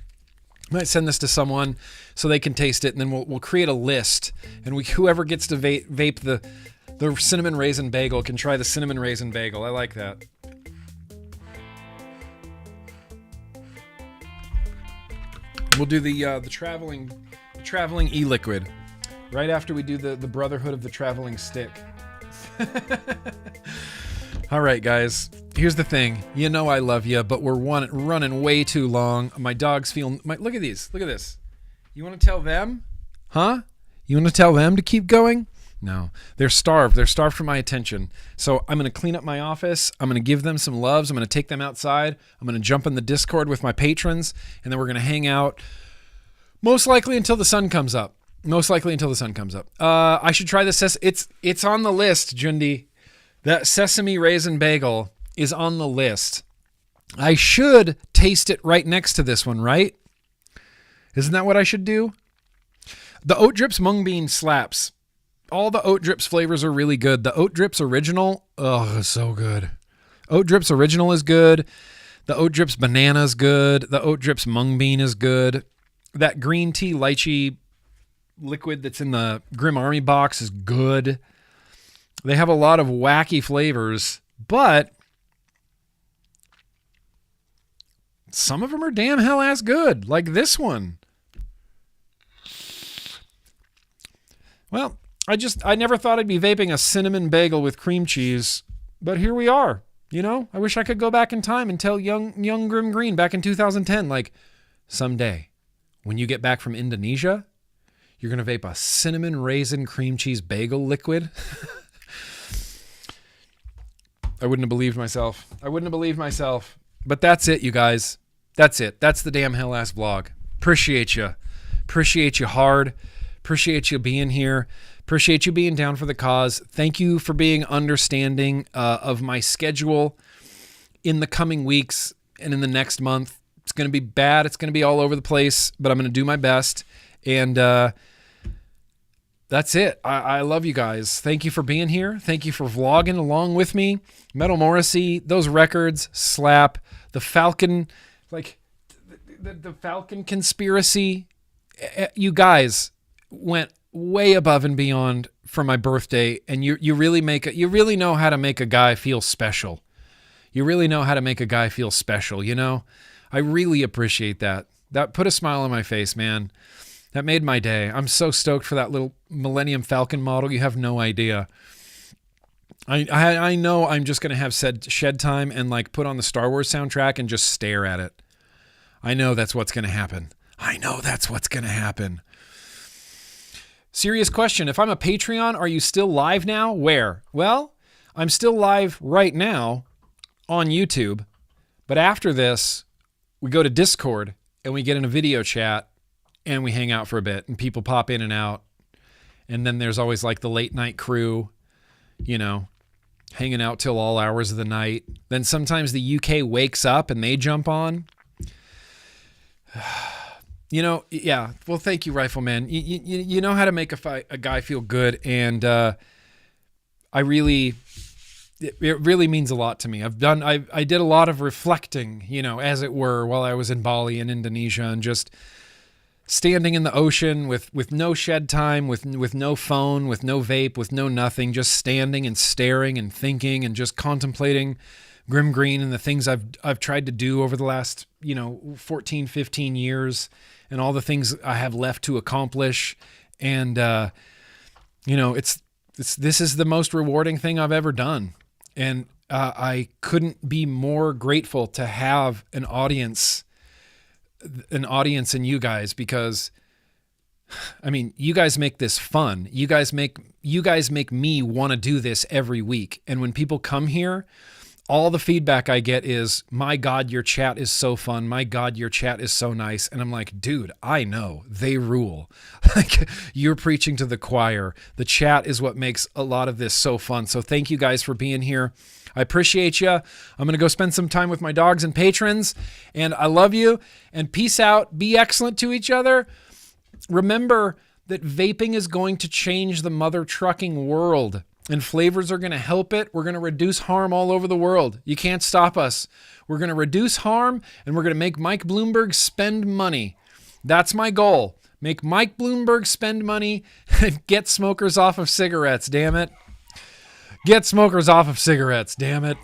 I might send this to someone so they can taste it, and then we'll create a list, and whoever gets to vape the cinnamon raisin bagel can try the cinnamon raisin bagel. I like that. We'll do the traveling e-liquid right after we do the Brotherhood of the Traveling Stick. All right, guys. Here's the thing. You know I love you, but we're running way too long. My dogs feel... look at these. Look at this. You want to tell them? Huh? You want to tell them to keep going? No. They're starved. They're starved for my attention. So I'm going to clean up my office. I'm going to give them some loves. I'm going to take them outside. I'm going to jump in the Discord with my patrons, and then we're going to hang out most likely until the sun comes up. I should try this. It's on the list, Jundi. That sesame raisin bagel is on the list. I should taste it right next to this one, right? Isn't that what I should do? The Oat Drips Mung Bean slaps. All the Oat Drips flavors are really good. The Oat Drips Original, so good. Oat Drips Original is good. The Oat Drips Banana is good. The Oat Drips Mung Bean is good. That green tea lychee liquid that's in the GRIMMARMY box is good. They have a lot of wacky flavors, but some of them are damn hell ass good, like this one. Well, I never thought I'd be vaping a cinnamon bagel with cream cheese, but here we are. You know, I wish I could go back in time and tell young GrimmGreen back in 2010, like, someday when you get back from Indonesia, you're going to vape a cinnamon raisin cream cheese bagel liquid. I wouldn't have believed myself. But that's it, you guys. That's it. That's the damn hell ass vlog. Appreciate you. Appreciate you hard. Appreciate you being here. Appreciate you being down for the cause. Thank you for being understanding of my schedule in the coming weeks and in the next month. It's going to be bad. It's going to be all over the place, but I'm going to do my best. And that's it. I love you guys. Thank you for being here. Thank you for vlogging along with me. Metal Morrissey, those records slap. The Falcon, like the Falcon conspiracy. You guys went way above and beyond for my birthday, and you really know how to make a guy feel special. You really know how to make a guy feel special, you know? I really appreciate that. That put a smile on my face, man. That made my day. I'm so stoked for that little Millennium Falcon model. You have no idea. I know I'm just going to have shed time and like put on the Star Wars soundtrack and just stare at it. I know that's what's going to happen. Serious question. If I'm a Patreon, are you still live now? Where? Well, I'm still live right now on YouTube. But after this, we go to Discord and we get in a video chat and we hang out for a bit and people pop in and out. And then there's always like the late night crew, you know, hanging out till all hours of the night. Then sometimes the UK wakes up and they jump on. You know, yeah. Well, thank you, Rifleman. You know how to make a guy feel good, and I really, it really means a lot to me. I did a lot of reflecting, you know, as it were, while I was in Bali in Indonesia, and just standing in the ocean with no shed time, with no phone, with no vape, with no nothing, just standing and staring and thinking and just contemplating GrimmGreen and the things I've tried to do over the last, you know, 14, 15 years, and all the things I have left to accomplish. And, you know, this is the most rewarding thing I've ever done. And I couldn't be more grateful to have an audience in you guys, because I mean, you guys make this fun. You guys make me want to do this every week. And when people come here, all the feedback I get is, my God, your chat is so fun. My God, your chat is so nice. And I'm like, dude, I know, they rule. Like, you're preaching to the choir. The chat is what makes a lot of this so fun. So thank you guys for being here. I appreciate you. I'm going to go spend some time with my dogs and patrons, and I love you, and peace out. Be excellent to each other. Remember that vaping is going to change the mother trucking world, and flavors are going to help it. We're going to reduce harm all over the world. You can't stop us. We're going to reduce harm, and we're going to make Mike Bloomberg spend money. That's my goal. Make Mike Bloomberg spend money and get smokers off of cigarettes, damn it. Get smokers off of cigarettes, damn it.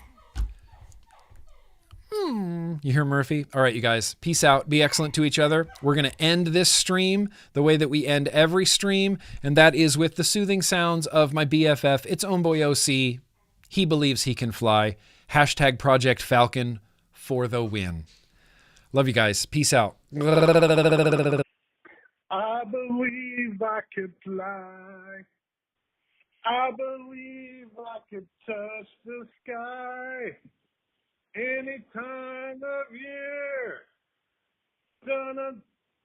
You hear Murphy? All right, you guys. Peace out. Be excellent to each other. We're going to end this stream the way that we end every stream, and that is with the soothing sounds of my BFF, its own boy OC. He believes he can fly. Hashtag Project Falcon for the win. Love you guys. Peace out. I believe I could fly. I believe I could touch the sky any time of year. Dun dun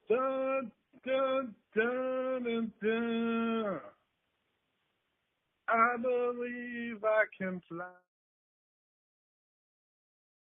dun dun dun dun. I believe I can fly.